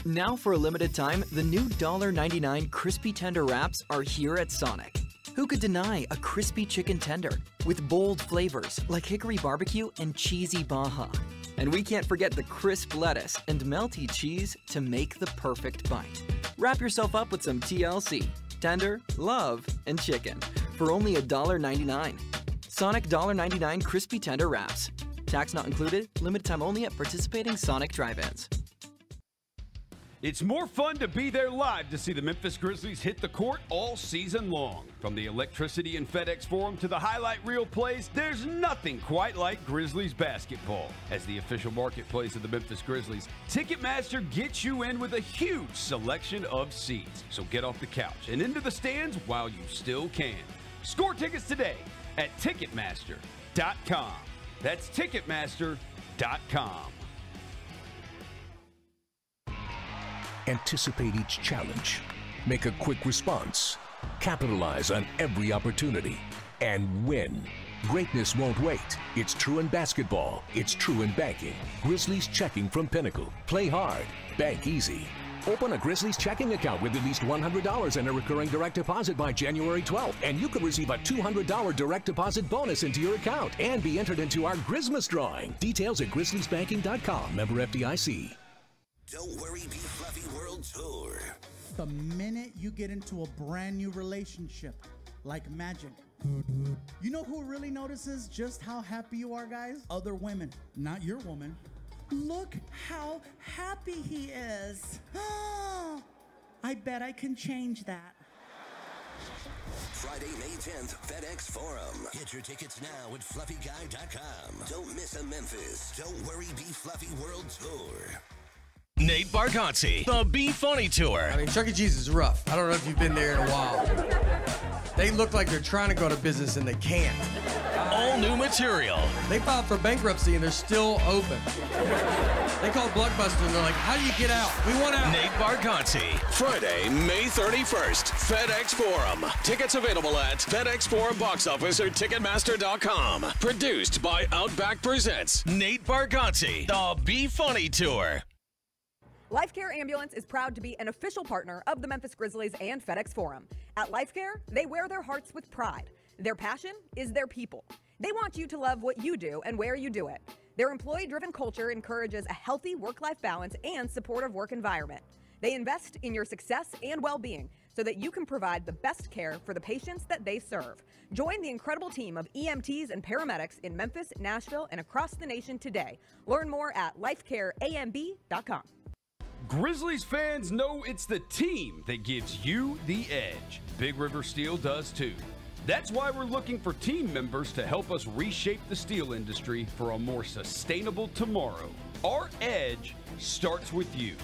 Now for a limited time, the new $1.99 Crispy Tender Wraps are here at Sonic. Who could deny a crispy chicken tender with bold flavors like hickory barbecue and cheesy Baja? And we can't forget the crisp lettuce and melty cheese to make the perfect bite. Wrap yourself up with some TLC, tender, love, and chicken for only $1.99. Sonic $1.99 Crispy Tender Wraps. Tax not included, limited time only at participating Sonic drive-ins. It's more fun to be there live to see the Memphis Grizzlies hit the court all season long. From the electricity in FedEx Forum to the highlight reel plays, there's nothing quite like Grizzlies basketball. As the official marketplace of the Memphis Grizzlies, Ticketmaster gets you in with a huge selection of seats. So get off the couch and into the stands while you still can. Score tickets today at Ticketmaster.com. That's Ticketmaster.com. Anticipate each challenge, make a quick response, capitalize on every opportunity, and win. Greatness won't wait. It's true in basketball. It's true in banking. Grizzlies Checking from Pinnacle. Play hard. Bank easy. Open a Grizzlies checking account with at least $100 and a recurring direct deposit by January 12th, and you could receive a $200 direct deposit bonus into your account and be entered into our Grizmas drawing. Details at grizzliesbanking.com. Member FDIC. Don't Worry, Be Fluffy World Tour. The minute you get into a brand new relationship, like magic, you know who really notices just how happy you are, guys? Other women, not your woman. Look how happy he is. I bet I can change that. Friday, May 10th, FedEx Forum. Get your tickets now at fluffyguy.com. Don't miss a Memphis Don't Worry, Be Fluffy World Tour. Nate Bargatze, the Be Funny Tour. I mean, Chuck E. Cheese is rough. I don't know if you've been there in a while. They look like they're trying to go to business and they can't. All new material. They filed for bankruptcy and they're still open. They called Blockbuster and they're like, how do you get out? We want out. Nate Bargatze. Friday, May 31st, FedEx Forum. Tickets available at FedEx Forum box office or Ticketmaster.com. Produced by Outback Presents. Nate Bargatze, the Be Funny Tour. LifeCare Ambulance is proud to be an official partner of the Memphis Grizzlies and FedEx Forum. At LifeCare, they wear their hearts with pride. Their passion is their people. They want you to love what you do and where you do it. Their employee-driven culture encourages a healthy work-life balance and supportive work environment. They invest in your success and well-being so that you can provide the best care for the patients that they serve. Join the incredible team of EMTs and paramedics in Memphis, Nashville, and across the nation today. Learn more at lifecareamb.com. Grizzlies fans know it's the team that gives you the edge. Big River Steel does too. That's why we're looking for team members to help us reshape the steel industry for a more sustainable tomorrow. Our edge starts with you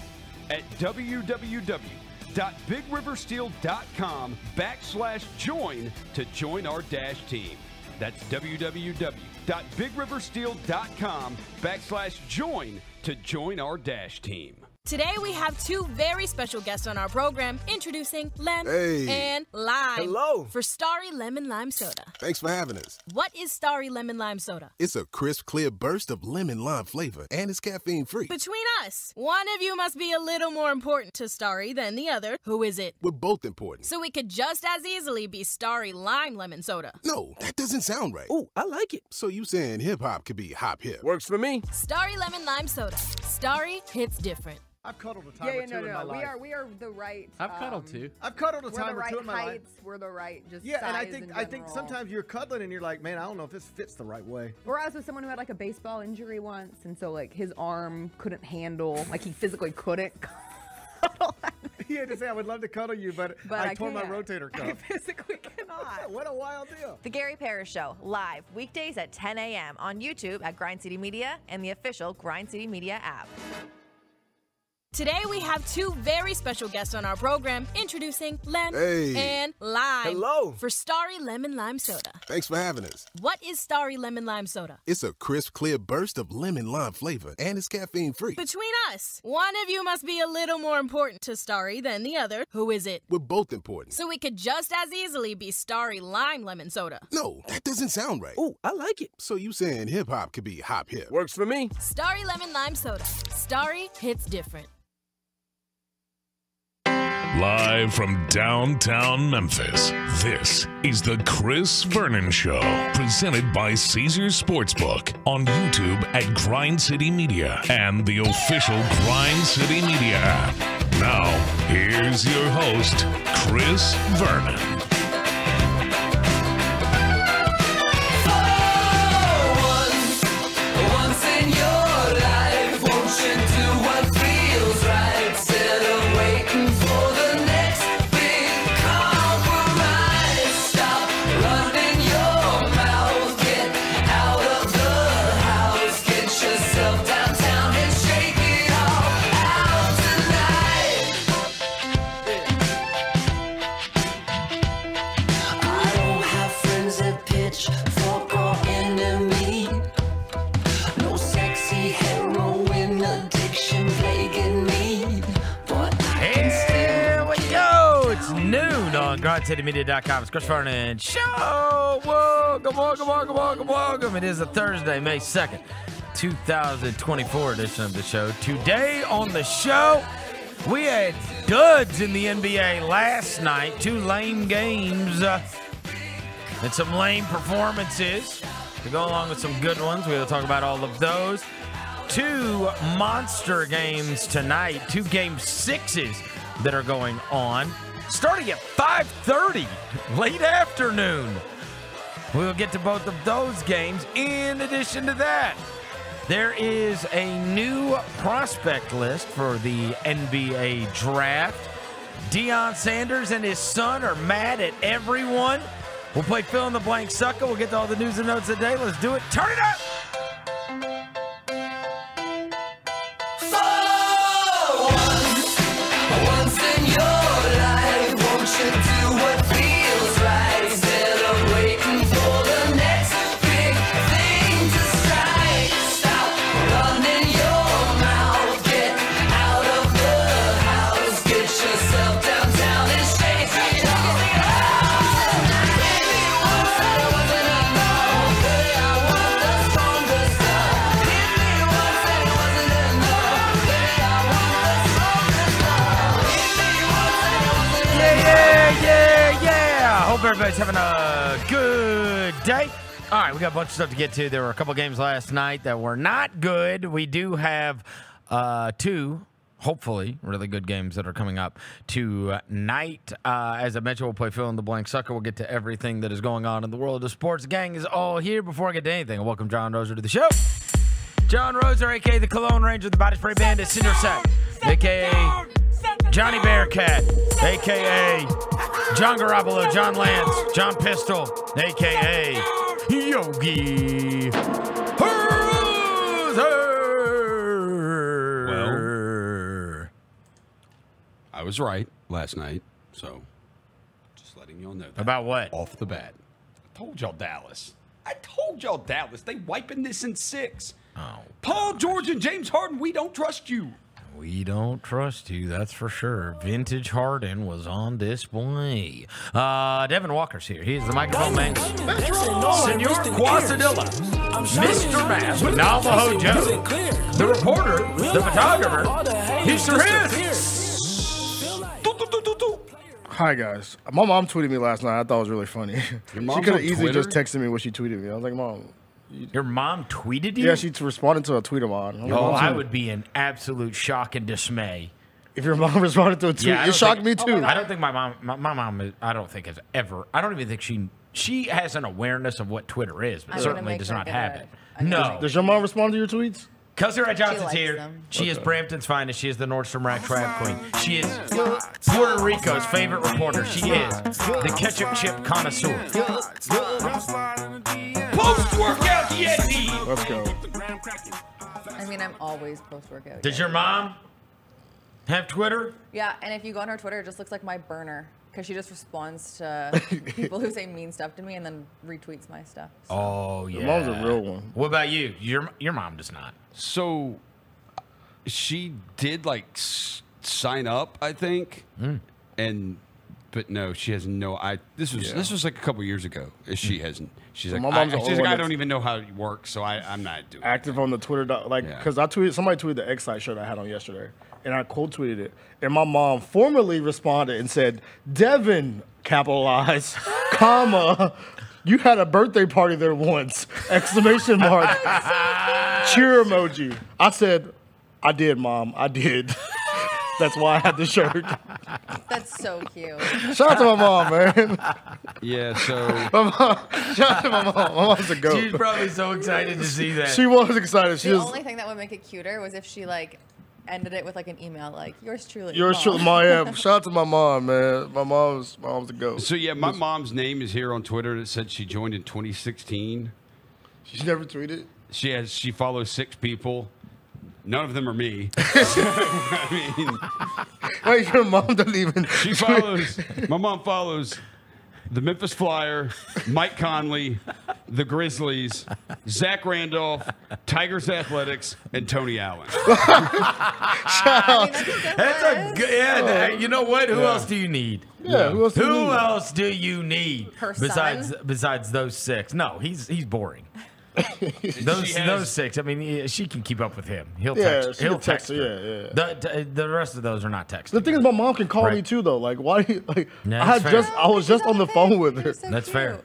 at www.bigriversteel.com/join to join our team. That's www.bigriversteel.com/join to join our team. Today we have two very special guests on our program, introducing Lem and Lime. Hello. For Starry Lemon Lime Soda. Thanks for having us. What is Starry Lemon Lime Soda? It's a crisp, clear burst of lemon lime flavor, and it's caffeine-free. Between us, one of you must be a little more important to Starry than the other. Who is it? We're both important. So it could just as easily be Starry Lime Lemon Soda. No, that doesn't sound right. Oh, I like it. So you saying hip-hop could be hop-hip? Works for me. Starry Lemon Lime Soda. Starry hits different. I've cuddled a time or two in my life. We are the right. I've cuddled too. I've cuddled a time or two in my life. We're the right just yeah, size and I think sometimes you're cuddling and you're like, man, I don't know if this fits the right way. Or I was with someone who had like a baseball injury once, and so like his arm couldn't handle, like he physically couldn't. He had to say, I would love to cuddle you, but I tore my rotator cuff. I physically cannot. What a wild deal. The Gary Parrish Show, live weekdays at 10 a.m. on YouTube at Grind City Media and the official Grind City Media app. Today we have two very special guests on our program, introducing Lem and Lime. Hello. For Starry Lemon Lime Soda. Thanks for having us. What is Starry Lemon Lime Soda? It's a crisp, clear burst of lemon lime flavor, and it's caffeine-free. Between us, one of you must be a little more important to Starry than the other. Who is it? We're both important. So it could just as easily be Starry Lime Lemon Soda. No, that doesn't sound right. Oh, I like it. So you saying hip-hop could be hop-hip? Works for me. Starry Lemon Lime Soda. Starry hits different. Live from downtown Memphis, this is the Chris Vernon Show, presented by Caesars Sportsbook on YouTube at Grind City Media and the official Grind City Media app. Now, here's your host, Chris Vernon. Once in your life, won't you do what feels right instead of waiting for the next big compromise? Stop running your mouth, get out of the house, get yourself downtown and shake it all out tonight. I don't have friends that pitch fork or enemy. No sexy heroin addiction plaguing me, but I can Here we go. It's noon on GrindCityMedia.com. It's Chris Vernon Show. Welcome. It is a Thursday, May 2nd, 2024 edition of the show. Today on the show, we had duds in the NBA last night. 2 lame games and some lame performances to go along with some good ones. We'll talk about all of those. 2 monster games tonight, 2 game 6s that are going on, starting at 5:30, late afternoon. We'll get to both of those games. In addition to that, there is a new prospect list for the NBA draft. Deion Sanders and his son are mad at everyone. We'll play fill in the blank sucker. We'll get to all the news and notes of the day. Let's do it. Turn it up. once in your life, won't you do what feels right instead of waiting for the next big thing to strike? Stop running your mouth, get out of the house, get yourself downtown and shake it all out tonight. Baby, once I wasn't enough, baby, I want the stronger stuff. Hit me once I wasn't enough, baby, I want the stronger stuff. Hit me once I wasn't enough. Yeah. Hope everybody's having a good day. All right, we got a bunch of stuff to get to. There were a couple games last night that were not good. We do have 2, hopefully, really good games that are coming up tonight. As I mentioned, we'll play fill in the blank sucker. We'll get to everything that is going on in the world of sports. The gang is all here. Before I get to anything, I welcome John Roser to the show. John Roser, a.k.a. the Cologne Ranger, the Body Spray Bandit, Cinder Sack, a.k.a. Johnny Bearcat, a.k.a. John Garoppolo, John Lance, John Pistol, a.k.a. Yogi Roser. I was right last night, so just letting y'all know that. About what? Off the bat. I told y'all Dallas. They wiping this in 6. Oh, Paul George and James Harden, we don't trust you. We don't trust you, that's for sure. Vintage Harden was on display. Devin Walker's here. He's the microphone man. Senor Quasadilla, Mr. Mass, Navajo Joe, the reporter, the photographer, Mr. Hiss. Hi, guys. My mom tweeted me last night. I thought it was really funny. She mom's could have on easily Twitter? just texted me what she tweeted me. I was like, Mom. Your mom tweeted you? Yeah, she responded to a tweet of mine. I'm like, Oh, "Mom's I on-" would be in absolute shock and dismay. If your mom responded to a tweet, Yeah, it shocked me too. I don't think my mom, I don't think has ever, I don't even think she has an awareness of what Twitter is, but certainly does not have it. No. Does your mom respond to your tweets? Cousin Johnson's likes here. them. She is Brampton's finest. She is the Nordstrom Rack Trap Queen. She is Puerto Rico's favorite reporter. She is the ketchup chip connoisseur. Post-workout Yeti. Let's go. I mean, I'm always post-workout. Does your mom have Twitter? Yeah, and if you go on her Twitter, it just looks like my burner because she just responds to people who say mean stuff to me and then retweets my stuff. So. Oh, yeah. Your mom's a real one. What about you? Your mom does not. So she did like sign up, I think, and But no, she has no. This was like a couple years ago. She hasn't. She's like, my mom's the she's only like, one I don't even know how it works, so I'm not doing active on the Twitter. Because somebody tweeted the X-Site shirt I had on yesterday, and I quote tweeted it, and my mom formally responded and said, "Devin, capitalize, comma, you had a birthday party there once!" Exclamation mark. Cheer emoji. I said, "I did, Mom. I did." That's why I had the shirt. That's so cute. Shout out to my mom, man. Yeah, so. Shout out to my mom. My mom's a goat. She's probably so excited to see that. She was excited. The only thing that would make it cuter was if she ended it with an email like yours truly. Yours truly, my shout out to my mom, man. My mom's a goat. So yeah, my mom's name is here on Twitter. It said she joined in 2016. She's never tweeted. She follows 6 people. None of them are me. I mean, wait, your mom doesn't even. My mom follows the Memphis Flyer, Mike Conley, the Grizzlies, Zach Randolph, Tigers Athletics, and Tony Allen. That's a good. You know what? Who else do you need? Yeah, who else do you need? Her besides those 6? No, he's boring. those 6. I mean, she can keep up with him. He'll text her. Yeah. The rest of those are not texting. The thing is, my mom can call me too, though. Like, why? I was just on the phone with her. So that's fair.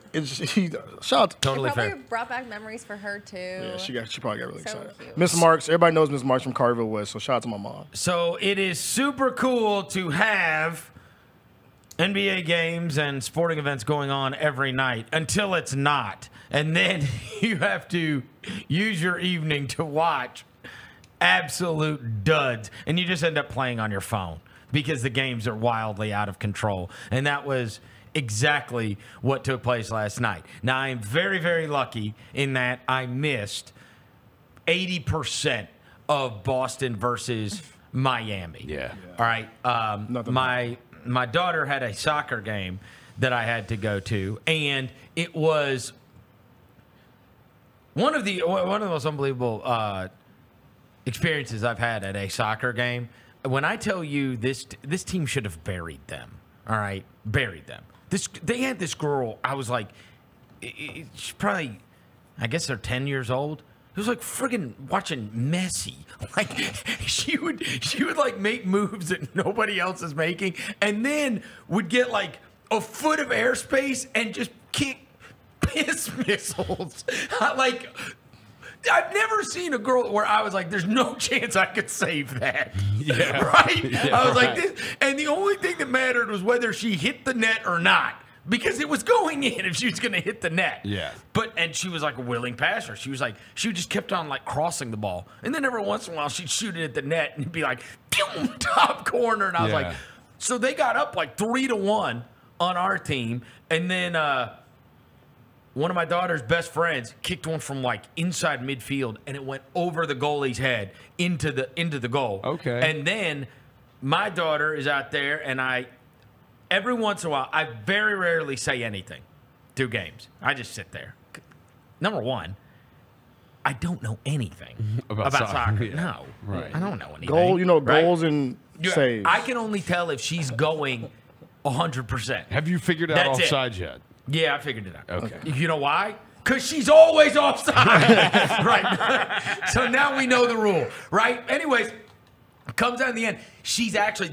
Shout out. Totally fair. Probably brought back memories for her too. Yeah, she probably got really excited. Cute. Miss Marks, everybody knows Miss Marks from Carville West, so shout out to my mom. So it is super cool to have NBA games and sporting events going on every night until it's not. And then you have to use your evening to watch absolute duds. And you just end up playing on your phone because the games are wildly out of control. And that was exactly what took place last night. Now, I am very, very lucky in that I missed 80% of Boston versus Miami. Yeah. All right. My daughter had a soccer game that I had to go to, and it was one of the most unbelievable experiences I've had at a soccer game. When I tell you this team should have buried them. All right, buried them. They had this girl. I was like, she's probably, I guess they're 10 years old. It was like friggin' watching Messi. Like she would like make moves that nobody else is making, and then would get like a foot of airspace and just kick piss missiles. Like I've never seen a girl where I was like, "There's no chance I could save that." Yeah, right. Yeah, I was like, this, and the only thing that mattered was whether she hit the net or not. Because it was going in if she was going to hit the net. Yeah. And she was like a willing passer. She just kept on like crossing the ball. And then every once in a while she'd shoot it at the net and it'd be like, boom, top corner. And I was like, so they got up like 3-1 on our team. And then one of my daughter's best friends kicked one from like inside midfield and it went over the goalie's head into the goal. Okay. And then my daughter is out there and every once in a while, I very rarely say anything through games. I just sit there. Number one, I don't know anything about soccer. Yeah. No. Right. I don't know anything. Goals and saves. I can only tell if she's going 100%. Have you figured out offsides yet? Yeah, I figured it out. Okay. You know why? Because she's always offside. Right. So now we know the rule. Right? Anyways, comes down to the end.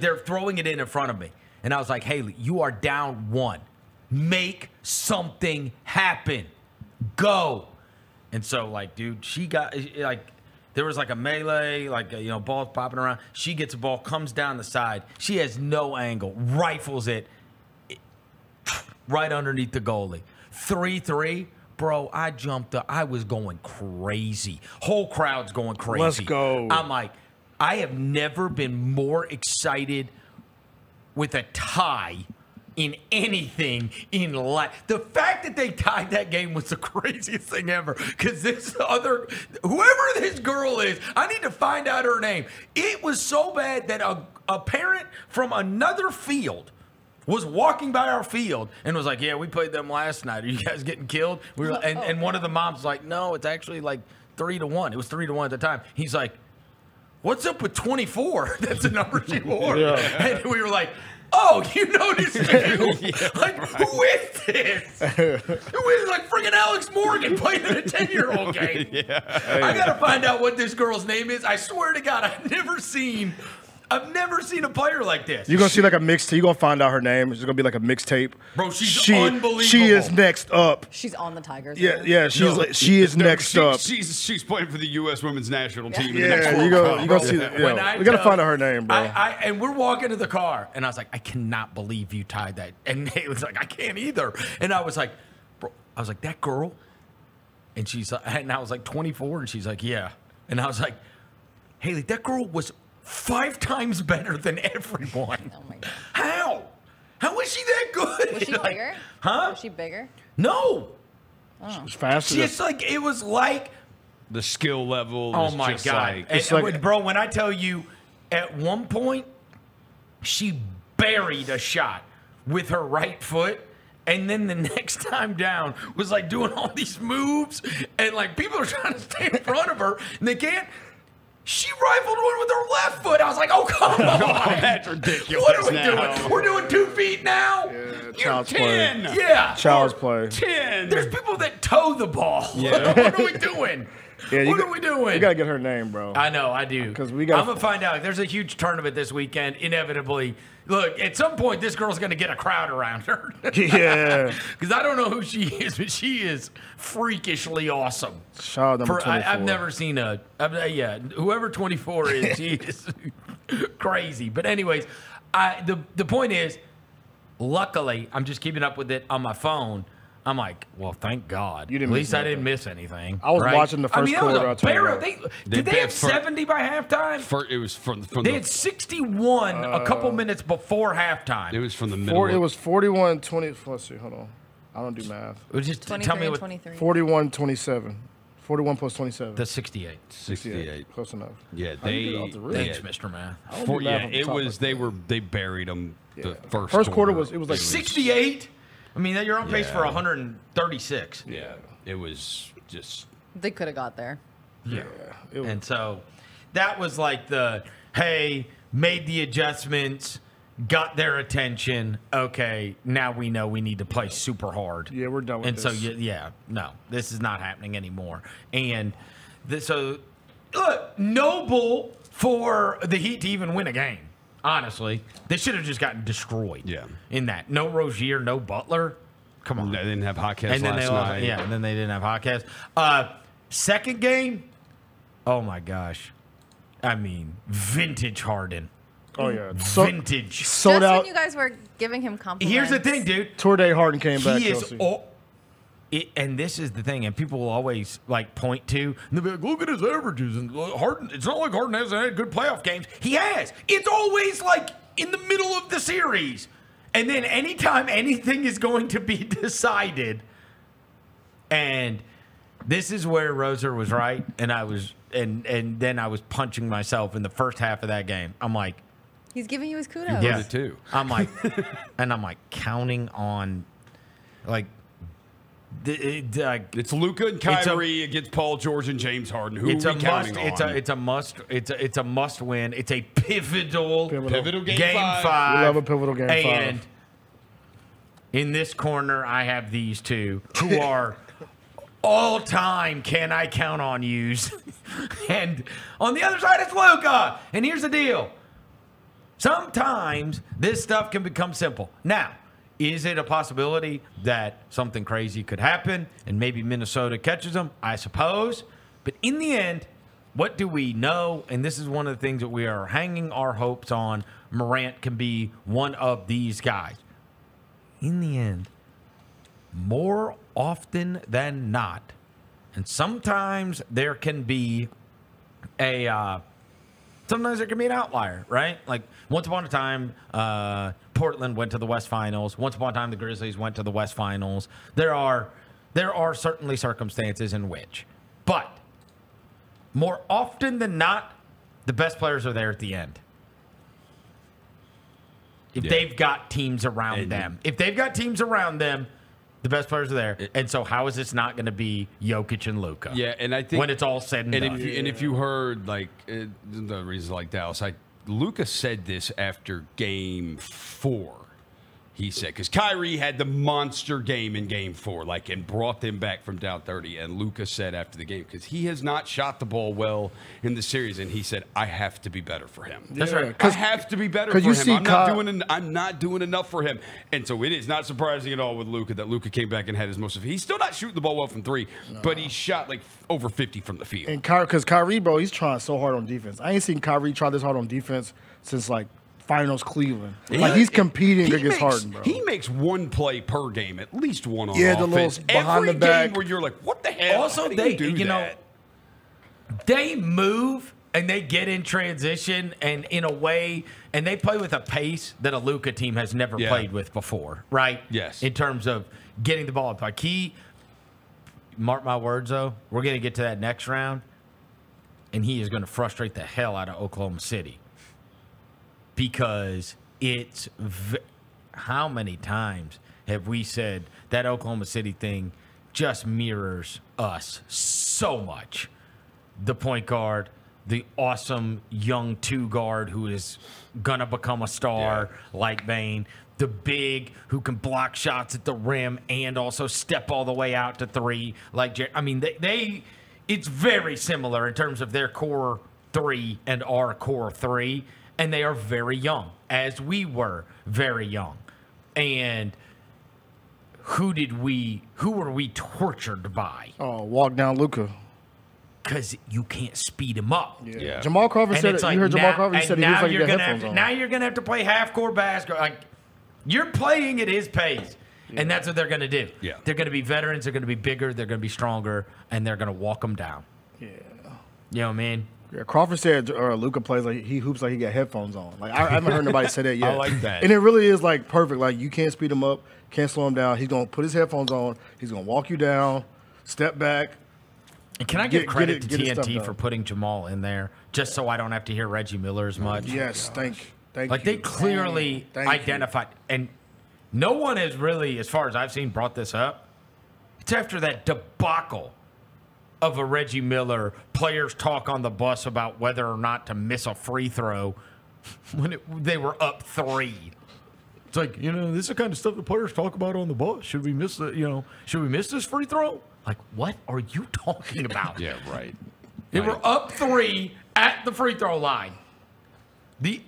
They're throwing it in front of me. And I was like, Haley, you are down 1. Make something happen. Go. And so, like, dude, she got, like, there was like a melee, like, balls popping around. She gets a ball, comes down the side. She has no angle, rifles it right underneath the goalie. 3-3. Bro, I jumped up. I was going crazy. Whole crowd's going crazy. Let's go. I'm like, I have never been more excited with a tie in anything in life. The fact that they tied that game was the craziest thing ever. Because whoever this girl is, I need to find out her name. It was so bad that a parent from another field was walking by our field and was like, yeah, we played them last night. Are you guys getting killed? And one of the moms was like, no, it's actually like 3-1. It was 3-1 at the time. He's like, what's up with 24? That's the number she wore. Yeah. And we were like, oh, you noticed too? Like, who is this? Who is like freaking Alex Morgan playing in a 10-year-old game? Yeah. I gotta find out what this girl's name is. I swear to God, I've never seen a player like this. You're gonna see like a mixtape. You're gonna find out her name. It's gonna be like a mixtape. Bro, she's unbelievable. She is next up. She's on the Tigers. Yeah. She is next up. She's playing for the U.S. women's national team. Yeah, you go see that. We gotta find out her name, bro. And we're walking to the car, and I was like, I cannot believe you tied that. And Nate was like, I can't either. And I was like, bro, that girl. And I was like 24, and she's like, yeah. And I was like, Haley, that girl was 5 times better than everyone. Oh my God. How? How is she that good? Was she bigger? Huh? Was she bigger? No. Oh. She was faster. Just like it was like the skill level. Oh is my just God! like, Bro, when I tell you, at one point, she buried a shot with her right foot. And then the next time down was like doing all these moves, and like people are trying to stay in front of her, and they can't. She rifled one with her left foot. I was like, oh, come on. That's ridiculous. What are we now. doing? We're doing 2 feet now? Yeah, Child's play. Yeah. Child's play. 10. There's people that toe the ball. Yeah. What are we doing? What are we doing? You gotta get her name, bro. I know, I do. Because I'm gonna find out. There's a huge tournament this weekend. Inevitably, look. At some point, this girl's gonna get a crowd around her. Yeah. Because I don't know who she is, but she is freakishly awesome. Child number 24. I've never seen whoever 24 is, she is crazy. But anyways, the point is, luckily, I'm just keeping up with it on my phone. I'm like, well, thank God. You didn't At miss least I nothing. didn't miss anything. I was right? watching the first quarter. That was a barrel. Did they have 70 by halftime? It was from They had 61 a couple minutes before halftime. It was from the middle. It was 41-20. Let's see. Hold on. I don't do math. Just tell me what. 41-27. 41 plus 27. The 68. 68. Close enough. Yeah, Thanks, Mr. Math. They buried them the first quarter was like 68. I mean, you're on pace for 136. Yeah, it was just. They could have got there. Yeah. And so that was like hey, made the adjustments, got their attention. Okay, now we know we need to play super hard. Yeah, we're done with this. And so, no, this is not happening anymore. And so, look, noble for the Heat to even win a game. Honestly, they should have just gotten destroyed. Yeah. In that, no Rozier, no Butler. Come on. They didn't have Hawkins last night. Yeah, and then they didn't have Hawkins. Second game, oh my gosh, I mean, vintage Harden. Oh yeah, vintage. Sold Just out. when you guys were giving him compliments. Here's the thing, dude. Tour Day Harden came back. He is. And this is the thing, and people will always like point to, and they'll be like, "Look at his averages." And Harden, it's not like Harden hasn't had good playoff games. He has. It's always like in the middle of the series, and then anytime anything is going to be decided, and this is where Roser was right, and I was, and then I was punching myself in the first half of that game. I'm like, he's giving you his kudos. Yeah, too. I'm like, and I'm like counting on, like. It's Luka and Kyrie against Paul George and James Harden. Who are we counting on? It's a must. It's a must win. It's a pivotal game 5. We love a pivotal game 5. And in this corner, I have these two who are all-time can I count on yous. And on the other side, it's Luka. And here's the deal. Sometimes this stuff can become simple. Now, is it a possibility that something crazy could happen and maybe Minnesota catches them? I suppose. But in the end, what do we know? And this is one of the things that we are hanging our hopes on. Morant can be one of these guys. In the end, more often than not, and sometimes there can be sometimes there can be an outlier, right? Like once upon a time, Portland went to the West Finals. Once upon a time, the Grizzlies went to the West Finals. There are certainly circumstances in which, but more often than not, the best players are there at the end. If they've got teams around them. If they've got teams around them, the best players are there. And so how is this not going to be Jokic and Luka? Yeah, and I think when it's all said and done. If you heard like the reasons like Dallas, Luka said this after Game 4. He said, because Kyrie had the monster game in Game 4, and brought them back from down 30. And Luka said after the game, because he has not shot the ball well in the series, and he said, I have to be better for him. That's right. I have to be better for him. I'm not doing enough for him. And so it is not surprising at all with Luka that Luka came back and had his most of it. He's still not shooting the ball well from 3, but he shot over 50 from the field. And because Kyrie, bro, he's trying so hard on defense. I ain't seen Kyrie try this hard on defense since Finals Cleveland. He's competing against Harden, bro. He makes one play per game, at least one on the offense. little behind Every the back game where you're like, what the hell? Also, they move and they get in transition and in a way, and they play with a pace that a Luka team has never played with before, right? Yes. In terms of getting the ball up. Mark my words, though, we're going to get to that next round, and he is going to frustrate the hell out of Oklahoma City. Because it's how many times have we said that Oklahoma City thing just mirrors us so much? The point guard, the awesome young 2 guard who is going to become a star like Bane, the big who can block shots at the rim and also step all the way out to 3 like Jerry. I mean, it's very similar in terms of their core 3 and our core 3. And they are very young, as we were very young. And who were we tortured by? Oh, walk down Luka. Because you can't speed him up. Yeah. Jamal Crawford said it. You heard Jamal Crawford? He said he looks like he got headphones on. Now you're going to have to play half-court basketball. You're playing at his pace. Yeah. And that's what they're going to do. Yeah. They're going to be veterans. They're going to be bigger. They're going to be stronger. And they're going to walk them down. Yeah. You know what I mean? Yeah, Crawford said Luka plays he hoops like he got headphones on. I haven't heard nobody say that yet. I like that. And it really is perfect. You can't speed him up, can't slow him down. He's gonna put his headphones on. He's gonna walk you down, step back. And can I give credit to TNT for putting Jamal in there, just so I don't have to hear Reggie Miller as much? Yes, thank you. They clearly identified, and no one has really, as far as I've seen, brought this up. It's after that debacle of a Reggie Miller, players talk on the bus about whether or not to miss a free throw when they were up 3. It's this is the kind of stuff the players talk about on the bus. Should we miss this free throw? What are you talking about? Yeah, right. They were up 3 at the free throw line. The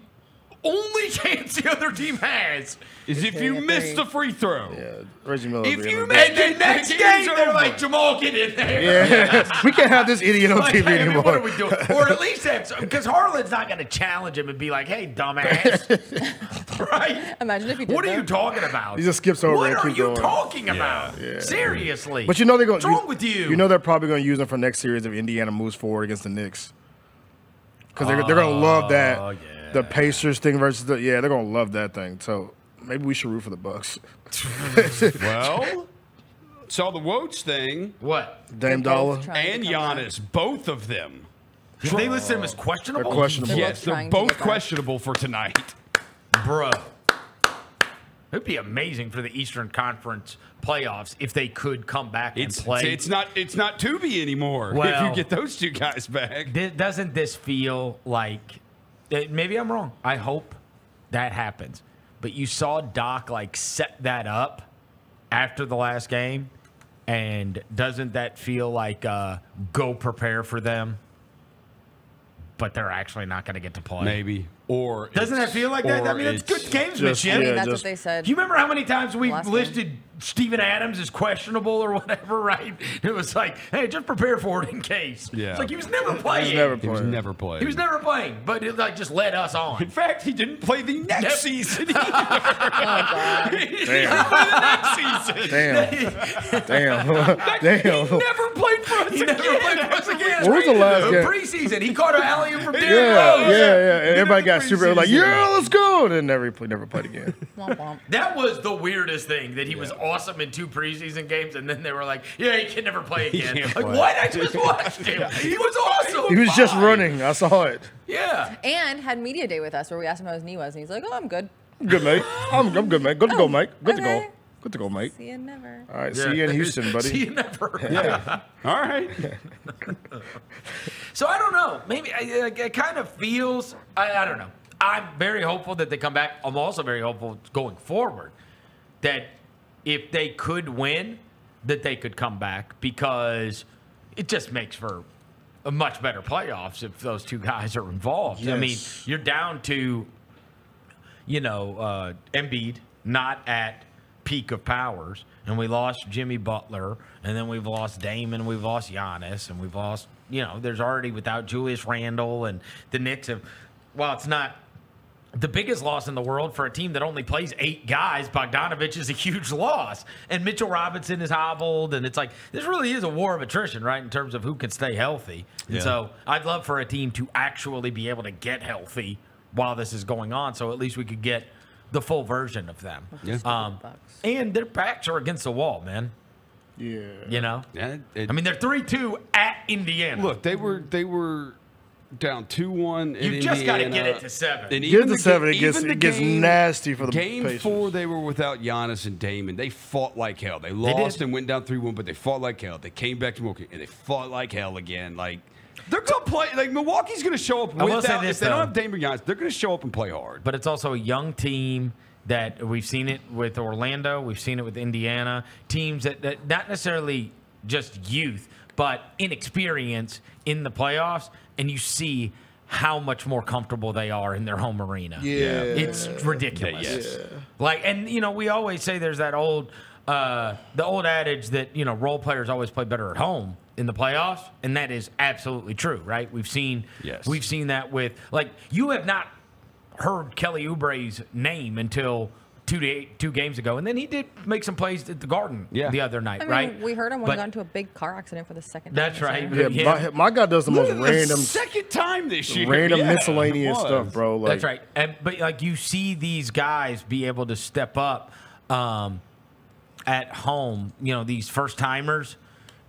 only chance the other team has is if you miss the free throw. Yeah, Reggie Miller. If you make the next game, they're like, Jamal, get in there. Yeah, we can't have this idiot on TV anymore. What are we doing? Or at least because Harlan's not going to challenge him and be like, hey, dumbass. Right? Imagine if he did. What are you talking about? He just skips over what and are keeps you going. talking about? Yeah. Seriously. But they're going to. What's wrong with you? You know they're probably going to use him for next series if Indiana moves forward against the Knicks. Because they're going to love that. Yeah. The Pacers thing versus they're going to love that thing. So maybe we should root for the Bucks. Well, saw the Woj thing. What? Dame Dollar. And Giannis, both of them. Did they list them as questionable? They're questionable. Yes, they're both questionable for tonight. Bro. It'd be amazing for the Eastern Conference playoffs if they could come back and play. It's not Tubi anymore if you get those 2 guys back. Doesn't this feel like maybe I'm wrong. I hope that happens. But you saw Doc set that up after the last game, and doesn't that feel like go prepare for them? But they're actually not going to get to play. Maybe. Or doesn't that feel like that? I mean, it's good gamesmanship. I mean, that's what they said. Do you remember how many times we listed Steven Adams as questionable or whatever, right? It was like, hey, just prepare for it in case. Yeah. It's like he was never playing. He was never playing. He was never playing, but it just led us on. In fact, he didn't play the next season either. Oh, God. He didn't play the next season. Damn. He never played for us again. What was the last game? Preseason. He caught an alley-oop from Derrick Rose. Yeah. And everybody got super like, let's go. And then never played again. That was the weirdest thing, that he was awesome in 2 preseason games, and then they were like, yeah, he can never play again. What? I just watched him. He was awesome. He was just running. I saw it. Yeah. And had media day with us where we asked him how his knee was, and he's like, oh, I'm good. Good, mate. I'm good, mate. Good to go, mate. Good to go. Good to go, mate. See you never. All right, see you in Houston, buddy. See you never. Yeah. All right. So I don't know. Maybe it kind of feels, I don't know. I'm very hopeful that they come back. I'm also very hopeful going forward that if they could win, that they could come back because it just makes for a much better playoffs if those two guys are involved. Yes. I mean, you're down to, Embiid not at peak of powers, and we lost Jimmy Butler, and then we've lost Dame, and we've lost Giannis, and we've lost, there's already without Julius Randle, and the Knicks have, while it's not the biggest loss in the world for a team that only plays 8 guys, Bogdanovich is a huge loss. And Mitchell Robinson is hobbled. And it's like, this really is a war of attrition, right, in terms of who can stay healthy. Yeah. And so I'd love for a team to actually be able to get healthy while this is going on. So at least we could get the full version of them. Yeah. And their backs are against the wall, man. Yeah. Yeah, they're 3-2 at Indiana. Look, they were down 2-1 in You just got to get it to 7. And get it to 7, it gets nasty for the Game Pacers. 4, they were without Giannis and Dame, and they fought like hell. They lost and went down 3-1, but they fought like hell. They came back to Milwaukee, and they fought like hell again. Like, they're going to play. Like, Milwaukee's going to show up without. If they don't have Dame or Giannis, they're going to show up and play hard. But it's also a young team that we've seen it with Orlando. We've seen it with Indiana. Teams that not necessarily just youth, but inexperience in the playoffs, and you see how much more comfortable they are in their home arena. Yeah. It's ridiculous. Yes. Like, and, we always say there's that old adage that, role players always play better at home in the playoffs, and that is absolutely true, right? We've seen that with, like, you have not heard Kelly Oubre's name until two games ago, and then he did make some plays at the Garden the other night, right? We heard him when he got into a big car accident for the second time. That's right. Yeah, my guy does the most random second time this year. Random miscellaneous stuff, bro. Like, that's right. But like you see these guys be able to step up at home, these first timers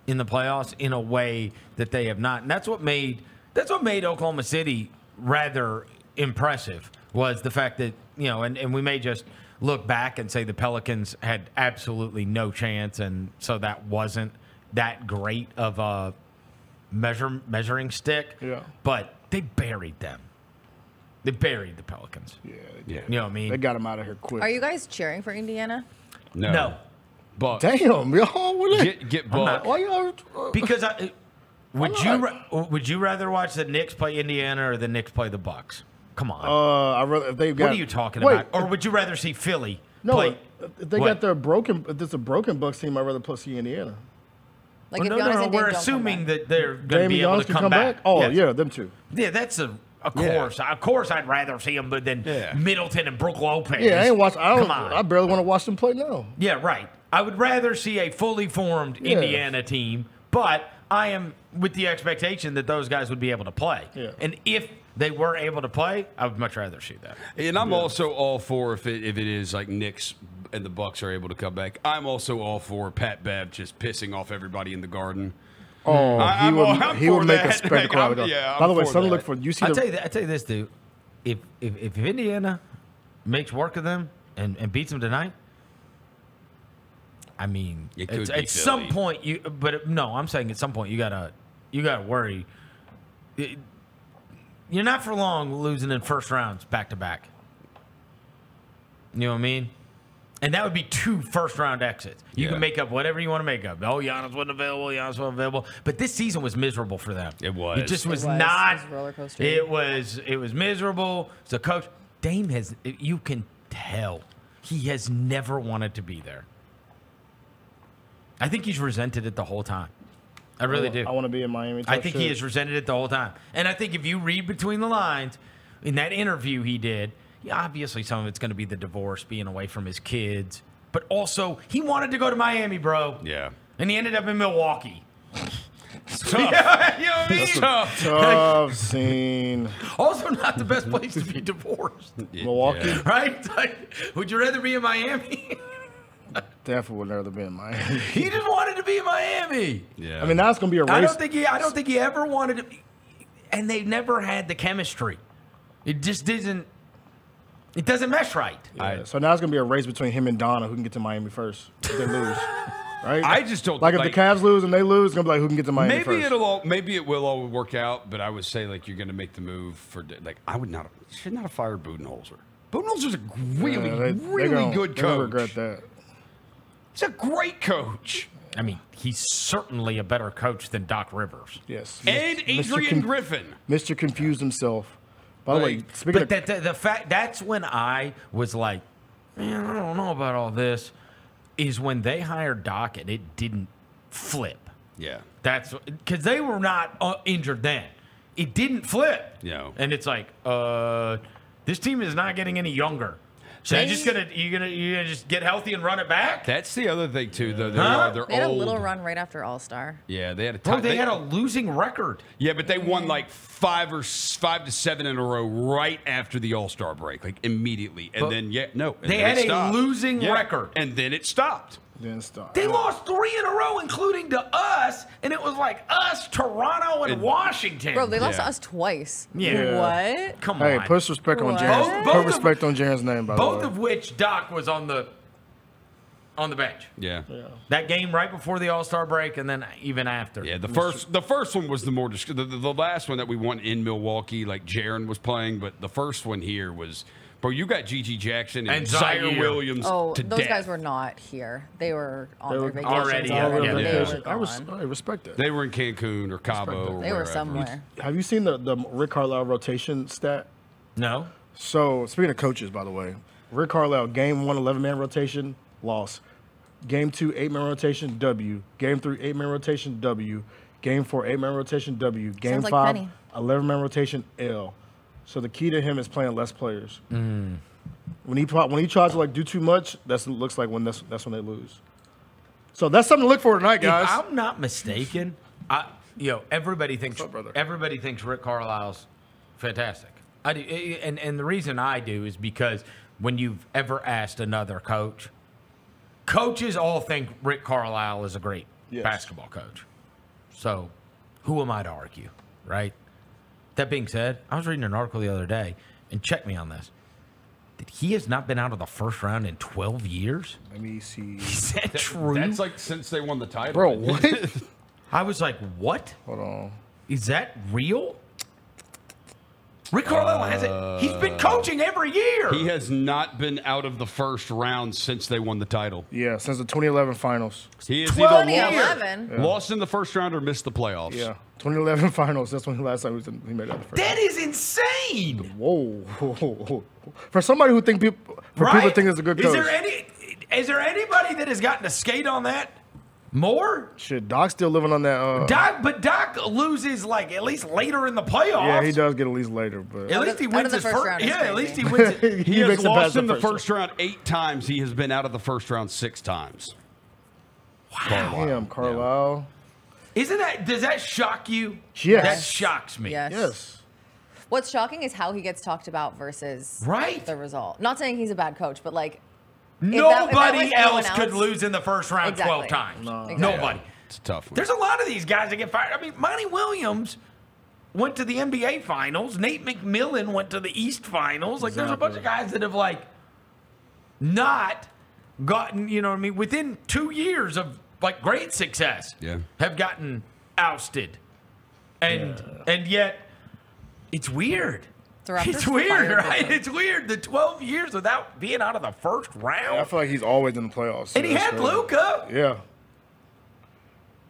in the playoffs in a way that they have not. And that's what made Oklahoma City rather impressive was the fact that, and we may just look back and say the Pelicans had absolutely no chance, and so that wasn't that great of a measuring stick. Yeah. But they buried them. They buried the Pelicans. Yeah. You know what I mean? They got them out of here quick. Are you guys cheering for Indiana? No. Bucks. Damn, y'all. Get Bucks. Why y'all? Because would you rather watch the Knicks play Indiana or the Knicks play the Bucks? Come on. I rather if they've got. What are you talking about? Or would you rather see Philly play? If they got their broken. If there's a broken Bucks team, I'd rather see Indiana. Like if Giannis and Dame we're don't assuming come back. that they're going to be able to come back. Oh yeah, them two. Yeah, that's a course. Of course, I'd rather see them than Middleton and Brook Lopez. Yeah, I ain't watch. Come on. I barely want to watch them play now. Yeah, right. I would rather see a fully formed Indiana team, but I am with the expectation that those guys would be able to play. Yeah. And if they were able to play, I would much rather see that. And I'm also all for if it is like Knicks and the Bucks are able to come back. I'm also all for Pat Bev just pissing off everybody in the Garden. Oh, he would make a spectacle out of it. Yeah, By the way, something to look for. You see, I tell you this, dude. If Indiana makes work of them and beats them tonight, I mean, at some point I'm saying at some point you gotta worry. You're not for long losing in first rounds back to back. You know what I mean? And that would be 2 first-round exits. You can make up whatever you want to make up. Oh, Giannis wasn't available. But this season was miserable for them. It was. It just was not. It was roller coaster. It was miserable. So, Coach, Dame you can tell, he has never wanted to be there. I think he's resented it the whole time. I really do. I want to be in Miami. I think he has resented it the whole time. And I think if you read between the lines, in that interview he did, obviously some of it's going to be the divorce, being away from his kids. But also, he wanted to go to Miami, bro. Yeah. And he ended up in Milwaukee. Tough. You know what I mean? Tough scene. Also not the best place to be divorced. Milwaukee. Right? Like, would you rather be in Miami? Definitely would rather be in Miami. He just wanted to be in Miami. Yeah. I mean, now it's going to be a race. I don't think he ever wanted to be. And they never had the chemistry. It just doesn't mesh right. Yeah. So now it's going to be a race between him and Donna who can get to Miami first if they lose. right? I just don't like if the Cavs lose and they lose, it's gonna be like who can get to Miami first. Maybe it will all work out, but I would say like you're gonna make the move for like I should not have fired Budenholzer. Budenholzer's a really good coach. They're gonna regret that. He's a great coach. I mean, he's certainly a better coach than Doc Rivers. Yes. And Adrian Griffin. Mr. Confused himself. By the way, speaking of the fact that's when I was like, man, I don't know about all this. Is when they hired Doc and it didn't flip. Yeah. That's because they were not injured then. It didn't flip. Yeah. And it's like, this team is not getting any younger. So you're gonna just get healthy and run it back? That's the other thing too, though. They had a little run right after All-Star. Yeah, they had they had a losing record. Yeah, but they won like 5 to 7 in a row right after the All-Star break, like immediately, and they had a losing record, and then it stopped. They lost 3 in a row, including to us, and it was like us, Toronto, and Washington. Bro, they lost to us twice. Yeah. What? Come on. Hey, put respect on Jaren's. Put respect on Jaren's name, by the way. Both of which Doc was on the bench. Yeah. That game right before the All-Star break, and then even after. Yeah, the first one was the more the last one that we won in Milwaukee, like Jaren was playing, but the first one here was. Bro, you got Gigi Jackson and Zaire Williams to those death. guys were not here. They were on their vacation. already. I respect that. They were in Cancun or Cabo. Or they were somewhere. Have you seen the Rick Carlisle rotation stat? No. So, speaking of coaches, by the way, Rick Carlisle, game 1, 11-man rotation, loss. Game 2, 8-man rotation, W. Game 3, 8-man rotation, W. Game 4, 8-man rotation, W. Game 5, 11-man rotation, L. So the key to him is playing less players. When he tries to like do too much, looks like that's when they lose. So that's something to look for tonight, guys. If I'm not mistaken, everybody thinks Rick Carlisle's fantastic. I do, and the reason I do is because when you've ever asked another coach, coaches all think Rick Carlisle is a great basketball coach. So who am I to argue, right? That being said, I was reading an article the other day, and check me on this. That he has not been out of the first round in 12 years? Let me see. Is that true? That's like since they won the title. Bro, what? I was like, what? Hold on. Is that real? Rick Carlisle hasn't. He's been coaching every year. He has not been out of the first round since they won the title. Yeah, since the 2011 finals. He is 2011. Lost in the first round or missed the playoffs. Yeah, 2011 finals. That's when the last time he made it out the first. That is insane. Whoa. For somebody who people think is a good coach. Is there anybody that has gotten to skate on that? More? Shit, Doc's still living on that. Doc loses like at least later in the playoffs. Yeah, he does get at least later, but at least he wins his first round. Yeah, at least he wins it. He has lost in the first round 8 times. He has been out of the first round 6 times. Wow. Damn, Carlisle. Isn't that? Does that shock you? Yes. That shocks me. Yes. What's shocking is how he gets talked about versus the result. Not saying he's a bad coach, but like. Nobody else could lose in the first round 12 times. No. Exactly. Nobody. It's a tough one. There's a lot of these guys that get fired. I mean, Monty Williams went to the NBA Finals. Nate McMillan went to the East Finals. Like, there's a bunch of guys that have, like, not gotten, you know what I mean, within 2 years of, like, great success, have gotten ousted. And yet, it's weird. It's weird, right? It's weird. The 12 years without being out of the first round. Yeah, I feel like he's always in the playoffs. And he had Luka. Yeah.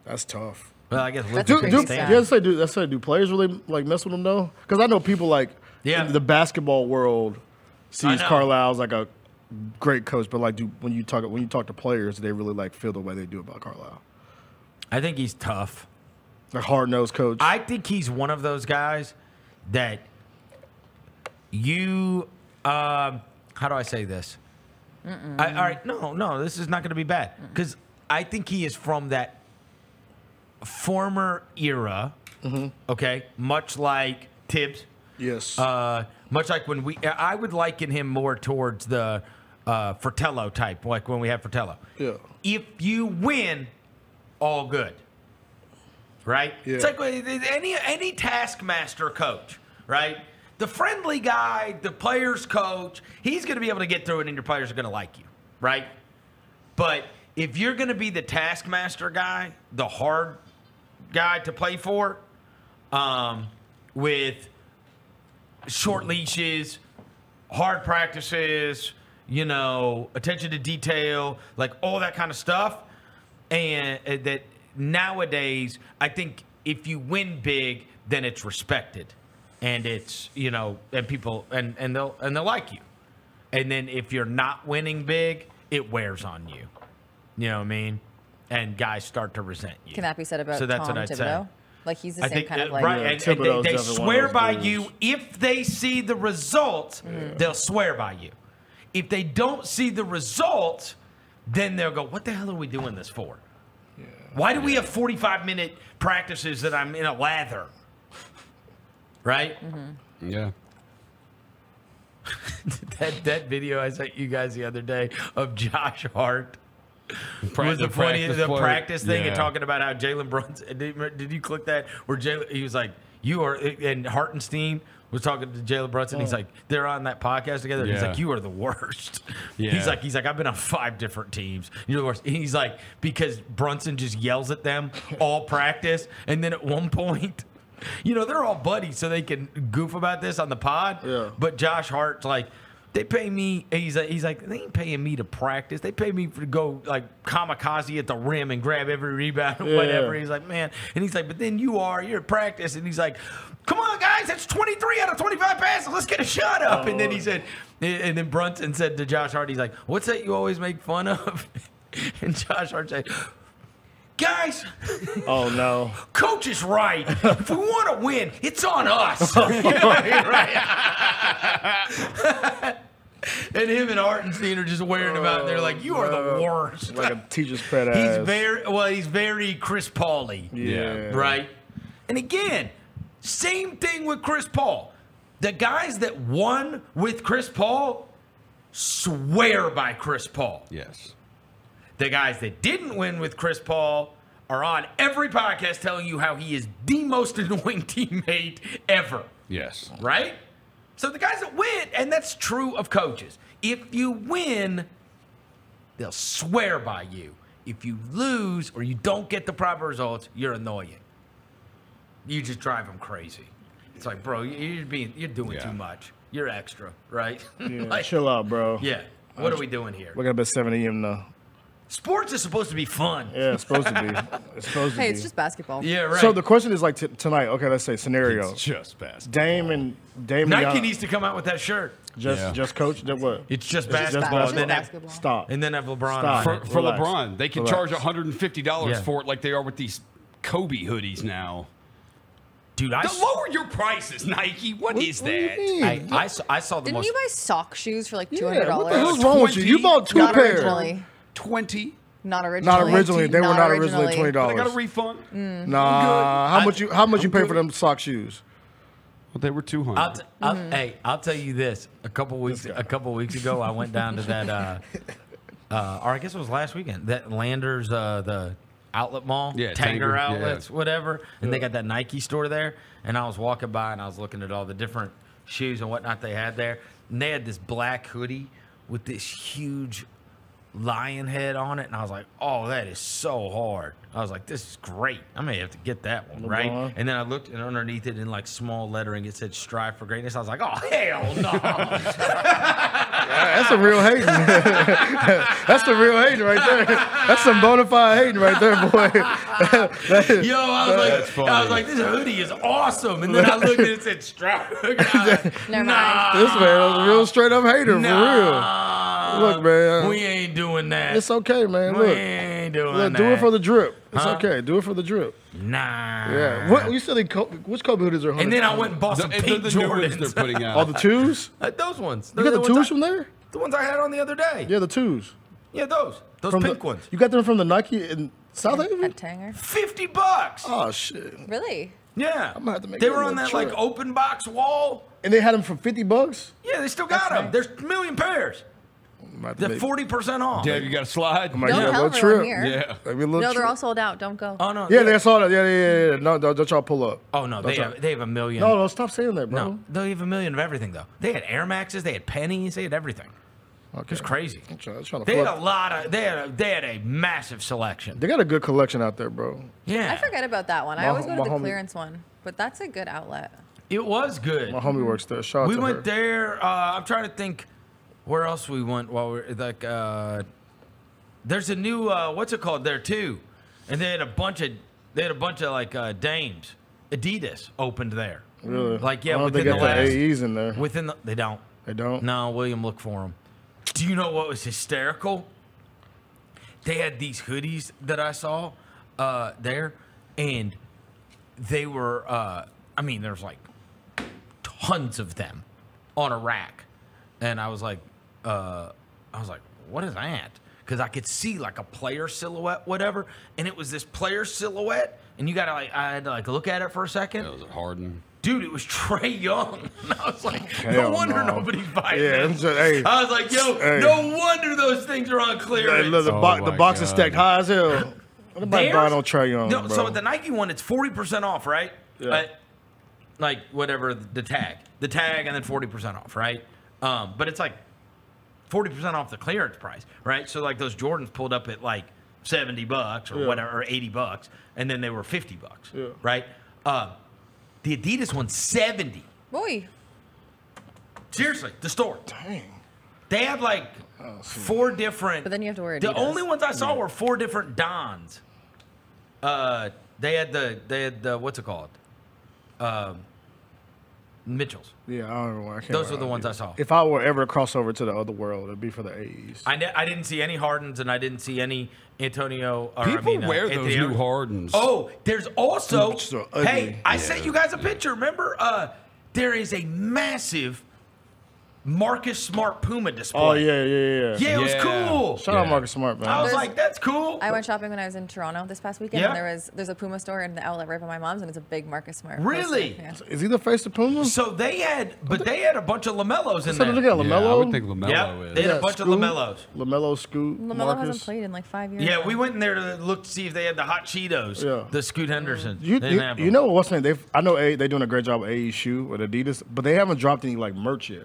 That's tough. Well, I guess do players really like mess with him though? Because I know people like in the basketball world sees Carlisle as like a great coach, but like when you talk to players, they really like feel the way they do about Carlisle. I think he's tough. A hard-nosed coach. I think he's one of those guys that how do I say this? All right, no, this is not going to be bad because I think he is from that former era. Okay, much like Tibbs. Yes. Much like when I would liken him more towards the Fratello type, like when we have Fratello. Yeah. If you win, all good. Right? Yeah. It's like any taskmaster coach, right? The friendly guy, the player's coach, he's going to be able to get through it and your players are going to like you, right? But if you're going to be the taskmaster guy, the hard guy to play for, with short leashes, hard practices, attention to detail, like all that kind of stuff, and that nowadays, I think if you win big, then it's respected, and it's and people and they'll like you, and then if you're not winning big, it wears on you. You know what I mean? And guys start to resent you. Can that be said about so that's Tom what I'd Thibodeau? say. Like he's the same kind of like right, and they swear by you if they see the results. They'll swear by you. If they don't see the results, then they'll go, "What the hell are we doing this for? Why do we have 45-minute practices that I'm in a lather?" Right? Yeah. that video I sent you guys the other day of Josh Hart. Was The practice thing and talking about how Jalen Brunson. Did you click that? Where he was like, "You are," and Hartenstein was talking to Jalen Brunson. He's like, they're on that podcast together. He's like, "You are the worst." Yeah. He's like, "I've been on 5 different teams. You're the worst." And he's like, because Brunson just yells at them all practice, and then at one point, they're all buddies, so they can goof about this on the pod. Yeah. But Josh Hart's like, they pay me. He's like, they ain't paying me to practice. They pay me to go like kamikaze at the rim and grab every rebound or whatever. He's like, man, and he's like, but then you're at practice, and he's like, come on guys, that's 23 out of 25 passes. Let's get a shot up. And then he said, and then Brunson said to Josh Hart, he's like, what's that you always make fun of? And Josh Hart said, guys, oh no, coach is right. If we want to win, it's on us. And him and Hartenstein are just wearing him out, and they're like, "You are the worst." Like a teacher's pet ass. He's very Chris Paul-y. Yeah. Right. And again, same thing with Chris Paul. The guys that won with Chris Paul swear by Chris Paul. Yes. The guys that didn't win with Chris Paul are on every podcast telling you how he is the most annoying teammate ever. Yes. Right? So the guys that win, and that's true of coaches. If you win, they'll swear by you. If you lose or you don't get the proper results, you're annoying. You just drive them crazy. It's like, bro, you're doing too much. You're extra, right? Yeah, like, chill out, bro. Yeah. What are we doing here? We're up at 7 a.m. now. Sports is supposed to be fun. Yeah, it's supposed to be. It's supposed to be. Hey, it's just basketball. Yeah, right. So the question is like tonight. Okay, let's say scenario. It's just basketball. Dame Nike needs to come out with that shirt. Just coach. Then what? It's just basketball. Just and then basketball. Stop. And then have LeBron. Stop. On it. For Relax. LeBron, they can charge $150 for it, like they are with these Kobe hoodies now. Dude, lower your prices, Nike. What is that? I saw the Didn't most. you buy sock shoes for like $200? What the hell's wrong with you? You bought 2 Not pairs. originally. 20. Not originally. Not originally. They were not originally $20. They got a refund. Nah. How much you pay for them sock shoes? Well, they were $200. Hey, I'll tell you this. A couple weeks ago, I went down to that, or I guess it was last weekend. That Landers, the outlet mall, Tanger Outlets, whatever, and they got that Nike store there. And I was walking by and I was looking at all the different shoes and whatnot they had there, and they had this black hoodie with this huge lion head on it, and I was like, oh, that is so hard. I was like, this is great. I may have to get that one, right? And then I looked, and underneath it in like small lettering, it said strive for greatness. I was like, oh, hell no. That's a real hating. That's the real hating right there. That's some bona fide hating right there, boy. Yo, I was like, this hoodie is awesome. And then I looked and it said strive. Never mind. This man was a real straight up hater, for real. Look, man. We ain't doing that. It's okay, man. We ain't doing that. Do it for the drip. It's okay. Do it for the drip. Nah. Yeah. What you said? Which Kobe hoodies are? And then I went and bought some pink Jordans. They're putting out. Oh, the twos? Those ones. You got the twos from there? The ones I had on the other day. Yeah, the twos. Yeah, those pink ones. You got them from the Nike in South Haven? At Tanger. $50. Oh shit. Really? Yeah. I'm gonna have to make they were on that like open box wall. And they had them for $50? Yeah, they still got them. Nice. There's a million pairs. They're 40% off. Dad, you got a slide? Don't tell everyone here. Yeah. No, they're all sold out. Don't go. Oh no. Yeah, they sold out. Yeah. No, don't y'all pull up. Oh no, they have a million. No, stop saying that, bro. No, they have a million of everything though. They had Air Maxes, they had pennies, they had everything. Okay. It was crazy. I'm trying to They had flip. a lot of. They had a massive selection. They got a good collection out there, bro. Yeah. I forget about that one. I always go to the clearance one, but that's a good outlet. It was good. My homie works there. Shout out We to went her. there. I'm trying to think where else we went while we're like. There's a new what's it called there too, and they had a bunch of like dames. Adidas opened there. Really? Like yeah, I don't within think the they got last. the AEs in there. Within the they don't. They don't. No, William, look for them. Do you know what was hysterical? They had these hoodies that I saw there, and they were. I mean, there's like tons of them on a rack, and I was like, what is that? Because I could see like a player silhouette, whatever, and it was this player silhouette, and you gotta like, I had to like look at it for a second. Was it Harden? Dude, it was Trae Young. And I was like, Hell no wonder no. nobody's buying Yeah, this. hey. I was like, yo, Hey. no wonder those things are on clearance. Hey, look, the box is stacked high as hell. Nobody buying on Trae Young, No, bro. so the Nike one, it's 40% off, right? Yeah. Like whatever the tag, and then 40% off, right? But it's like 40% off the clearance price, right? So like those Jordans pulled up at like $70 or Yeah. whatever, or $80, and then they were $50, Yeah. right? The Adidas one's $70. Boy. Seriously, the store. Dang. They have like 4 different. But then you have to wear Adidas. The only ones I saw were 4 different Dons. They had the what's it called? Mitchells. Yeah, I don't know. I can't Those are remember. the ones I saw. If I were ever cross over to the other world, it'd be for the AEs. I didn't see any Hardens, and I didn't see any Antonio. Or, People I mean, wear those Anthony new Edwards. Hardens. Oh, there's also. Dude, so ugly. Hey, I Yeah. sent you guys a picture. Remember, there is a massive Marcus Smart Puma display. Oh, yeah. Yeah, it was cool. Shout out Marcus Smart, man. I was There's- like, that's cool. I went shopping when I was in Toronto this past weekend, Yeah. and there's a Puma store in the outlet right by my mom's, and it's a big Marcus Smart. Really? poster. Yeah. Is he the face of Puma? So they had a bunch of LaMelos in So there. they got LaMelo? I would think LaMelo Yeah, is. they had a Yeah, bunch of Scoot, LaMelos. LaMelo, Scoot, LaMelo Marcus. hasn't played in like 5 years. Yeah, now. we went in there to look to see if they had the hot Cheetos. Yeah. The Scoot Henderson. You They didn't have them. know what's name? I know they're doing a great job with AE shoe with Adidas, but they haven't dropped any like merch yet.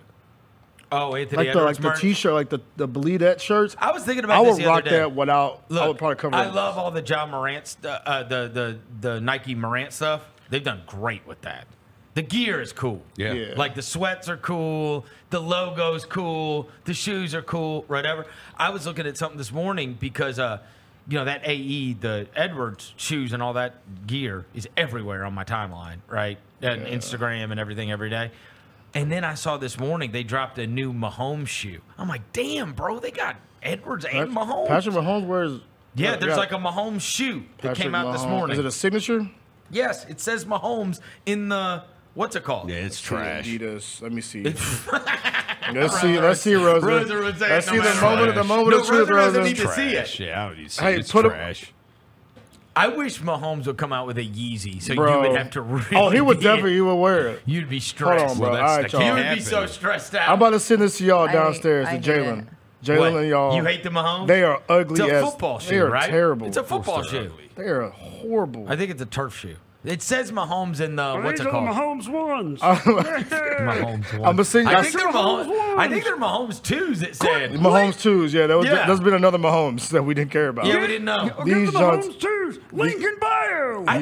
Oh, Anthony Like Edwards the merch? T-shirt, like the Bleedette shirts. I was thinking about I this would the other rock day. that without. I Look, would probably cover. I it. love all the John Morant, the Nike Morant stuff. They've done great with that. The gear is cool. Yeah. Like the sweats are cool, the logo's cool, the shoes are cool, whatever. I was looking at something this morning because that AE, the Edwards shoes and all that gear is everywhere on my timeline, right? And Instagram and everything every day. And then I saw this morning they dropped a new Mahomes shoe. I'm like, damn, bro, they got Edwards and Mahomes. Patrick Mahomes wears. Yeah, there's like a Mahomes shoe that came out this morning. Is it a signature? Yes, it says Mahomes in the what's it called? Yeah, it's trash. Adidas. Let me see. Let's see, Rosa. Rosa would say Let's it see no the matter moment. what. The moment No, of truth, Rosa doesn't Rosa. need to see Trash. it. Yeah, I don't need to see Hey, it. It's put 'em- trash. I wish Mahomes would come out with a Yeezy, so Bro. you would have to really. Oh, he would be- definitely. He would wear it. You'd be Hold stressed. on, bro. Well, All that's right, the y'all. You key. would be Happened. so stressed out. I'm about to send this to y'all I downstairs hate to it. Jalen. What? Jalen and y'all. You hate the Mahomes? They are ugly It's a as football They shoe, are right? terrible. It's a football shoe. They are horrible. I think it's a turf shoe. It says Mahomes in the what's it called? Mahomes ones. Mahomes one. I'm gonna sing. I think they're Mahomes. I think they're Mahomes twos. It said Mahomes twos. Yeah, Yeah. there's been another Mahomes that we didn't care about. Yeah, we didn't know. These Jones. twos. Lincoln Bio. I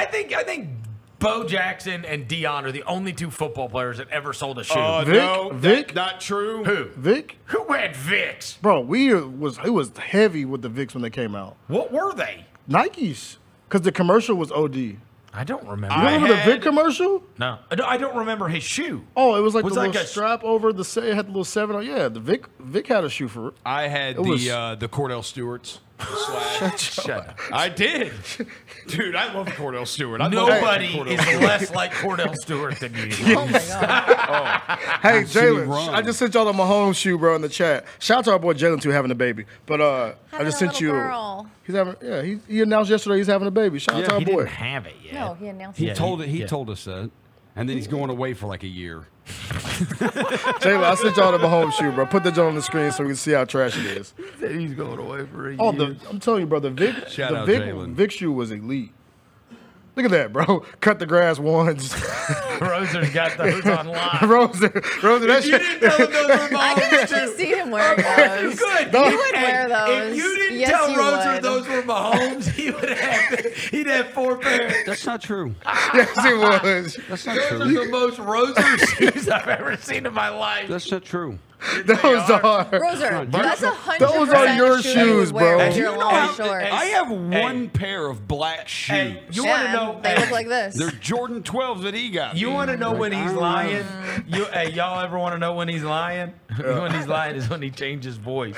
think Bo Jackson and Dion are the only 2 football players that ever sold a shoe. Vic? Not true. Who? Vic? Who had Vicks? Bro, it was heavy with the Vicks when they came out. What were they? Nikes, because the commercial was OD. I don't remember. You remember the Vic commercial? No, I don't remember his shoe. Oh, it was like Was the like little a- strap over the it had the little 7 on. Yeah, the Vic had a shoe for it. I had It was- the Cordell Stewart's. Shut up. I did. Dude, I love Cordell Stewart. I love Nobody Cordell is Stewart. less like Cordell Stewart than you. Oh my god. Hey, see me Jalen, run. I just sent y'all the Mahomes shoe, bro, in the chat. Shout out to our boy Jalen too having a baby. But I Having just a sent little you. girl. He's having. Yeah, he announced yesterday he's having a baby. Shout out to our He boy. didn't have it yet. No, he announced He it. told it. He yeah. told us that, and then he's going away for like a year. Jalen, I sent y'all the Mahomes shoe, bro. Put the joint on the screen so we can see how trash it is. He's going away for a Oh, year. I'm telling you, bro, the Vic, Shout the out Vic, Jalen. Vic shoe was elite. Look at that, bro. Cut the grass once. Roser's got those on lock. Roser, that shit. I can actually see him wearing those. Good. He would wear those. If you didn't Yes, tell you Roser would. those were Mahomes, he'd have 4 pairs. That's not true. Yes, it was. That's not Those true. are the most Roser shoes I've ever seen in my life. That's not true. Those are. Roser, that's 100% Those are your shoe shoes, you would wear bro. with your You know long how- shorts. I have one pair of black shoes. Hey, you want to know? They look like this. They're Jordan 12s that he got. You want to know when he's lying? Hey, y'all ever want to know when he's lying? When he's lying is when he changes voice.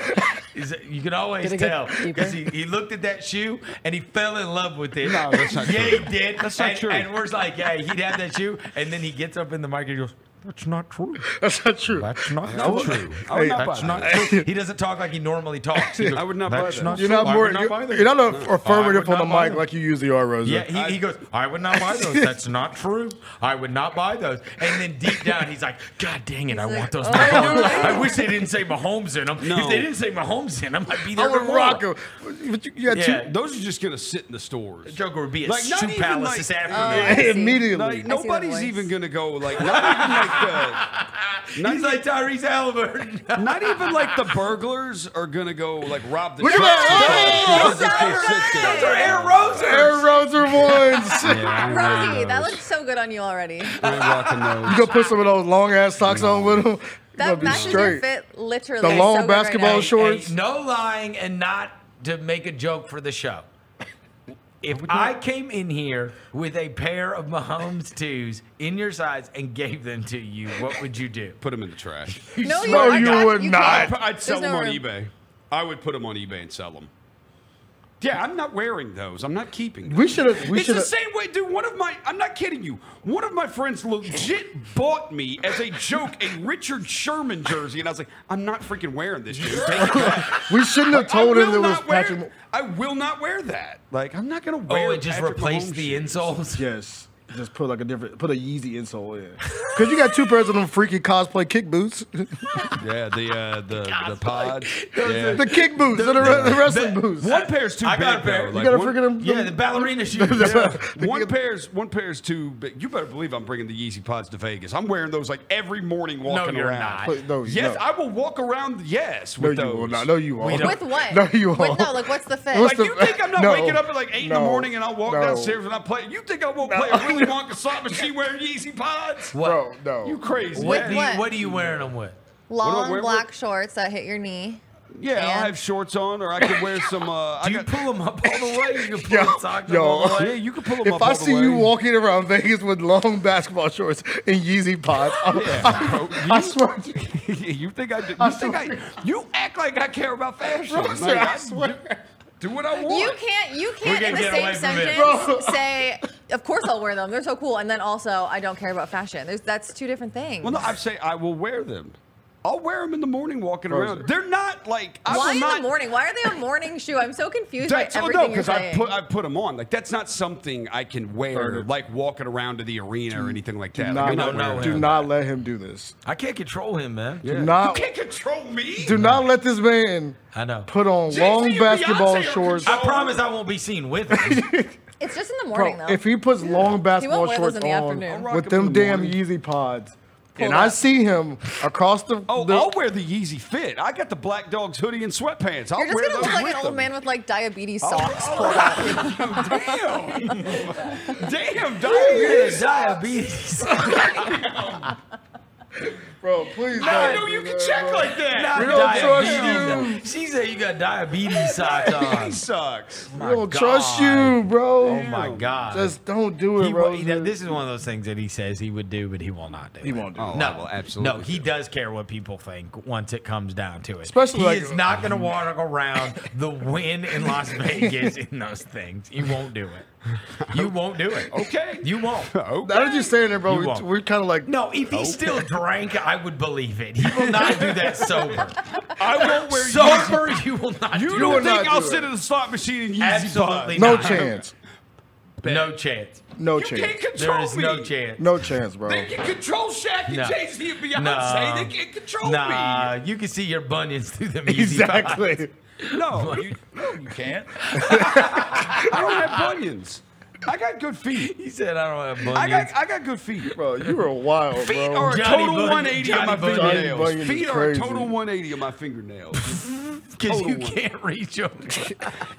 You can always Did it get tell deeper? because he looked at that shoe and he fell in love with it. No, that's not yeah, true. he did. That's not true. And we're like, yeah, he'd have that shoe, and then he gets up in the mic and he goes, "That's not true. That's not true. That's not true. I would not buy That's not that. true." He doesn't talk like he normally talks. He goes, I would not buy "That's that. not You're true. not I more. would not buy those." You're not affirmative I would on the not buy mic them. like you usually are, Rosa. Yeah, he goes, "I would not buy those. That's not true. I would not buy those." And then deep down, he's like, "God dang it, I want those Mahomes. I wish they didn't say Mahomes in them. No. If they didn't say Mahomes in them, I'd be I there would tomorrow." rock them. But you got Yeah. Those are just gonna sit in the stores. The Joker would be at Like, not Shoe even Palace like- this I afternoon. see. immediately. Like, the nobody's voice. even gonna go like not even like He's like Tyrese Halliburton. not even like the burglars are gonna go like rob the Look at truck. that. They'll just go sit there. Those are Aaron Rosers. Aaron Roser ones. Rosie, that looks so good on you already. I'm rocking those. You gonna put some of those long ass socks on with them? That gonna be matches your straight. fit literally. The long so good right basketball now. shorts. Hey, no lying and not to make a joke for the show. If I came in here with a pair of Mahomes 2s in your size and gave them to you, what would you do? Put them in the trash. No, No, aren't. you would You not. can't. I'd sell There's them no on room. eBay. I would put them on eBay and sell them. Yeah, I'm not wearing those. I'm not keeping them. We should have. We It's should the have. same way, dude. I'm not kidding you. One of my friends legit bought me, as a joke, a Richard Sherman jersey. And I was like, I'm not freaking wearing this, dude. Take it back. We shouldn't have told I him will it was not wear- Patrick. I will not wear that. Like, I'm not going to wear Oh, it just Patrick replaced Mahomes the shoes. insoles? Yes. Just put like a Yeezy insole in. Because you got 2 pairs of them freaky cosplay kick boots. Yeah, the pods. Yeah. The kick boots. The wrestling boots. One pair's too I big, got a pair. though. You got a one- freaking. Yeah, the ballerina shoes. One pair's too big. You better believe I'm bringing the Yeezy pods to Vegas. I'm wearing those like every morning walking you're around. not. No, Yes, no. I will walk around. Yes, No, with you those. will not. No, you won't. With what? No, you won't. No, like what's the fit? What's Like, you think I'm not No. waking up at like 8 in the No. morning and I'll walk No. downstairs and I'll play? You think I won't play a Willy Wonka slot machine wearing Yeezy pods? Bro, no. You crazy? With man. what? What are you wearing them with? Long where- black shorts that hit your knee. Yeah, I'll And- have shorts on, or I could wear some. Do you pull them up all the way? You can pull Yo, them socked yo. up all the Yeah, way? you can pull them If up I all see the you way. walking around Vegas with long basketball shorts and Yeezy pods, I swear. You think I do? You act like I care about fashion. Roser, Like, I swear. Do what I want. You can't in gonna the get away same from it. sentence say, of course I'll wear them. They're so cool. And then also, I don't care about fashion. That's 2 different things. Well, no, I say I will wear them. I'll wear them in the morning walking Roser. around. They're not like I Why will in not. the morning? Why are they a morning shoe? I'm so confused by That's, no, everything you're because saying. I put them on. Like that's not something I can wear, like walking around to the arena or anything like that. Like, I'm not wearing Do that. not let him do this. I can't control him, man. Do not. You can't control me. Do not let this man I know. put on Jay-Z long and basketball Beyonce are shorts. I promise I won't be seen with him. It's just in the morning, Bro, though. if he puts long basketball wear shorts those in the on afternoon. I'll rock with them in them the damn morning. Yeezy pods, and Pulled I up. see him across the. I'll wear the Yeezy Fit. I got the Black Dogs hoodie and sweatpants. I'll You're just wear gonna those look like with an old them. man with like diabetes socks pulled up. Damn, Diabetes. Bro, please. I don't know do you can that, check bro. like that. Not We don't trust diabetes. She said you got diabetes socks on. He sucks. We don't trust you, bro. Oh my God. Just don't do it, bro. This is one of those things that he says he would do, but he will not do. He won't do it. Oh, No, I will absolutely. No, he does care what people think once it comes down to it. Especially he like- is not going to walk around the win in Las Vegas in those things. You won't do it. You won't do it. Okay. You won't. Now that you're saying it, bro, You won't. we're kind of like. No, if he still drank, I would believe it. He will not do that sober. I won't wear Sober, you will not You do don't will it. not think I'll do sit it. in the slot machine and Yeezy Absolutely pods? No not. chance. No chance. No You chance. can't control There is me. no chance. No chance, bro. They can control Shaq and No. Jay-Z and Beyonce. No. They can't control Nah, me. you can see your bunions through them easy Exactly. No, you can't. I don't have bunions. I got good feet. He said I don't have bunions. I got good feet. Bro, you were wild, bro. Feet are a Johnny total Bunyan- 180 of my Johnny fingernails. Bunyan is Feet are a crazy. total 180 of my fingernails. Because you Total can't reach them.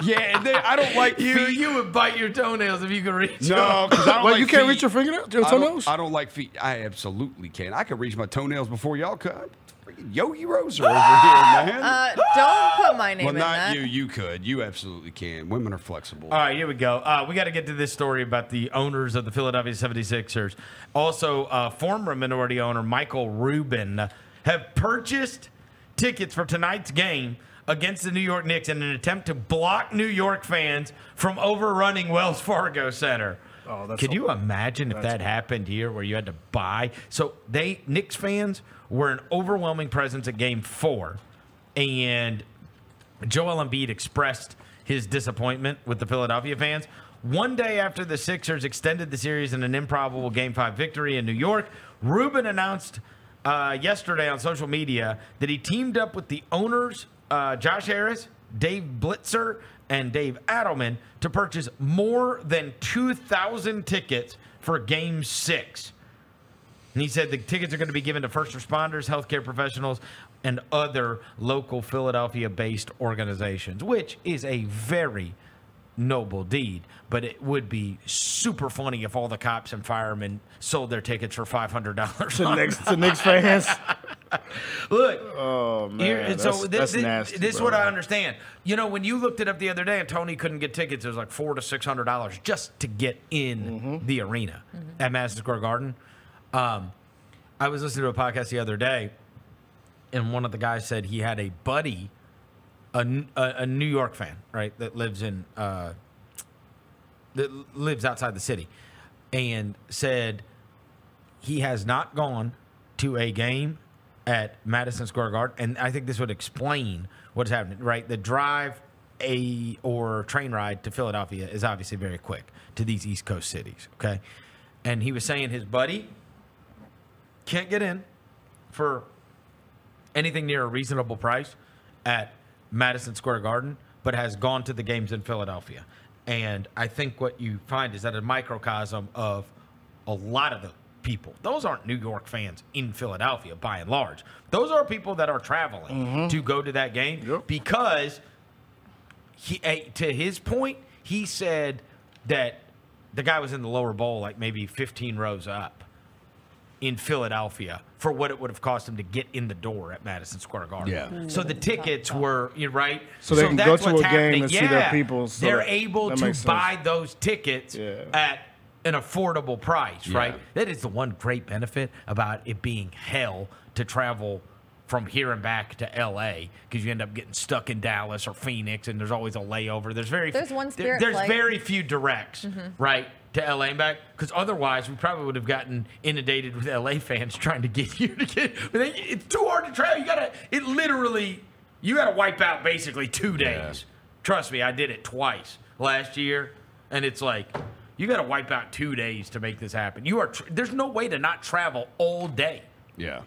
Yeah, and I don't like feet. You would bite your toenails if you could reach them. No, because I don't Wait, like you can't feet. reach your fingernails, your toenails? I don't like feet. I absolutely can. I can reach my toenails before y'all could. Freaking Yogi Rosa over here, man. Don't put my name well, in not that. you. You could. You absolutely can. Women are flexible. All right, here we go. We got to get to this story about the owners of the Philadelphia 76ers. Also, former minority owner Michael Rubin have purchased tickets for tonight's game against the New York Knicks in an attempt to block New York fans from overrunning Wells Fargo Center. Oh, that's Could you imagine if that happened here where you had to buy? So Knicks fans were an overwhelming presence at Game 4, and Joel Embiid expressed his disappointment with the Philadelphia fans. One day after the Sixers extended the series in an improbable Game 5 victory in New York, Rubin announced yesterday on social media that he teamed up with the owners, Josh Harris, Dave Blitzer, and Dave Adelman to purchase more than 2,000 tickets for Game 6. And he said the tickets are going to be given to first responders, healthcare professionals, and other local Philadelphia-based organizations, which is a very noble deed. But it would be super funny if all the cops and firemen sold their tickets for $500. To Knicks fans. Look. Oh, man. That's nasty, this is bro. what I understand. You know, when you looked it up the other day and Tony couldn't get tickets, it was like $400 to $600 just to get in the arena at Madison Square Garden. I was listening to a podcast the other day, and one of the guys said he had a buddy, a New York fan, right, that lives outside the city, and said he has not gone to a game at Madison Square Garden, and I think this would explain what's happening, right? The drive or train ride to Philadelphia is obviously very quick to these East Coast cities, okay? And he was saying his buddy can't get in for anything near a reasonable price at Madison Square Garden, but has gone to the games in Philadelphia. And I think what you find is that a microcosm of a lot of the people. Those aren't New York fans in Philadelphia, by and large. Those are people that are traveling to go to that game because, to his point, he said that the guy was in the lower bowl, like maybe 15 rows up in Philadelphia for what it would have cost him to get in the door at Madison Square Garden. Yeah. So the tickets were, you're right. So they can go that's to what's a game happening. and see their people. So they're able that to makes sense. buy those tickets at an affordable price, right? Yeah. That is the one great benefit about it being hell to travel from here and back to L.A. because you end up getting stuck in Dallas or Phoenix, and there's always a layover. There's one Spirit there's flight. very few directs, right, to L.A. and back, because otherwise we probably would have gotten inundated with L.A. fans trying to get here to get. But it's too hard to travel. You gotta wipe out basically 2 days. Yeah. Trust me, I did it twice last year, and it's like you got to wipe out 2 days to make this happen. There's no way to not travel all day. Yeah.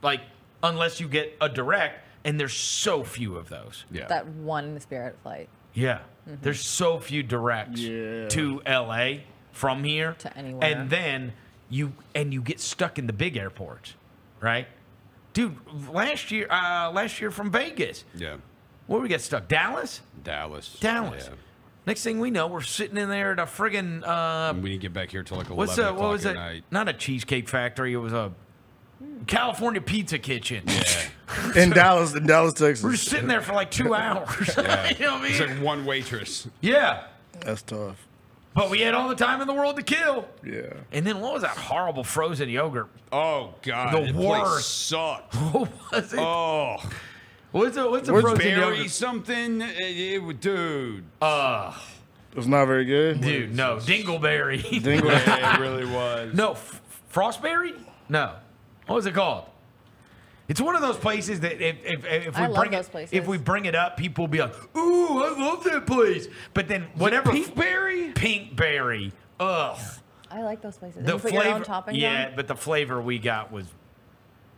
Like, unless you get a direct, and there's so few of those. Yeah. That one Spirit flight. Yeah. There's so few directs to LA from here. To anywhere. And then you get stuck in the big airports, right? Dude, last year from Vegas. Yeah. Where we get stuck? Dallas. Yeah. Next thing we know, we're sitting in there at a friggin' And we didn't get back here till like 11 o'clock what was at it? night. Not a Cheesecake Factory. It was a California Pizza Kitchen. Yeah. in Dallas, Texas. We're just sitting there for like 2 hours. Yeah. You know what I mean? It's like one waitress. Yeah. That's tough. But we had all the time in the world to kill. Yeah. And then what was that horrible frozen yogurt? Oh, God. The that place worst. sucked. What was it? Oh. What's the frozen berry yogurt? something? Dude. It was not very good. Dude, no. Dingleberry. Yeah, it really was. No. Frostberry? No. What was it called? It's one of those places that if we bring it up, people will be like, "Ooh, I love that place." But then whatever Pinkberry, ugh. I like those places. The you put flavor, your own toppings on? but the flavor we got was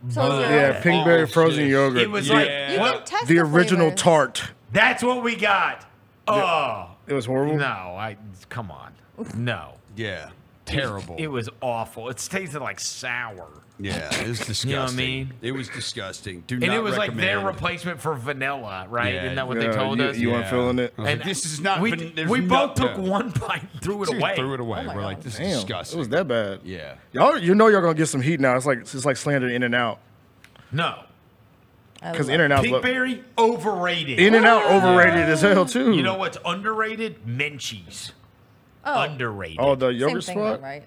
pinkberry frozen yogurt. It was like You can test the original flavors. tart. That's what we got. Oh, It was horrible? No, come on. No. Yeah. Terrible. It was awful. It tasted like sour. Yeah, it was disgusting. You know what I mean? It was disgusting. And it was like their replacement for vanilla, right? Yeah. Isn't that what they told us? You weren't feeling it? And this is not. We both took one bite, threw it away. Threw it away. Oh We're like, this is disgusting. It was that bad. Yeah. Y'all, you know y'all gonna get some heat now. It's like slander In-N-Out. No. Because In-N-Out. Pinkberry, overrated. In-N-Out overrated as hell too. You know what's underrated? Menchie's. Oh. Underrated. Oh, the yogurt Same thing, spot? though, right?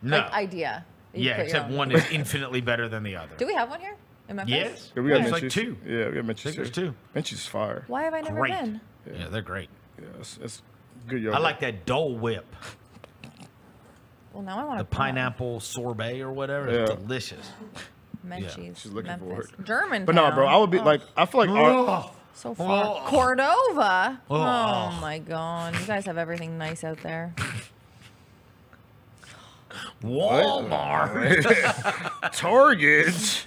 No. Like idea. You Yeah, put your except own. one is infinitely better than the other. Do we have one here in Memphis? Yes. Yeah, we got There's Menchie's. like two. Yeah, we got Menchie's. I think there's two. Menchie's fire. Why have I never Great. been? Yeah, they're great. Yeah, it's good yogurt. I like that Dole Whip. Well, now I want The to pineapple sorbet or whatever. It's Yeah. delicious. Menchie's. She's looking for Memphis. it. German. But no, bro, I would be Oh, like, I feel like our, so far. Cordova. Oh. Oh my God. You guys have everything nice out there. Walmart. Target.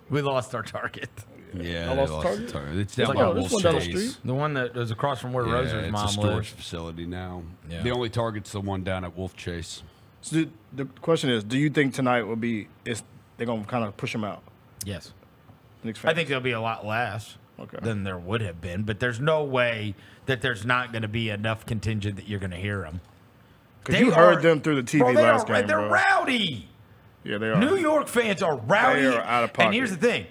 We lost our Target. Yeah, I they lost lost Target? the Target. It's It's down like, by oh, this Wolf's one down the Chase. street? The one that was across from where Yeah, Rose's it's mom a storage lived. facility now. Yeah. The only Target's the one down at Wolf Chase. So the question is, do you think tonight will be? They're gonna kind of push him out? Yes. Knicks I fans? think there'll be a lot less than there would have been, but there's no way that there's not going to be enough contingent that you're going to hear them. Because you heard them through the TV last game, They're bro. rowdy. Yeah, they are. New York fans are rowdy. They are out of pocket. And here's the thing.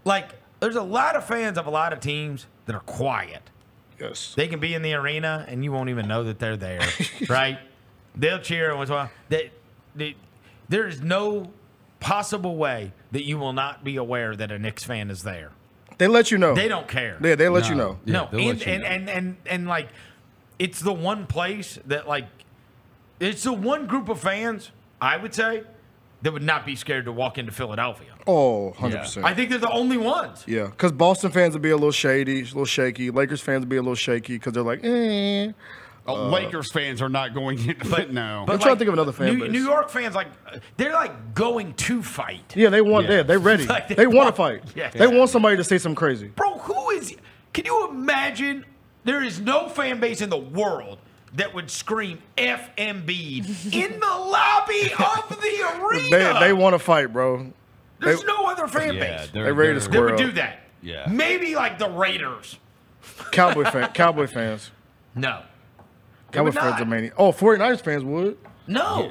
Like, there's a lot of fans of a lot of teams that are quiet. Yes. They can be in the arena, and you won't even know that they're there, right? They'll cheer once in a while. There is no possible way that you will not be aware that a Knicks fan is there. They let you know. They don't care. Yeah, they let you know. No, they'll let you know. and like, it's the one place that, like, it's the one group of fans, I would say, that would not be scared to walk into Philadelphia. Oh, 100%. I think they're the only ones. Yeah, because Boston fans would be a little shady, a little shaky. Lakers fans would be a little shaky because they're like, eh. Lakers fans are not going into it now. I'm trying to think of another fan base. New York fans, like, they're like going to fight. Yeah, they want. Yeah, they're ready. Like, they want to fight. Yeah. They want somebody to say something crazy. Bro, can you imagine? There is no fan base in the world that would scream F. Embiid in the lobby of the arena. They want to fight, bro. There's no other fan base They're ready to that square would up. do that. Yeah. Maybe like the Raiders. Cowboy fans. No. Cowboy fans are mania. Oh, 49ers fans would. No.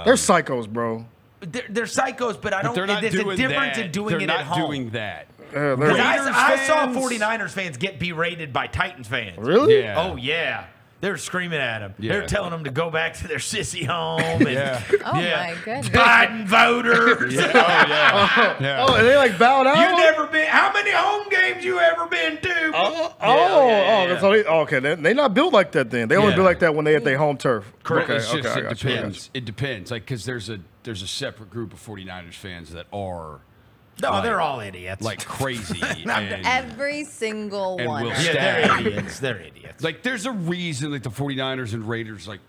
They're psychos, bro. They're psychos, but I don't. They're not there's doing a difference that. in doing They're it at not home. doing that. Because I saw 49ers fans get berated by Titans fans. Really? Yeah. Oh, yeah. They're screaming at them. Yeah. They're telling them to go back to their sissy home. And, Oh my goodness. Biden voters. Oh, and they like bowed out. You never been. How many home games you ever been to? Okay. They're not built like that. Then they only Yeah. built like that when they at their home turf. Correct. Okay, It's just, I it got you. depends. It depends. Like, because there's a separate group of 49ers fans that are. No, like, they're all idiots. Like crazy. Every single and one. will Yeah, stab. they're idiots. They're idiots. Like, there's a reason, like, the 49ers and Raiders, like,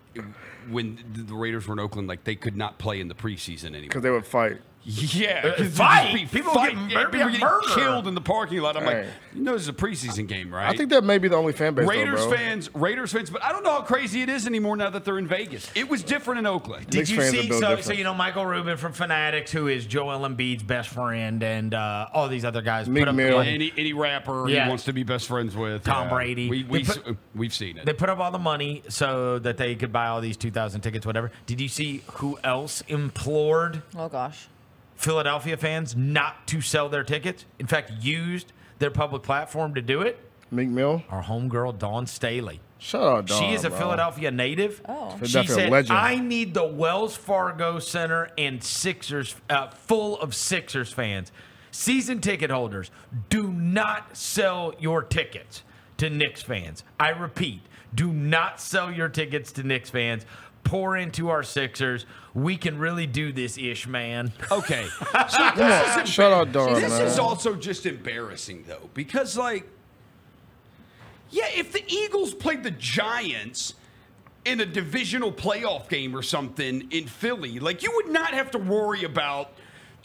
when the Raiders were in Oakland, like, they could not play in the preseason anymore. Because they would fight. Yeah. 'cause they'd fight? just be People fighting. get People getting murdered. killed in the parking lot. I'm like, Hey. you know, this is a preseason game, right? I think that may be the only fan base. Raiders though, bro. fans, but I don't know how crazy it is anymore now that they're in Vegas. It was different in Oakland. Did Knicks you fans are see? built So different. you know Michael Rubin from Fanatics, who is Joel Embiid's best friend, and all these other guys. Meek put up Mill. money. Any rapper Yeah. he wants to be best friends with. Tom Brady. We've seen it. They put up all the money so that they could buy all these 2,000 tickets, whatever. Did you see who else implored Oh gosh. Philadelphia fans not to sell their tickets? In fact, used their public platform to do it? Meek Mill. Our homegirl, Dawn Staley. Shout out, Dawn. She is a bro. Philadelphia native. Oh. She Philadelphia said, legend. I need the Wells Fargo Center and Sixers full of Sixers fans. Season ticket holders, do not sell your tickets to Knicks fans. I repeat, do not sell your tickets to Knicks fans. Pour into our Sixers. We can really do this ish, man. Okay. So this is Shout out, Dawn. This man. is also just embarrassing, though, because, like, yeah, if the Eagles played the Giants in a divisional playoff game or something in Philly, like, you would not have to worry about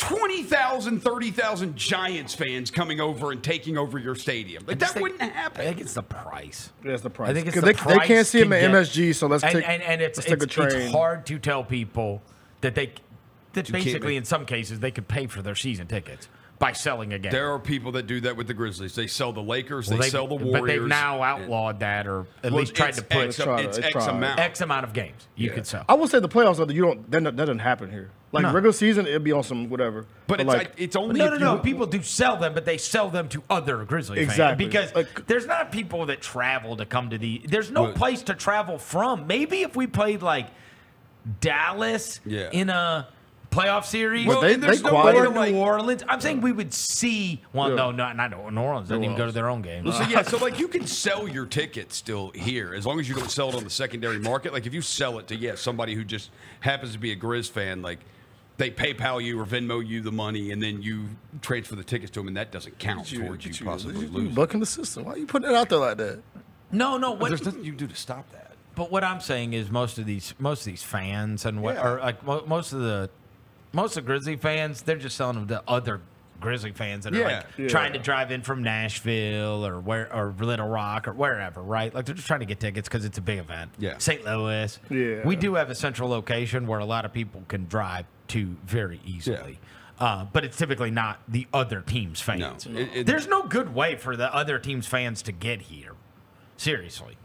20,000, 30,000 Giants fans coming over and taking over your stadium. Like, that wouldn't happen. I think it's the price. Yeah, it's the price. I think it's they can't see him at MSG, so let's take a train. It's hard to tell people that basically in some cases they could pay for their season tickets by selling a game. There are people that do that with the Grizzlies. They sell the Lakers, they sell the Warriors. But they've now outlawed that, or at least tried to put X amount of games you could sell. I would say the playoffs, though, that doesn't happen here. Like regular season, it'd be on some whatever. But it's only no. People do sell them, but they sell them to other Grizzly fans because there's not people that travel to come to the. There's no place to travel from. Maybe if we played like Dallas in a playoff series, there's no way to New Orleans. I'm saying we would see. Well, no, not New Orleans. Doesn't even go to their own games. Well, so you can sell your ticket still here as long as you don't sell it on the secondary market. Like if you sell it to somebody who just happens to be a Grizz fan, like. They PayPal you or Venmo you the money, and then you transfer the tickets to them, and that doesn't count towards you possibly losing. Bucking the system. Why are you putting it out there like that? No. There's nothing you can do to stop that. But what I'm saying is most of these fans and most of the Grizzly fans, they're just selling them to other Grizzly fans that are trying to drive in from Nashville or Little Rock or wherever, right? Like they're just trying to get tickets because it's a big event. Yeah. St. Louis. Yeah. We do have a central location where a lot of people can drive to very easily. Yeah. But it's typically not the other team's fans. No. There's no good way for the other team's fans to get here. Seriously.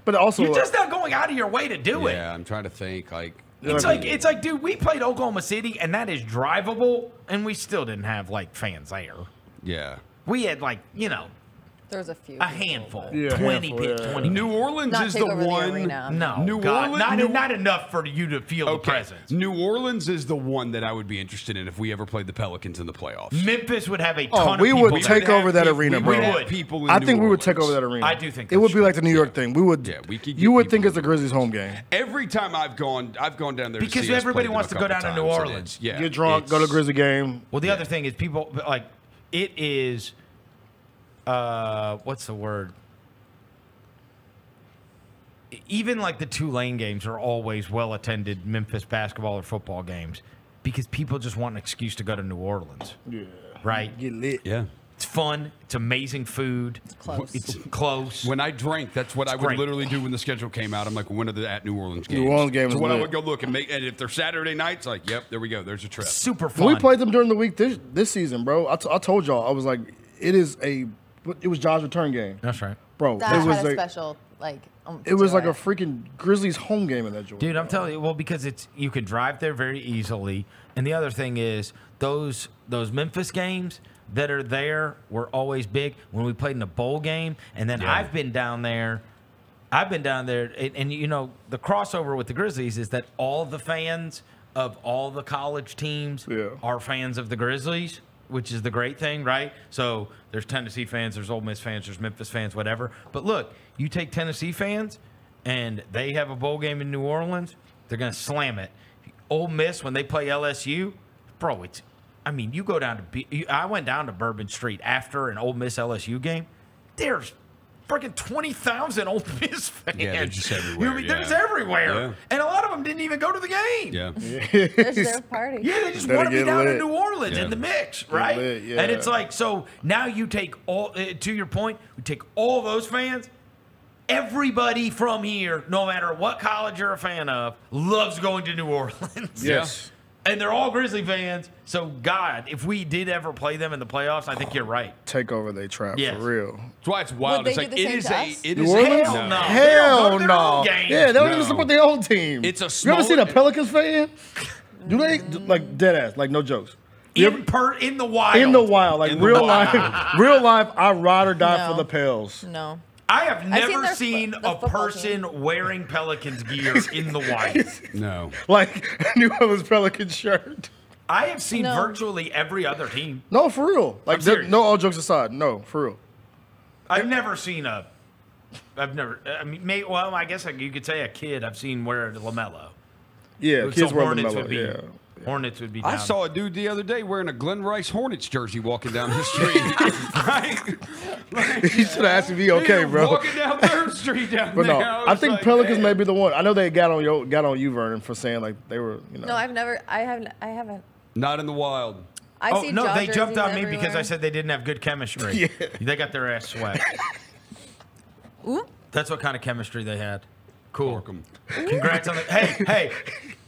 But also, you're just not going out of your way to do it. Yeah, I'm trying to think. It's like, dude, we played Oklahoma City, and that is drivable, and we still didn't have fans there. Yeah, we had There's a few. A handful. 20. New Orleans is the one. No, New Orleans, not enough for you to feel the presence. New Orleans is the one that I would be interested in if we ever played the Pelicans in the playoffs. Memphis would have a ton of people. We would take over that arena, bro. I think we would take over that arena. I do think it would be like the New York thing. We would. Yeah, we could. You would think it's the Grizzlies' home game. Every time I've gone down there because everybody wants to go down to New Orleans. Yeah, get drunk, go to Grizzly game. Well, the other thing is people it is. What's the word? Even the Tulane games are always well-attended Memphis basketball or football games because people just want an excuse to go to New Orleans. Yeah. Right? Get lit. Yeah. It's fun. It's amazing food. It's close. When I drank, that's what I would literally do when the schedule came out. I'm like, when are the at New Orleans games? New Orleans games. So when I would go look and if they're Saturday nights, yep, there we go. There's a trip. Super fun. When we played them during the week this season, bro. I told y'all, I was like, it was John's return game. That's right, bro. That was a special it was like a freaking Grizzlies home game in that joint. Dude, I'm telling you, well, because you can drive there very easily, and the other thing is those Memphis games that are there were always big when we played in a bowl game, and then I've been down there, and the crossover with the Grizzlies is that all the fans of all the college teams are fans of the Grizzlies, which is the great thing, right? So there's Tennessee fans, there's Ole Miss fans, there's Memphis fans, whatever. But look, you take Tennessee fans, and they have a bowl game in New Orleans, they're going to slam it. Ole Miss, when they play LSU, bro, you go down to I went down to Bourbon Street after an Ole Miss LSU game. There's freaking 20,000 Ole Miss fans. Yeah, they're just everywhere. There's everywhere. Yeah. And a lot of them didn't even go to the game. Yeah. It's their party. Yeah, they just want to be down in New Orleans in the mix, right? And it's so now you take to your point, we take all those fans. Everybody from here, no matter what college you're a fan of, loves going to New Orleans. Yes. And they're all Grizzly fans. So, God, if we did ever play them in the playoffs, I think you're right. Take over they trap for real. That's why it's wild. Would they do the same to us? New Orleans? Hell no. Hell no. Yeah, they don't even support their own team. It's a small. You ever seen a Pelicans fan? Do they dead ass? No jokes. In the wild. In the wild, real life. I ride or die for the Pels. No. I have never seen a person wearing Pelicans gear in the wild. No. Like New Orleans Pelicans shirt. I have seen virtually every other team. No, for real. No, all jokes aside. No, for real. I've never seen I guess you could say a kid I've seen wear a LaMelo. Yeah, kids wear Hornets LaMelo. Hornets would be down. I saw a dude the other day wearing a Glen Rice Hornets jersey walking down the street. Like, he should have asked me, okay, bro. Walking down 3rd Street down But there. no, I think like, Pelicans man. may be the one. I know they got on you, Vernon, for saying like they were, you know. No, I haven't. Not in the wild. I see no, job they jumped on jerseys me because I everywhere. said they didn't have good chemistry. Yeah. They got their ass swept. Ooh. That's what kind of chemistry they had. Cool. Congrats on the.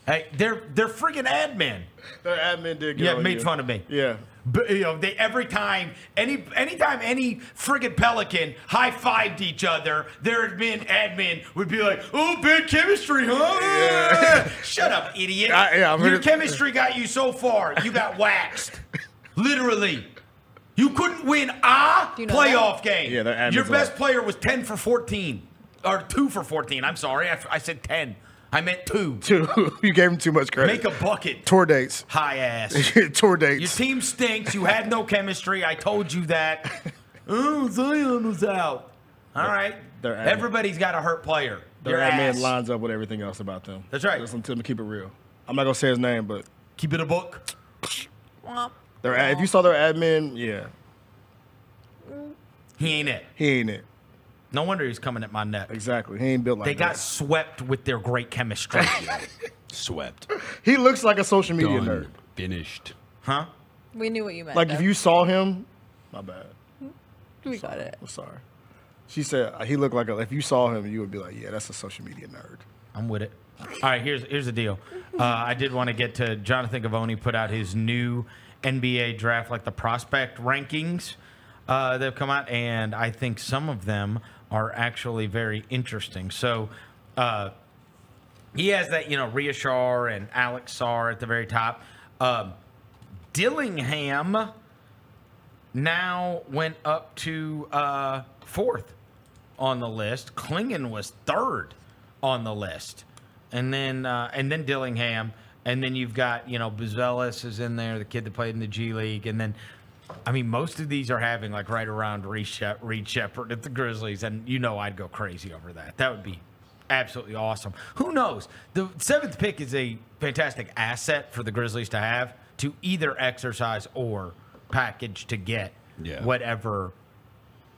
Hey, they're friggin' admin. Their admin did get on made you. fun of me. Yeah. But, they anytime any friggin' Pelican high-fived each other, their admin would be like, "Oh, bad chemistry, huh?" Yeah. Shut up, idiot. Your chemistry got you so far. You got waxed. Literally. You couldn't win a Do you know playoff game. Yeah, their admin's Your best like- player was 10 for 14. Or 2 for 14. I'm sorry. I said 10. I meant 2. 2. You gave him too much credit. Make a bucket. Tour dates. High ass. Tour dates. Your team stinks. You had no chemistry. I told you that. Oh, Zion was out. All right. Everybody's got a hurt player. Their Your admin ass. lines up with everything else about them. That's right. Listen to them, keep it real. I'm not gonna say his name, but keep it a book. If you saw their admin, yeah. He ain't it. He ain't it. No wonder he's coming at my neck. Exactly. He ain't built like They that. got swept with their great chemistry. Swept. He looks like a social media Done. nerd. Finished. Huh? We knew what you meant. Like though. if you saw him, my bad. We got it. I'm sorry. She said he looked like if you saw him, you would be like, yeah, that's a social media nerd. I'm with it. All right, here's the deal. I did want to get to Jonathan Gavoni put out his new NBA draft, like the prospect rankings that have come out, and I think some of them are actually very interesting. So he has that, Rhea Shar and Alex Sarr at the very top. Dillingham now went up to 4th on the list. Klingon was 3rd on the list. And then Dillingham. And then you've got, Buzelis is in there, the kid that played in the G League. And then, most of these are having like right around Reed Shepherd at the Grizzlies. And I'd go crazy over that. That would be absolutely awesome. Who knows? The 7th pick is a fantastic asset for the Grizzlies to have to either exercise or package to get whatever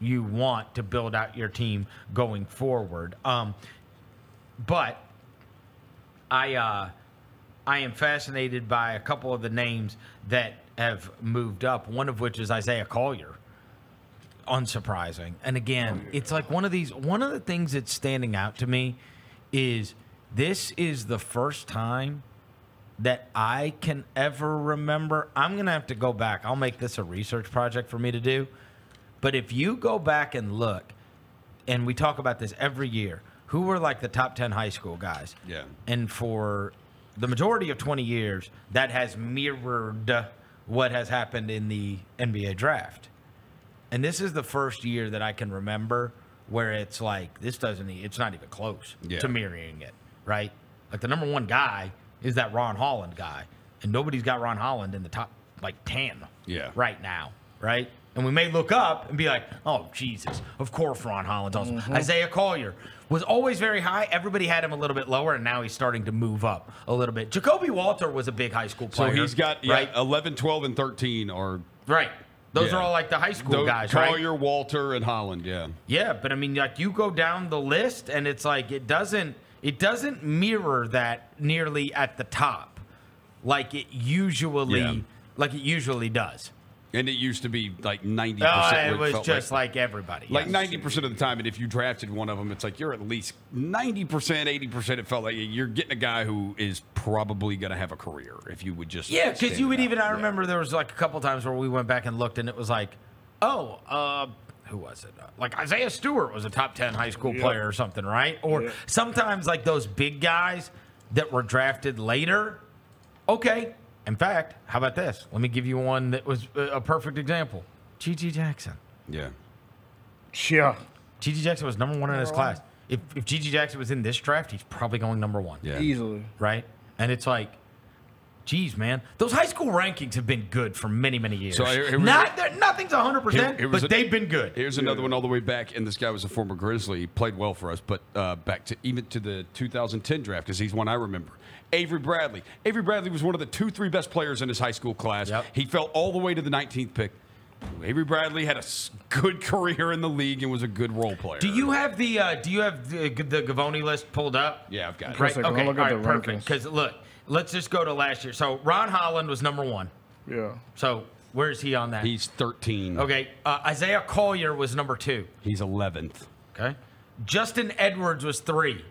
you want to build out your team going forward. But I am fascinated by a couple of the names that have moved up, one of which is Isaiah Collier. Unsurprising. And again, it's like one of the things that's standing out to me is this is the first time that I can ever remember. I'm going to have to go back. I'll make this a research project for me to do. But if you go back and look, and we talk about this every year, who were like the top 10 high school guys? Yeah. And for the majority of 20 years, that has mirrored what has happened in the NBA draft. And this is the first year that I can remember where it's like, it's not even close to mirroring it, right? Like the number one guy is that Ron Holland guy. And nobody's got Ron Holland in the top, 10 right now, right? And we may look up and be like, oh, Jesus, of course Ron Holland's awesome. Mm-hmm. Isaiah Collier was always very high. Everybody had him a little bit lower, and now he's starting to move up a little bit. Jacoby Walter was a big high school player. So he's got right? 11, 12, and 13 are... Right. Those are all like the high school guys, right? Collier, Walter, and Holland, Yeah, but like you go down the list, and it's like it doesn't mirror that nearly at the top like it usually does. And it used to be like 90%. It was just like everybody. Like 90% of the time, and if you drafted one of them, it's like you're at least 90%, 80%. It felt like you're getting a guy who is probably going to have a career if you would just. Yeah, because you would even, I remember there was like a couple times where we went back and looked, and it was like, who was it? Like Isaiah Stewart was a top 10 high school player or something, right? Or sometimes like those big guys that were drafted later. Okay. In fact, how about this? Let me give you one that was a perfect example. G.G. Jackson. Yeah. Yeah. G.G. Jackson was number one in his class. If G.G. Jackson was in this draft, he's probably going number one. Yeah. Easily. Right? And it's like, Geez, man. Those high school rankings have been good for many, many years. So nothing's 100%, but they've been good. Here's another one all the way back, and this guy was a former Grizzly. He played well for us, but back to even to the 2010 draft, because he's one I remember. Avery Bradley. Avery Bradley was one of the 2-3 best players in his high school class. Yep. He fell all the way to the 19th pick. Avery Bradley had a good career in the league and was a good role player. Do you have the Gavoni list pulled up? Yeah, I've got it. Right. Okay. All look at right. the Perfect. rankings. Because look, let's just go to last year. So Ron Holland was number 1. Yeah. So where is he on that? He's 13. Okay. Isaiah Collier was number 2. He's 11th. Okay. Justin Edwards was 3.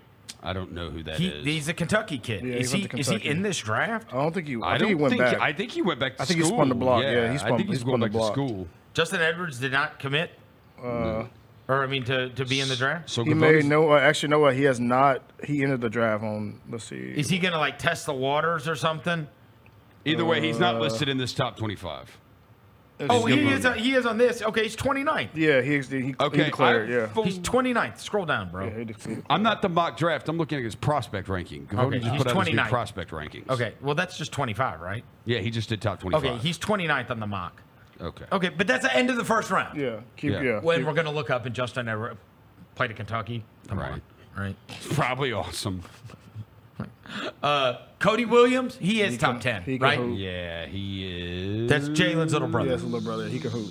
I don't know who that is. He's a Kentucky kid. Yeah, is he in this draft? I don't think he. I think he went back. I think he went back to I think school. he spun the block. Yeah, I think he's going back to school. Justin Edwards did not commit. Or I mean, to be in the draft. So he made no. Actually, no. He has not. He entered the draft on. Let's see. Is he gonna like test the waters or something? Either way, he's not listed in this top 25. Oh, he is on this. Okay, he's 29th. Yeah, he declared. Yeah, he's 29th. Scroll down, bro. Yeah, I'm not the mock draft. I'm looking at his prospect ranking. Okay, just he's put out his new 29th. prospect rankings. Okay, well that's just 25, right? Yeah, he just did top 25. Okay, he's 29th on the mock. Okay. Okay, but that's the end of the first round. Yeah. When we're gonna look up and Justin Edwards played at Kentucky. Come on. Right. It's probably awesome. Cody Williams, he is top 10, right? Hoop. Yeah, he is. That's Jalen's little brother. Yeah, that's a little brother. He can hoop.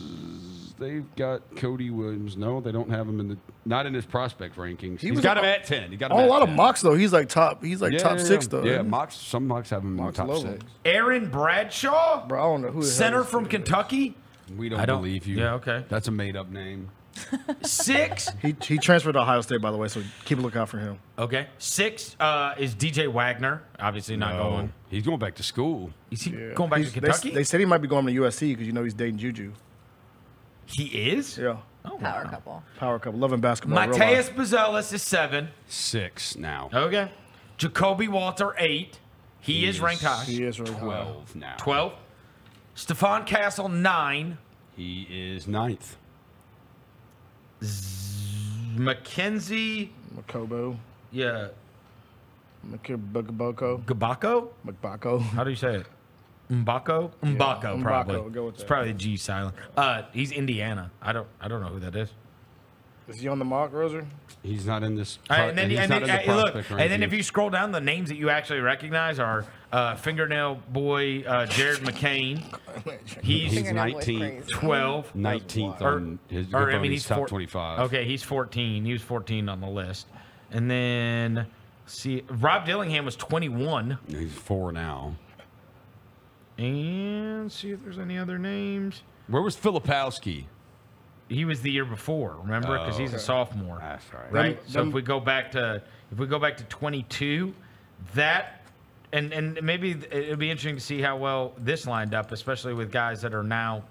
They've got Cody Williams. No, they don't have him not in his prospect rankings. He's got him at 10. He got him a at lot 10. of mocks though. He's like top 6 though. Yeah, mocks. Some mocks have him in the top 6. Aaron Bradshaw, bro. I don't know who. Center from Kentucky. We don't believe you. Yeah, okay. That's a made-up name. 6. He transferred to Ohio State, by the way, so keep a lookout for him. Okay. 6 is DJ Wagner. Obviously not going. He's going back to school. Is he going back to Kentucky? They said he might be going to USC because he's dating Juju. He is? Yeah. Oh, Power couple. Power couple. Loving basketball. Mateus Bazelis is 7. 6 now. Okay. Jacoby Walter 8. He is ranked high. He is ranked 12 now. 12. Stephon Castle 9. He is 9th. Mackenzie Makobo. Yeah. Mbako. Gabako? Mbako. How do you say it? Mbako? Mbako, probably. Mbako, go with it's that. probably the G silent. He's Indiana. I don't know who that is. Is he on the mock, Roser? He's not in this. And then if you scroll down, the names that you actually recognize are Fingernail Boy Jared McCain. He's 19th. 12. 19th on his he's top 25. Okay, he's 14. He was 14 on the list. And then, see, Rob Dillingham was 21. He's 4 now. And see if there's any other names. Where was Filipowski? He was the year before, remember? Because he's a sophomore. That's right. Right. So if we go back to 22, that and maybe it'd be interesting to see how well this lined up, especially with guys that are now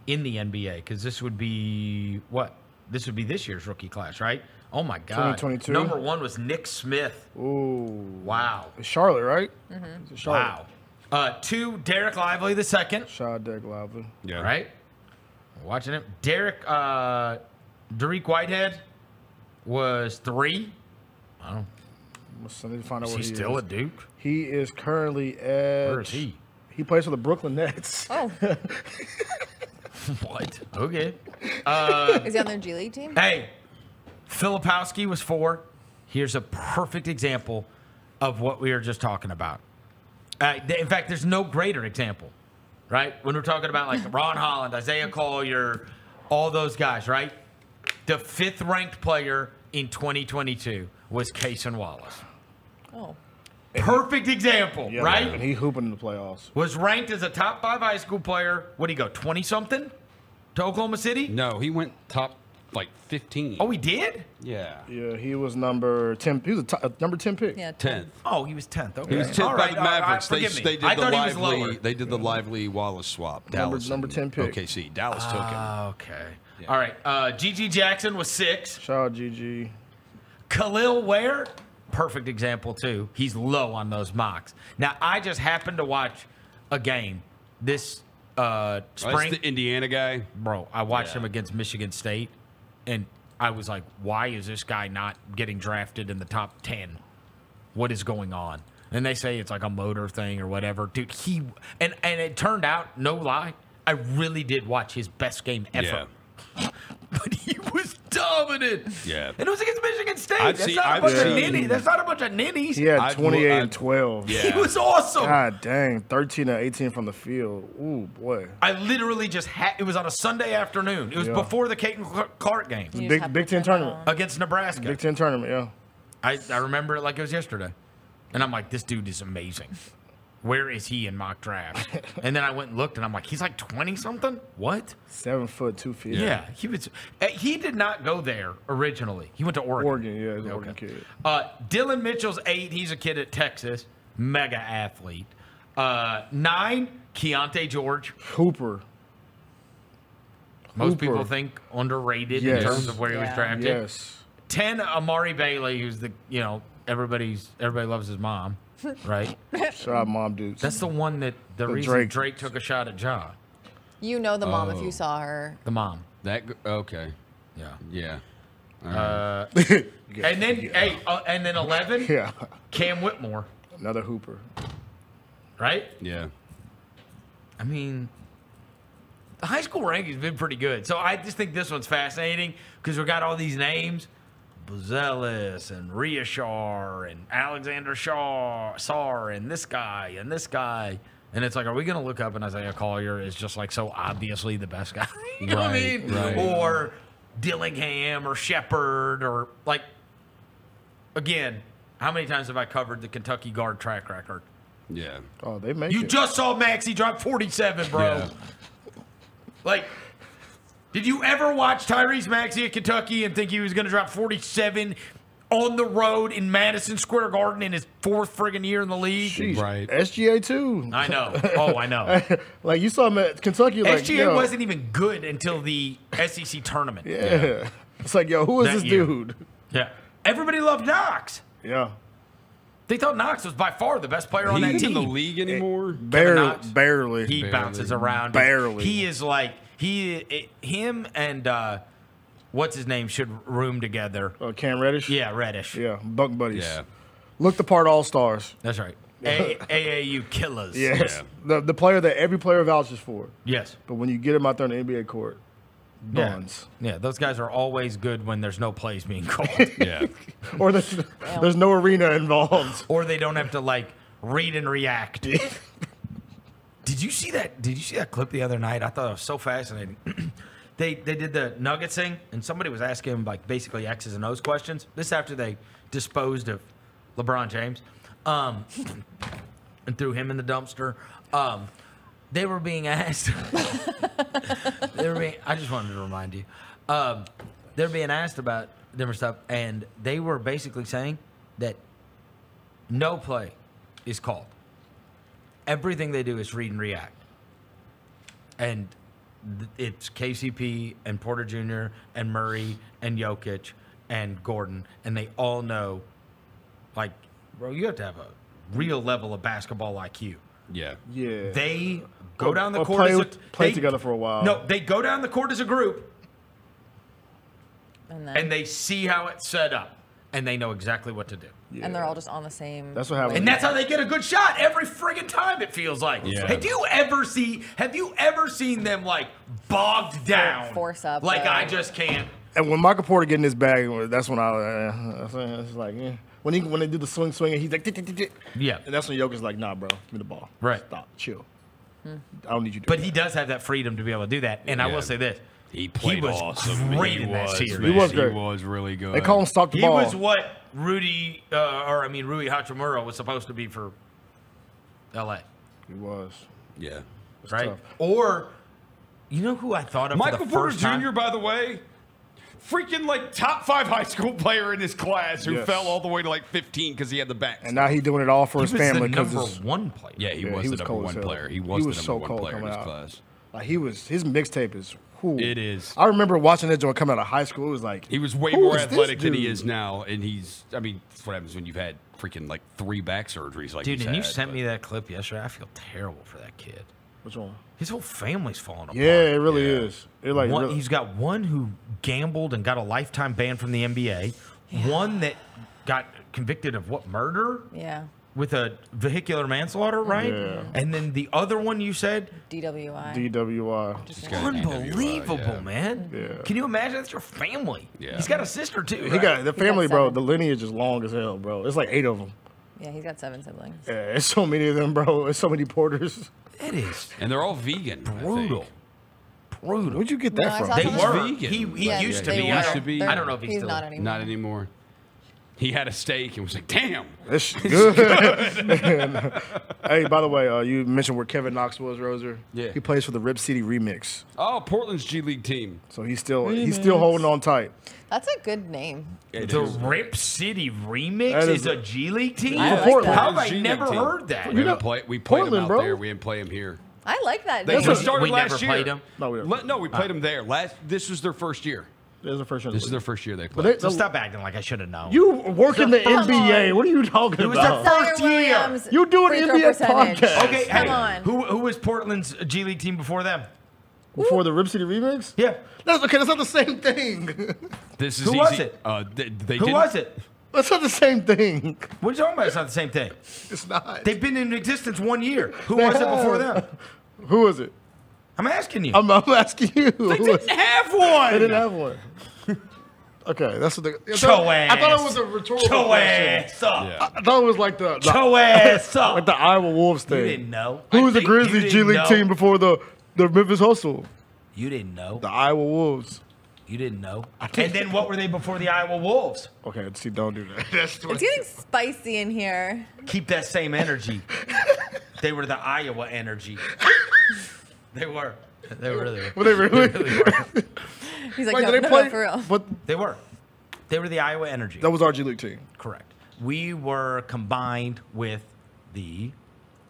in the NBA, because this would be what? This would be this year's rookie class, right? Oh my God! 2022. Number 1 was Nick Smith. Ooh. Wow. Charlotte, right? Mm-hmm. Charlotte. Wow. 2, Derek Lively the second. Shout out Derek Lively. Yeah. Right. Watching him. Derek Whitehead was 3. I don't Is he still at Duke? He is currently at. Where is he? He plays for the Brooklyn Nets. Oh. What? Okay. Is he on their G League team? Hey, Filipowski was 4. Here's a perfect example of what we were just talking about. In fact, there's no greater example, right? When we're talking about like Ron Holland, Isaiah Collier, all those guys, right? The 5th ranked player in 2022 was Cason Wallace. Oh. Perfect example, Yeah, right? And he hooping in the playoffs. Was ranked as a top 5 high school player. What'd he go, 20-something to Oklahoma City? No, he went top like 15. Oh, he did? Yeah. Yeah, he was number 10. He was a number 10 pick. Yeah, 10th. Oh, he was 10th. Okay. He was 10th by the Mavericks. Forgive me. They did I the thought he was lower. lively. They did the lively Wallace swap. Dallas number 10 pick. OKC. Dallas took him. Okay. Yeah. All right. Gigi Jackson was 6. Shout out GG. Khalil Ware, perfect example too. He's low on those mocks. Now I just happened to watch a game this spring. That's the Indiana guy. Bro, I watched him against Michigan State, and I was like, why is this guy not getting drafted in the top 10? What is going on? and they say it's like a motor thing or whatever. Dude, and it turned out, no lie, I really did watch his best game ever. Yeah. But he was dominant. Yeah. And it was against Michigan State. That's not a bunch of ninnies. He had 28 and 12. Yeah. He was awesome. God dang. 13 and 18 from the field. Ooh, boy. I literally just it was on a Sunday afternoon. It was before the Caton Clark game. Big Ten tournament. Against Nebraska. Big Ten tournament, yeah. I remember it like it was yesterday. And I'm like, this dude is amazing. Where is he in mock draft? And then I went and looked, and I'm like, he's like 20-something? What? 7 foot, 2 feet. Yeah, he was. He did not go there originally. He went to Oregon. Oregon, yeah, he's an Oregon kid. Dylan Mitchell's 8. He's a kid at Texas. Mega athlete. 9, Keontae George. Hooper. Most people think underrated in terms of where he was drafted. Yes. 10, Amari Bailey, who's the, everybody loves his mom. Right? Shout out Mom Dukes. That's the one that the reason Drake took a shot at Ja. You know the mom if you saw her. The mom. Okay. Yeah. Yeah. And then 11. Yeah. Cam Whitmore. Another Hooper. Right? Yeah. I mean, the high school ranking's been pretty good. So I just think this one's fascinating because we got all these names. Buzelis and Riashar and Alexander Sarr and this guy. And it's like, are we going to look up and Isaiah Collier is just like so obviously the best guy? You know what I mean? Right. Or Dillingham or Shepard or like, again, how many times have I covered the Kentucky guard track record? Yeah. Oh, they make You just saw Maxey drop 47, bro. Yeah. Like, did you ever watch Tyrese Maxey at Kentucky and think he was going to drop 47 on the road in Madison Square Garden in his 4th friggin' year in the league? Jeez. Right. SGA too. I know. Oh, I know. Like you saw him at Kentucky. Like, SGA wasn't even good until the SEC tournament. Yeah. It's like, yo, who is this dude? Yeah. Everybody loved Knox. Yeah. They thought Knox was by far the best player on that He's team. in the league anymore? Barely. He bounces around. Barely. He is like him and what's his name should room together. Cam Reddish? Yeah, Reddish. Yeah, Buck Buddies. Yeah. Look the part all-stars. That's right. AAU killers. Yes. Yeah. The player that every player vouches for. Yes. But when you get him out there in the NBA court, buns. Yeah, those guys are always good when there's no plays being called. Yeah. Or there's no arena involved. Or they don't have to like read and react. Did you see that? Did you see that clip the other night? I thought it was so fascinating. They did the Nuggets thing, and somebody was asking him like basically X's and O's questions. This after they disposed of LeBron James, and threw him in the dumpster. They were being asked. I just wanted to remind you. They're being asked about different stuff, and they were basically saying that no play is called. Everything they do is read and react. And it's KCP and Porter Jr. and Murray and Jokic and Gordon, and they all know, like, bro, you have to have a real level of basketball IQ. Yeah. Yeah. They go down the court. Play together for a while. No, they go down the court as a group, and they see how it's set up, and they know exactly what to do. Yeah. And they're all just on the same. That's what happens. And that's how they get a good shot every friggin' time, it feels like. Yeah. Have you ever seen them like bogged down? Force up. Like I just can't. And when Michael Porter get in his bag, that's when it's like, yeah. When they do the swing, and he's like, yeah. And that's when Jokic's like, nah, bro, give me the ball. Right. Stop, chill. I don't need you to. But he does have that freedom to be able to do that. And I will say this. He played awesome. Great in that series. He was great. He was really good. They call him stop the ball. He was what Rui Hachimura was supposed to be for L.A. He was. Yeah. Right? Tough. Or, you know who I thought of Michael for the Porter first Jr., time? by the way, freaking like top 5 high school player in his class who fell all the way to like 15 because he had the back. And now he's doing it all for his family. He was the number 1 player. Yeah, he was the number 1 player. He was the number 1 player in his class. Like his mixtape is. It is. I remember watching that joint come out of high school. It was like he was way more athletic than he is now, and that's what happens when you've had freaking like 3 back surgeries. Like, dude, and you sent me that clip yesterday. I feel terrible for that kid. Which one? His whole family's falling apart. Yeah, it really is. It like he's got one who gambled and got a lifetime ban from the NBA. Yeah. One that got convicted of murder? Yeah. with a vehicular manslaughter, right? Yeah. And then the other one you said? DWI. DWI. Unbelievable, man. Yeah. Can you imagine? That's your family. Yeah. He's got a sister, too. He right? got the He got family, bro. 7. The lineage is long as hell, bro. It's like 8 of them. Yeah, he's got 7 siblings. Yeah, it's so many of them, bro. It's so many Porters. It is. And they're all vegan. Brutal. Brutal. Where'd you get that No, I from? saw They something- were. He Yeah, used to they be. were. I don't, be. I don't know if he's He's still. not anymore. Not anymore. He had a steak and was like, damn. That's good. Hey, by the way, you mentioned where Kevin Knox was, Roser. Yeah. He plays for the Rip City Remix. Oh, Portland's G League team. So he's still holding on tight. That's a good name. The Rip City Remix That is is a G League team? I like that. How have I G-League never team. heard that? We played Portland, him out bro. there. We didn't play him here. I like that They name. just started We last never year. played him? No, we never. We played him there. This was their first year. This is the first year. This is their first year they But played. So stop acting like I should have known. You work in the NBA. What are you talking It was about? their first Zion year. Williams You do an free throw NBA percentage. podcast. Okay, Come hey, on. who was Portland's G League team before them? Before the Rip City Remix? Yeah. That's okay. That's not the same thing. This is Who easy. was it? They Who didn't- was it? That's not the same thing. What are you talking about? It's not the same thing. It's not. They've been in existence 1 year. Who They was it before have. them? Who was it? I'm asking you. I'm asking you. They didn't have one. They didn't have one. Okay, that's what they. Show I thought ass. it was a rhetorical Show question. ass up. I thought it was like the Show ass up. like the Iowa Wolves thing. You didn't know. Who I was the think you Grizzlies G didn't League know. team before the Memphis Hustle? You didn't know. The Iowa Wolves. You didn't know. And then what were they before the Iowa Wolves? Okay, see, don't do that. That's It's getting spicy in here. Keep that same energy. They were the Iowa energy. They were. They were. Were they really? were. He's like, Wait, no, did they no, play? for real. But They were. They were the Iowa energy. that was our G League team. Correct. We were combined with the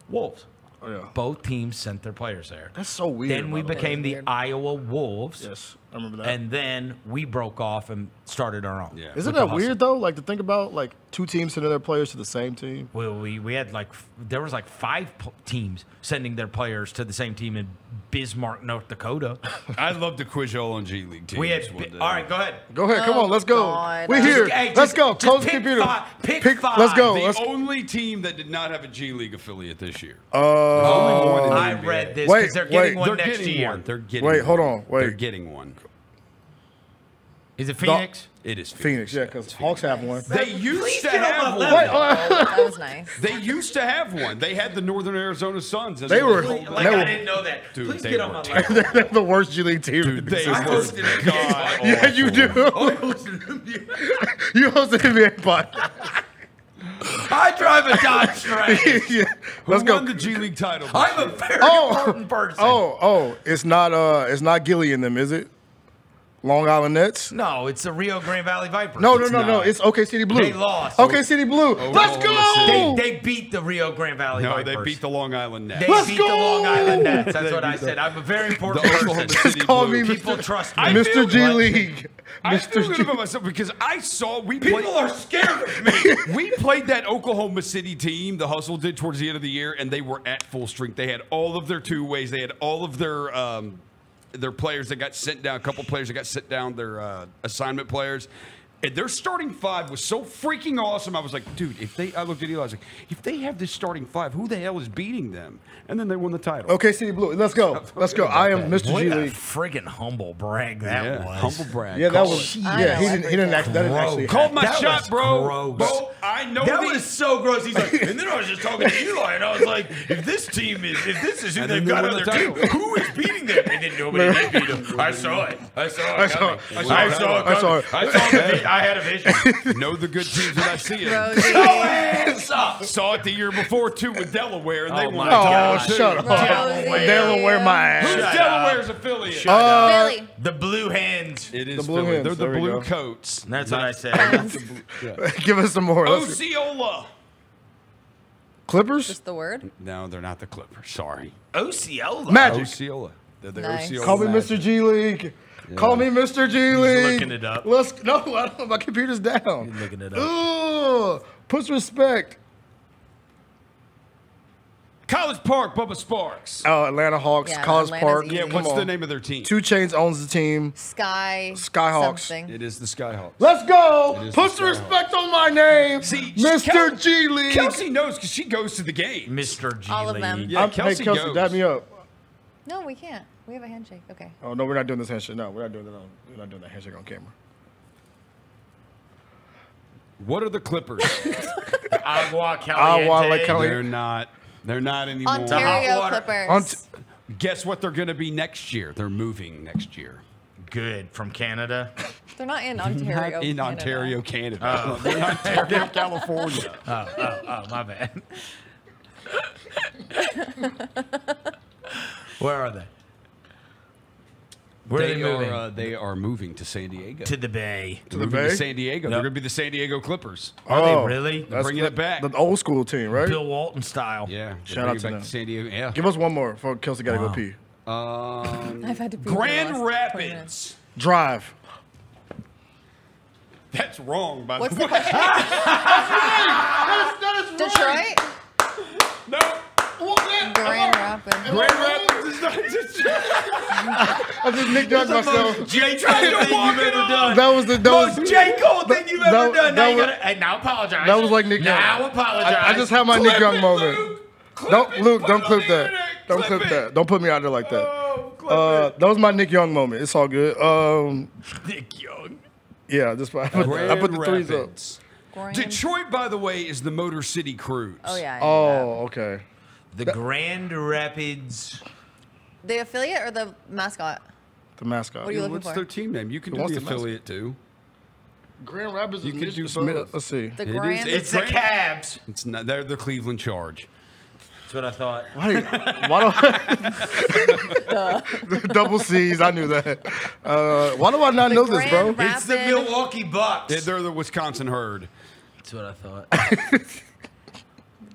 Wolves. Oh yeah. Both teams sent their players there. That's so weird. Then we by the way. became the Iowa Wolves. Yes, I remember that. And then we broke off and started our own. Yeah. Isn't with the that hustle. weird though? Like to think about like two teams sending their players to the same team. Well, we had like there was like 5 teams sending their players to the same team in Bismarck, North Dakota. I'd love to quiz y'all on G League teams. We had one day. all right. Go ahead. Go ahead, come Oh, on, let's go. God. We're here. Hey, Let's just- go. just Close the pick computer. five- pick five. Let's go. The Let's. only team that did not have a G League affiliate this year. Oh. Only one in the I NBA. read this Wait, because they're getting wait. one They're next getting year. one. They're getting Wait, one. hold on, wait. They're getting one. Is it Phoenix? It is Phoenix, yeah, because Hawks have one. They used Please to get on have my one. level. That was nice. They used to have one. They had the Northern Arizona Suns. as They a- were- Like They I were- didn't know that. Dude, Please they get on were my terrible. level. They're the worst G League team. Dude, they I were hosted it. god Yeah, you do. You host an NBA podcast. I drive a Dodge Stratus. Yeah. Who Let's go. won the G League title? this I'm a year? very important person. Oh, it's not Gilly in them, is it? Long Island Nets? No, it's the Rio Grande Valley Vipers. No, not. it's OK City Blue. They lost. OK City Blue. Let's go. They beat the Rio Grande Valley No, Vipers. they beat the Long Island Nets. They Let's beat go! the Long Island Nets. That's They what I beat said. the- I'm a very important the Oklahoma person. City Call Blue. me People Mr. trust me. Mr. G League. I feel good G. about myself because I saw People are scared of me. we played that Oklahoma City team. The Hustle did towards the end of the year, and they were at full strength. They had all of their two ways. They had all of their players that got sent down. A couple players that got sent down. Their assignment players. And their starting five was so freaking awesome. I was like, dude, I looked at Eli, I was like, if they have this starting five, who the hell is beating them? And then they won the title. OK City Blue. Let's go. Let's go. I am Mr. What G a League. friggin' humble brag that was. Humble brag. Yeah, that Call was. it. Yeah, he didn't actually. That didn't actually. Called my That shot, was bro. gross. Bro, I know That these- was so gross. He's like, and then I was just talking to Eli, and I was like, if this is who And they've then got they on won their the team, title. who is beating them? And then nobody did beat them. I saw it. I saw it. coming. I had a vision. know the good teams when I see it. Rosie. Saw it the year before, too, with Delaware, and they Oh, won my the Oh, title, too. shut up. Rosie. Delaware, my Who's ass. Delaware's affiliate? Philly. The Blue Hens. It is The Blue Philly. Hens, They're the there we blue go. coats. That's what I said. Give us some more. Let's- Osceola. Clippers? Just the word. No, they're not the Clippers. Sorry. Osceola. Magic. Osceola. They're the Nice. Osceola Call me Magic. Mr. G League. Call me Mr. G League. looking it up. No, I don't. My computer's down. He's looking it up. Ugh. Put some respect. College Park, Bubba Sparks. Oh, Atlanta Hawks, Yeah, College Atlanta's Park. easy. Yeah, what's Come the on. name of their team? 2 Chainz owns the team. Skyhawks. Something. It is the Skyhawks. Let's go. It is Put the some Skyhawks. respect on my name. See, Mr. G League. Kelsey knows because she goes to the game. Mr. G All of them. Yeah, Hey, Kelsey Kelsey, goes. dab me up. No, we can't. We have a handshake. Okay. Oh, no, we're not doing this handshake. No, we're not doing that handshake on camera. What are the Clippers? Agua Caliente. They're not. They're not anymore. Ontario Clippers. Guess what they're going to be next year? They're moving next year. Good. From Canada? They're not in Ontario. Not in Canada. Ontario, Canada. They're in Ontario, California. Oh, my bad. Where are they? Where are they moving? They are moving to San Diego. To the Bay. To the Bay? To San Diego. Yep. They're going to be the San Diego Clippers. Are they really? They're bringing it back. The old school team, right? Bill Walton style. Yeah. Shout out to back them. to San Diego. Yeah. Give us one more before Kelsey got to go pee. I've had to pee Grand for the last 20 minutes. Rapids. Drive. That's wrong, by What's the the way. question? That is Detroit? No. Grand Rapids. Grand Rapids is not Detroit. I just nicked out myself. J. Cole thing you've ever done. That was the Most J. Cole thing you've ever done. Now that you was- gotta. Hey, now apologize. That was like Nick Young. Now apologize. I just had my Nick Young moment. Don't clip that. Don't clip that. Don't put me out there like that. That was my Nick Young moment. It's all good. Nick Young. Yeah, just I put the threes up. Detroit, by the way, is the Motor City Cruise. Oh, yeah. Oh, okay. The Grand Rapids. The affiliate or the mascot? The mascot. What are you looking What's for? their team name? You can do What's the the mascot? affiliate too. Grand Rapids You is can do Michigan, both. Let's see. The It is- Grand. It's the Cabs. It's not. They're the Cleveland Charge. That's what I thought. Why don't double C's? I knew that. Why do I not know this, bro? Grand It's the Milwaukee Bucks. They're the Wisconsin Herd. That's what I thought.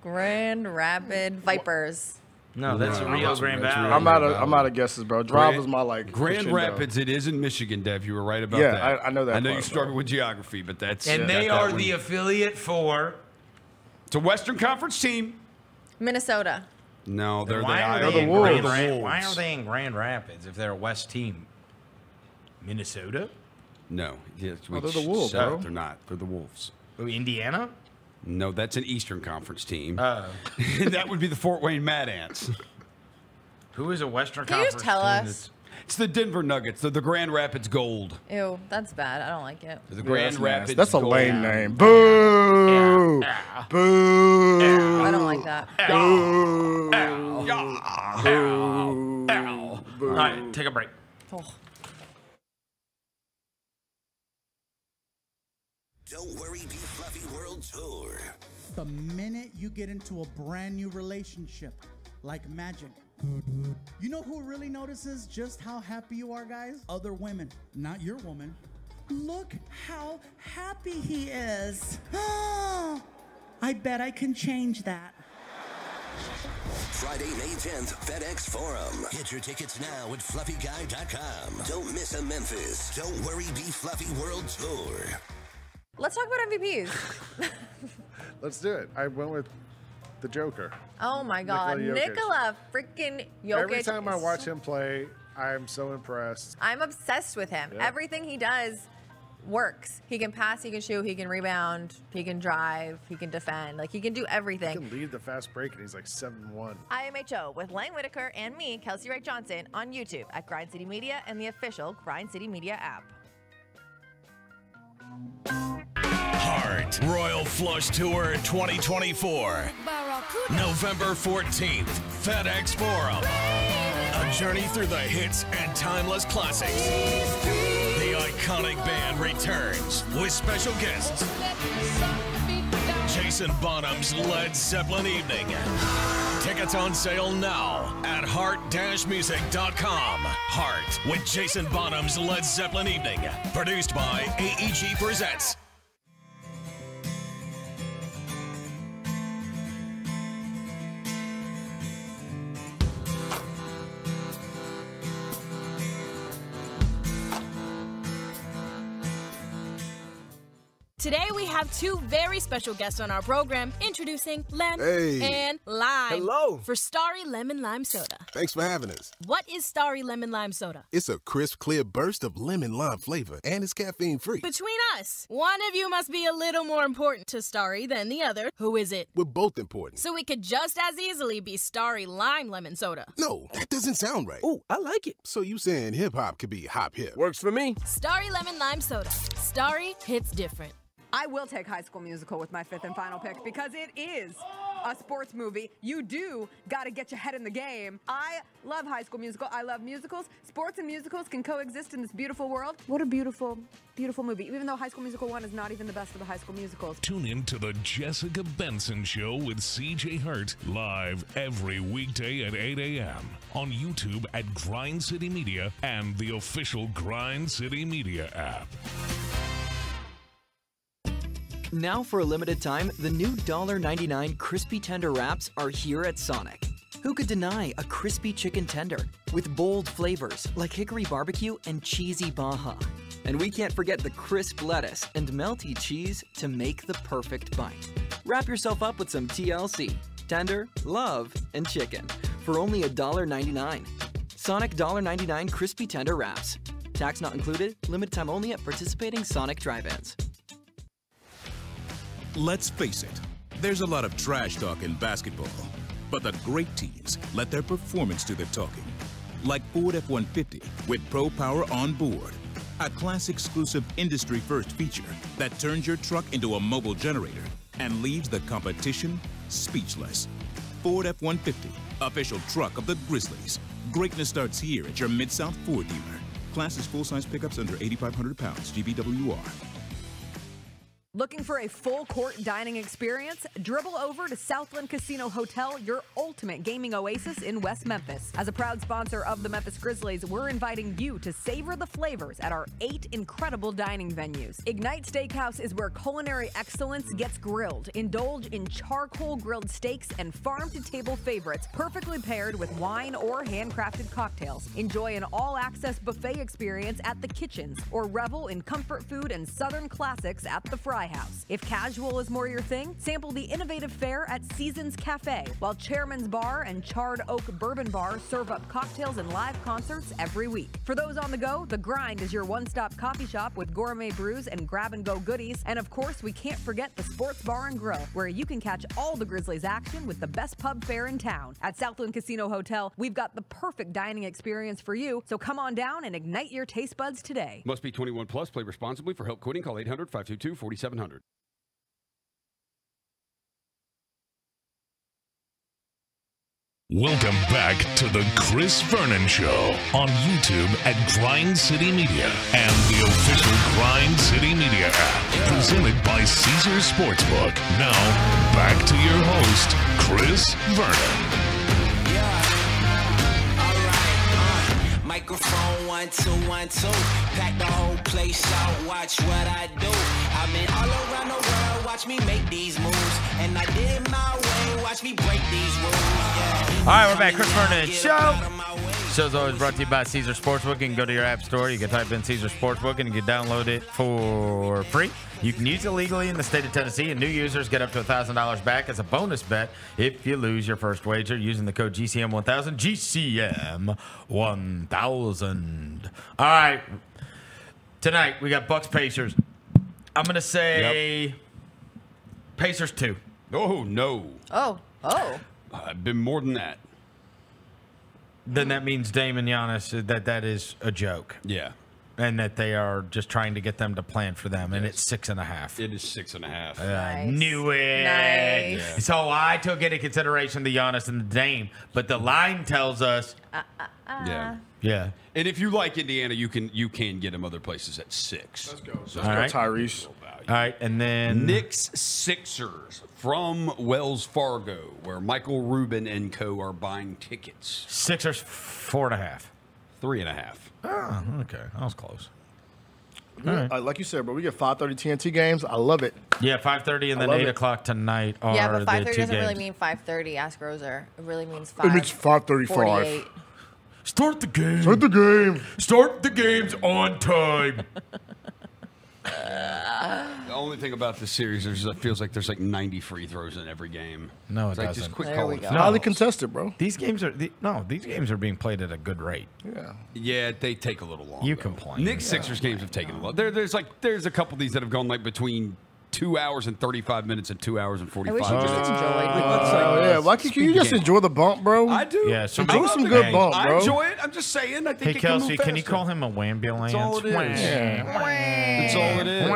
Grand Rapid Vipers. No, that's No, Rio that's Grande Rio Valley. Grande I'm out of guesses, bro. Drive was my like. Grand crescendo. Rapids. It is in Michigan, Dev. You were right about Yeah, that. I know that I know you part, struggle with geography, but that's And they got that are one. the affiliate for. It's a Western Conference team. Minnesota. No, they're Why are the they in Wolves. Grand The Rapids? Wolves. Why are they in Grand Rapids if they're a West team? Minnesota? No, yes, Oh, they're the Wolves, shut bro. up, They're not. They're the Wolves. Oh, Indiana? No, that's an Eastern Conference team. Oh. That would be the Fort Wayne Mad Ants. Who is a Western Can you Conference just tell team us? that's- It's the Denver Nuggets. They're the Grand Rapids Gold. Ew, that's bad. I don't like it. They're the Grand Rapids That's a Gold. lame name. Boo! Boo! I don't like that. Boo! All right, take a break. Oh. Don't worry, Be Fluffy World Tour. The minute you get into a brand new relationship, like magic. You know who really notices just how happy you are, guys? Other women, not your woman. Look how happy he is. I bet I can change that. Friday, May 10th, FedEx Forum. Get your tickets now at fluffyguy.com. Don't miss a Memphis. Don't worry, Be Fluffy World Tour. Let's talk about MVPs. Let's do it. I went with the Joker. Oh my God, Nikola Jokic. Nikola freaking Jokic. Every time I is watch him play, I'm so impressed. I'm obsessed with him. Yeah. Everything he does works. He can pass, he can shoot, he can rebound, he can drive, he can defend. Like, he can do He everything. can lead the fast break, and he's like 7-1. IMHO with Lang Whitaker and me, Kelsey Wright Johnson, on YouTube at Grind City Media and the official Grind City Media app. Heart Royal Flush Tour 2024. November 14th, FedEx Forum. A journey through the hits and timeless classics. The iconic band returns with special guests. Jason Bonham's Led Zeppelin Evening. Tickets on sale now at heart-music.com. Heart with Jason Bonham's Led Zeppelin Evening. Produced by AEG Presents. Today we have two very special guests on our program, introducing Lem and Lime. Hello. For Starry Lemon Lime Soda. Thanks for having us. What is Starry Lemon Lime Soda? It's a crisp, clear burst of lemon lime flavor, and it's caffeine-free. Between us, one of you must be a little more important to Starry than the other. Who is it? We're both important. So it could just as easily be Starry Lime Lemon Soda. No, that doesn't sound right. Oh, I like it. So you saying hip-hop could be hop-hip? Works for me. Starry Lemon Lime Soda. Starry hits different. I will take High School Musical with my 5th and final pick because it is a sports movie. You do got to get your head in the game. I love High School Musical. I love musicals. Sports and musicals can coexist in this beautiful world. What a beautiful, beautiful movie. Even though High School Musical 1 is not even the best of the High School Musicals. Tune in to the Jessica Benson Show with CJ Hurt live every weekday at 8 a.m. on YouTube at Grind City Media and the official Grind City Media app. Now for a limited time, the new $1.99 crispy tender wraps are here at Sonic. Who could deny a crispy chicken tender with bold flavors like hickory barbecue and cheesy baja? And we can't forget the crisp lettuce and melty cheese to make the perfect bite. Wrap yourself up with some TLC, tender, love, and chicken for only $1.99. Sonic $1.99 crispy tender wraps. Tax not included, limited time only at participating Sonic drive-ins. Let's face it, there's a lot of trash talk in basketball, but the great teams let their performance do the talking. Like Ford F-150 with Pro Power on board, a class-exclusive industry-first feature that turns your truck into a mobile generator and leaves the competition speechless. Ford F-150, official truck of the Grizzlies. Greatness starts here at your Mid-South Ford dealer. Class is full-size pickups under 8,500 pounds, GVWR. Looking for a full court dining experience? Dribble over to Southland Casino Hotel, your ultimate gaming oasis in West Memphis. As a proud sponsor of the Memphis Grizzlies, we're inviting you to savor the flavors at our 8 incredible dining venues. Ignite Steakhouse is where culinary excellence gets grilled. Indulge in charcoal grilled steaks and farm-to-table favorites, perfectly paired with wine or handcrafted cocktails. Enjoy an all-access buffet experience at the kitchens, or revel in comfort food and southern classics at the Fry House. If casual is more your thing, sample the innovative fare at Seasons Cafe, while Chairman's Bar and Charred Oak Bourbon Bar serve up cocktails and live concerts every week. For those on the go, The Grind is your one-stop coffee shop with gourmet brews and grab-and-go goodies. And of course, we can't forget the Sports Bar and Grill, where you can catch all the Grizzlies action with the best pub fare in town. At Southland Casino Hotel, we've got the perfect dining experience for you, so come on down and ignite your taste buds today. Must be 21 plus. Play responsibly. For help quitting, call 800-522-4700. Welcome back to the Chris Vernon Show on YouTube at Grind City Media and the official Grind City Media app. Presented by Caesars Sportsbook. Now, back to your host, Chris Vernon. Microphone 1 2 1 2. Pack the whole place out. Watch what I do. I've been all around the world. Watch me make these moves, and I did it my way. Watch me break these rules. Yeah. All right, we're back. Chris Vernon Show. Show's always brought to you by Caesar Sportsbook. You can go to your app store. You can type in Caesar Sportsbook, and you can download it for free. You can use it legally in the state of Tennessee, and new users get up to $1,000 back as a bonus bet if you lose your first wager using the code GCM1000. GCM1000. All right. Tonight, we got Bucks Pacers. I'm going to say Pacers 2. Oh, no. Oh. I've been more than that. Then that means Dame and Giannis, that is a joke. Yeah. And that they are just trying to get them to plan for them. And it's 6.5. It is 6.5. I knew it. Nice. Yeah. So I took into consideration the Giannis and the Dame. But the line tells us. Yeah. Yeah. And if you like Indiana, you can get them other places at 6. Let's go. So All right. Tyrese. All right. And then Knicks Sixers from Wells Fargo, where Michael Rubin and co. are buying tickets. Sixers 4.5. 3.5. Oh, okay. That was close. Like you said, but we get 5:30 TNT games. I love it. Yeah, 5:30 and then 8 o'clock tonight are Yeah, but the 5:30 two doesn't really games. mean 5:30. Ask Roser. It really means 5. It means 5:35. Start the game. Start the game. Start the games on time. only thing about this series is it feels like there's like 90 free throws in every game. No, it's it like doesn't. just quit There calling we go. fouls. Highly contested, bro. These games are these games are being played at a good rate. Yeah. Yeah, they take a little long. You though. complain. Knicks Sixers games have taken a lot. There's a couple of these that have gone like between 2 hours and 35 minutes and 2 hours and 45 I wish you minutes. just enjoyed. Yeah, why can't you just enjoy the bump, bro? I do. Yeah, enjoy some good bump, bro. I enjoy it. I'm just saying. I think Hey it can move Kelsey, can you faster. call him a wambulance? That's all it is. That's all it is.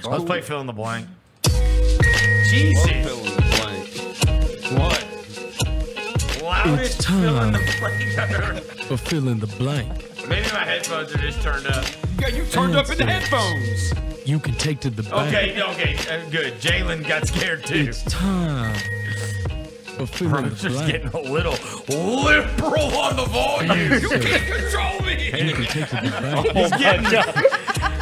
Let's play fill in the blank. Jesus. Jesus. Fill in the blank. What? Loudest fill in the blank. For fill in the blank. Maybe my headphones are just turned up. Yeah, you turned up in the headphones. You can take to the bank. Okay, good. Jalen got scared too. It's time for fill in Bro's the just blank. getting a little liberal on the volume. You can't control me. You can take to the bank.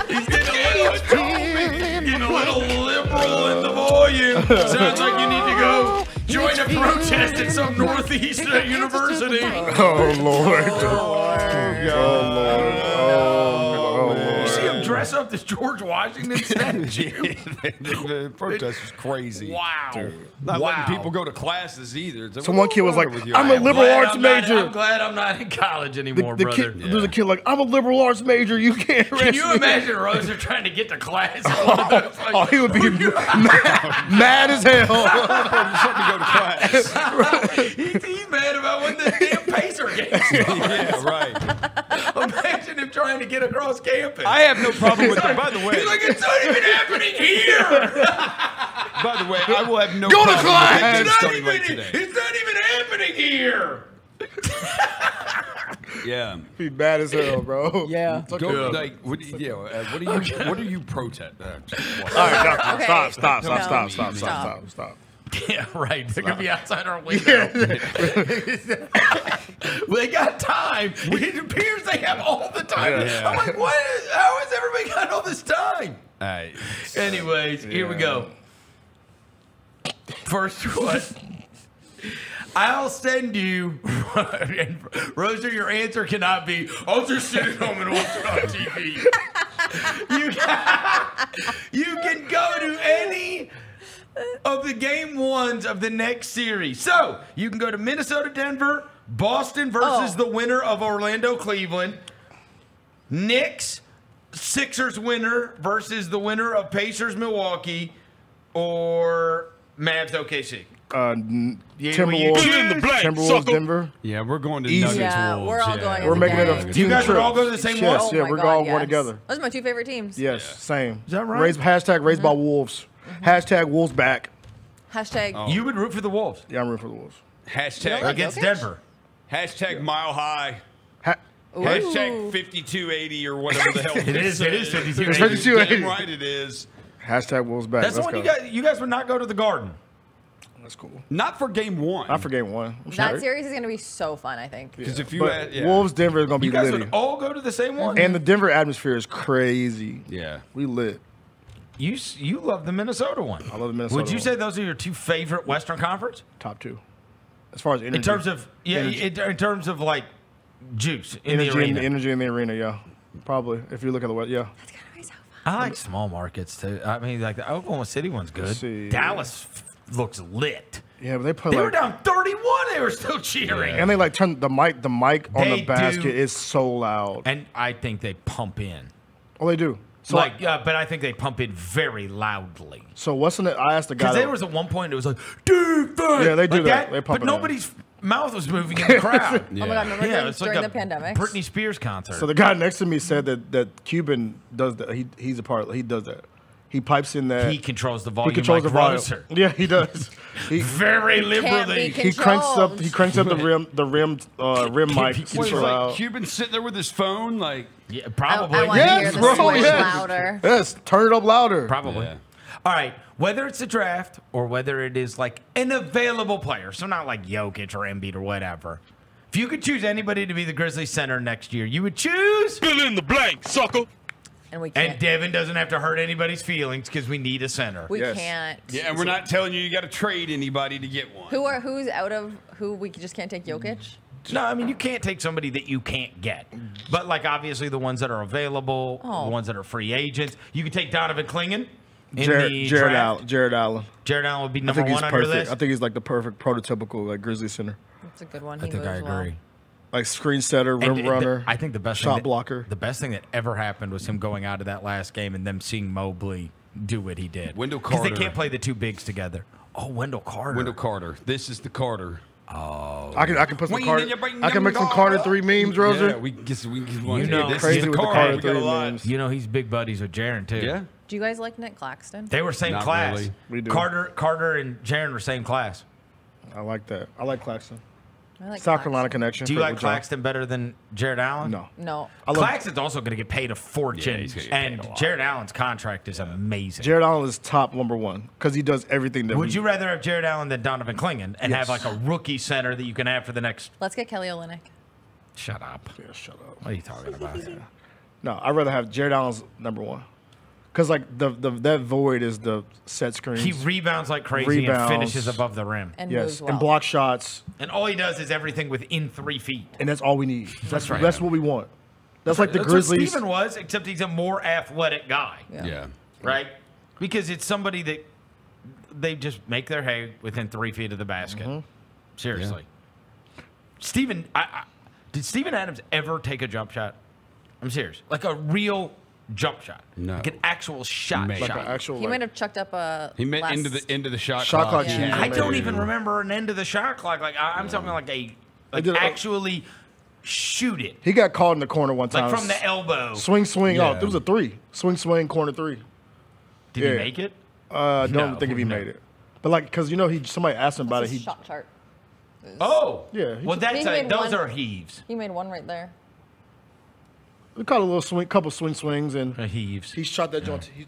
He's getting a little liberal in the volume. Sounds like you need to go join a protest at some Northeast university. Oh, Lord. You see him dress up as George Washington statue? The protest is crazy. Wow. Not letting people go to classes either. It's like, So one kid was what's like, wrong with you? I'm a liberal arts major. I'm glad I'm not in college anymore, The brother. kid, There's a kid like, I'm a liberal arts major. You can't arrest Can you me. imagine Rosa trying to get to class? Like, Oh, he would be mad as hell. Let me go to class. he's mad about when the damn Pacer game starts. Yeah, right. Imagine him trying to get across campus. I have no problem with that. By the way, He's like, it's not even happening here. by the way, I will have no Go to problem class. with it It's not starting late even, today. it's not even happening here. Yeah. Be mad as hell, bro. Yeah. Go, like, what do you protest? All right, Okay. stop. Yeah, right. They're going to be outside our window. They got time. It appears they have all the time. Yeah. I'm like, how has everybody got all this time? All right. Anyways, here we go. First one. I'll send you, and Rosa, your answer cannot be, I'll just sit at home and watch it on TV. You can go to any of the game ones of the next series. So, you can go to Minnesota, Denver, Boston versus the winner of Orlando, Cleveland, Knicks, Sixers winner versus the winner of Pacers, Milwaukee, or Mavs, OKC. Timberwolves, Denver. Yeah, we're going to Easy. Nuggets Yeah, Wolves. we're all going. We're making it a together. team You guys trip. would all go to the same Yes, one? yeah, Oh my we're God, all yes. going together. Those are my two favorite teams. Yes, same. Is that right? Hashtag raised by wolves. Hashtag wolves back. Hashtag. You would root for the Wolves. Yeah, I'm rooting for the wolves. Hashtag Against Jokic? Denver. Hashtag mile high. Ooh. Hashtag 5280 or whatever the hell It is 5280. It's 5280. Damn right it is. Hashtag wolves back. That's the Let's one go. you guys would not go to the Garden. That's cool. Not for game one. Not for game one. I'm That sorry. series is going to be so fun, I think. Because if you But had, yeah. Wolves Denver is gonna be You guys litty. would all go to the same one. And the Denver atmosphere is crazy. Yeah. We lit. You love the Minnesota one. I love the Minnesota Would you one. say those are your two favorite Western Conference? Top two. As far as energy. In terms of Energy. in terms of like juice in energy the arena. energy in the arena, yeah. Probably. If you look at the West, yeah. That's going to be so fun. I like small markets too. I mean, like the Oklahoma City one's good. See. Dallas looks lit. Yeah, but they put They like, were down 31. They were still cheering. and they like turn the mic on They the basket do. is so loud. And I think they pump in. Oh, they do. So But I think they pump in very loudly. So what's in it? I asked the guy. Because there was at one point it was like, defense! Yeah, they do like that. They pump but it in. nobody's mouth was moving in the crowd. Oh my God, remember it's during like the pandemic? Britney Spears concert. So the guy next to me said that Cuban does that. He's a part. He does that. He pipes in that. He controls the volume. He controls like the volume. Roser. Yeah, he does. He Very liberally. be he cranks up. controlled. He cranks up the rim mic. It's What, so like loud. Cuban sitting there with his phone, like Yeah, I probably. want to hear Yes, the bro, switch yes. louder. Yes, turn it up louder. Probably. Yeah. All right. Whether it's a draft or whether it is like an available player, so not like Jokic or Embiid or whatever. If you could choose anybody to be the Grizzlies center next year, you would choose. Fill in the blank, sucker. And we can't. And Devin doesn't have to hurt anybody's feelings because we need a center. we Yes. can't. yeah, and we're not telling you got to trade anybody to get one. Who's out of who we just can't take Jokic? No, I mean, you can't take somebody that you can't get. But, like, obviously the ones that are available, the ones that are free agents. You can take Donovan Clingan in the draft. Jared Allen. Jared Allen would be number one on your list? I think he's like the perfect prototypical like Grizzly center. That's a good one. I think I agree. Like screen setter, rim runner. I think the best shot blocker. The best thing that ever happened was him going out of that last game and them seeing Mobley do what he did. Wendell Carter. Because they can't play the two bigs together. Oh, Wendell Carter. Wendell Carter. This is the Carter. Oh, I can put some Carter. I can make some Carter 3 memes, Roser. Yeah, we get one. You know, crazy with the Carter 3 memes. You know, he's big buddies with Jaren too. Yeah. Do you guys like Nick Claxton? They were same Not class. really. We do. Carter and Jaren were same class. I like that. I like Claxton. I like South Carolina connection. Do you like Claxton better than Jared Allen? No. No. Claxton's also going to get paid a fortune, he's gonna get and paid a lot. Jared Allen's contract is amazing. Jared Allen is top number 1 because he does everything that. Would you rather have Jared Allen than Donovan Clingan and have like a rookie center that you can have for the next? Let's get Kelly Olynyk. Shut up. Yeah, shut up. What are you talking about? No, I'd rather have Jared Allen's number 1. Because like that void is the set screens. He rebounds like crazy and finishes above the rim. And moves well. And block shots. And all he does is everything within 3 feet. And that's all we need. That's right. That's what we want. That's like the That's Grizzlies. what Steven was, except he's a more athletic guy. Yeah. Right? Because it's somebody that they just make their hay within 3 feet of the basket. Seriously. Steven, did Steven Adams ever take a jump shot? I'm serious. Like a real jump shot. No. Like an actual shot. Like an actual, He might have chucked up a. He meant last- into the shot Shot clock. clock, Yeah. I don't even remember an end of the shot clock. Like I'm talking like actually shoot it. He got caught in the corner one time. Like from the elbow. Swing. Yeah. Oh, there was a 3. Swing, corner 3. Did he make it? I don't think if he made it. But like, because you know, somebody asked him about That's it. his He shot chart. Oh. Yeah. Well, that's He made those one. are heaves. He made one right there. We caught a little swing, couple swings, and heaves. He shot that joint. He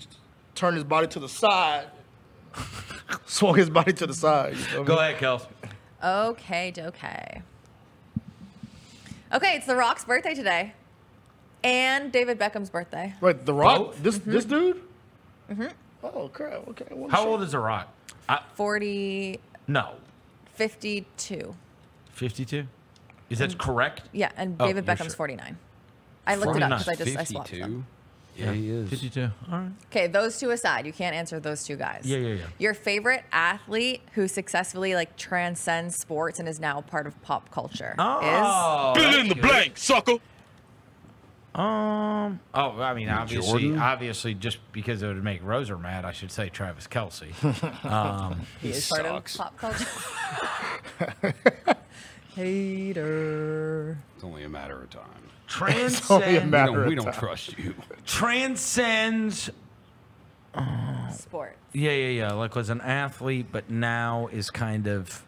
turned his body to the side, swung his body to the side. You know Go ahead, Kels. Okay. Okay, it's The Rock's birthday today, and David Beckham's birthday. Wait, The Rock? Both? This dude? Mm-hmm. Oh crap! Okay. How old is The Rock? 40. No. 52. 52. Is that correct? Yeah, and Oh, David you're Beckham's sure. 49. I looked it up because I swapped 52. them. Yeah, he is. 52. All right. Okay, those two aside, you can't answer those two guys. Yeah. Your favorite athlete who successfully transcends sports and is now part of pop culture Oh, is fill in the blank, sucker. Oh, I mean, Jordan? obviously, just because it would make Roser mad, I should say Travis Kelce. he is part of pop culture. Hater. It's only a matter of time. Transcends. We don't trust you. Transcends. Sports. Yeah. Like was an athlete, but now is kind of,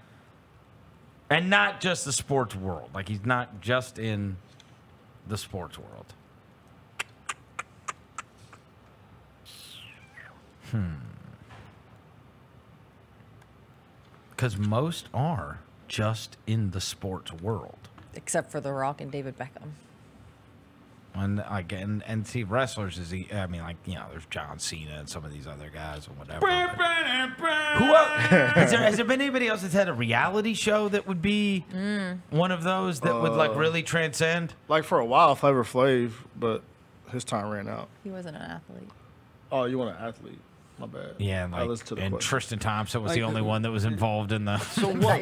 and not just the sports world. Like he's not just in the sports world. Because most are just in the sports world. Except for The Rock and David Beckham. And again, and see, wrestlers is there's John Cena and some of these other guys or whatever. Who else? Has there been anybody else that's had a reality show that would be one of those that would really transcend? Like for a while, Flavor Flav, but his time ran out. He wasn't an athlete. Oh, you want an athlete? My bad. Yeah, and, I listened to the question. Tristan Thompson was the only one that was involved in the So what?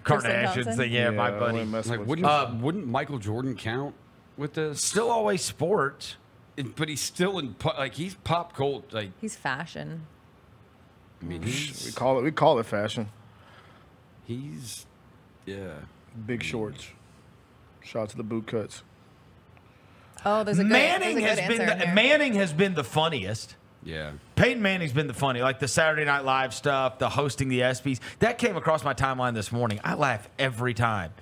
Kardashians thing. Yeah, my buddy. Like, wouldn't Michael Jordan count with this? Still always sports, but he's still in he's pop cult. Like he's fashion. I mean, we call it fashion. He's big shorts. Shout out to the boot cuts. Oh, there's a good Manning answer has been the funniest. Yeah. Peyton Manning's been the funny, like the Saturday Night Live stuff, the hosting the ESPYs. That came across my timeline this morning. I laugh every time.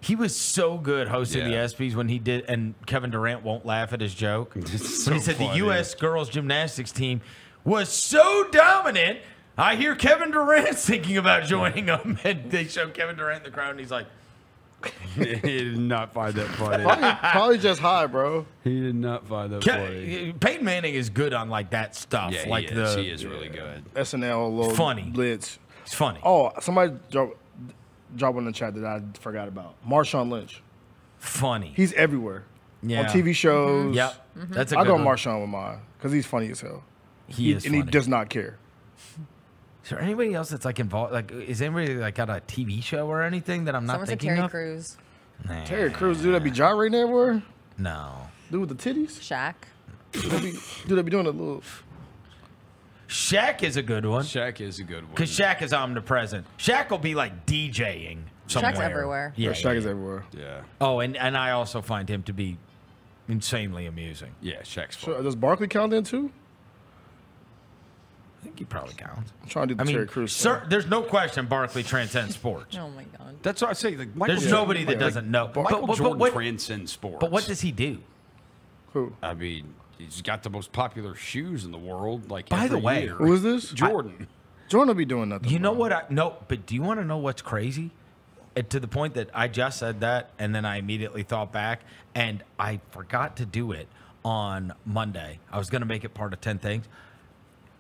He was so good hosting the ESPYs when he did, and Kevin Durant won't laugh at his joke. When he said the U.S. girls gymnastics team was so dominant, I hear Kevin Durant's thinking about joining them. And they show Kevin Durant in the crowd, and he's like, he did not find that funny. Probably just high, bro. He did not find that funny. Peyton Manning is good on like that stuff. Yeah, like he is really good. SNL, little funny blitz. It's funny. Oh, somebody dropped drop one in the chat that I forgot about. Marshawn Lynch. Funny. He's everywhere. Yeah. On TV shows. Yep. That's a I'll good go one. Marshawn with mine because he's funny as hell. He is and he funny. does not care. Is there anybody else that's like involved? Like, is anybody like got a TV show or anything that I'm not Someone said thinking Terry of? Crews. Nah. Terry Crews, dude, that be gyrating everywhere. No. Dude with the titties. Shaq. Dude, that be doing a little. Shaq is a good one. Shaq is a good one. Because Shaq is omnipresent. Shaq will be like DJing somewhere. Shaq's everywhere. Yeah, Shaq is everywhere. Yeah. Oh, and I also find him to be insanely amusing. Yeah, Shaq's fun. So, does Barkley count in too? I think he probably counts. I'm trying to do the Terry Crews. Sir, there's no question Barkley transcends sports. Oh my God. That's what I say. Like Michael There's Jordan, nobody that doesn't know. Michael Jordan what- transcends sports. But what does he do? Who? I mean, he's got the most popular shoes in the world. Like, By the every way, year. Who is this? Jordan. Jordan will be doing nothing. You know what? No, but do you want to know what's crazy? To the point that I just said that, and then I immediately thought back, and I forgot to do it on Monday. I was going to make it part of 10 things.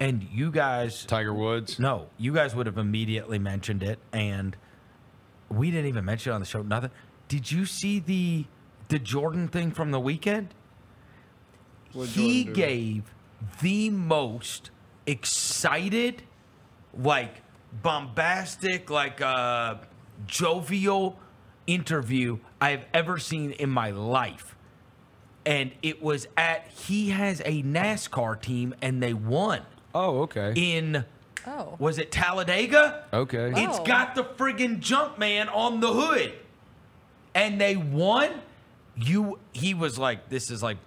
And you guys... Tiger Woods? No, you guys would have immediately mentioned it, and we didn't even mention it on the show, nothing. Did you see the Jordan thing from the weekend? He gave the most excited, like bombastic, like jovial interview I've ever seen in my life. And it was he has a NASCAR team and they won. Oh, okay. Was it Talladega? Okay. It's got the friggin' Jumpman on the hood. And they won. He was like, this is like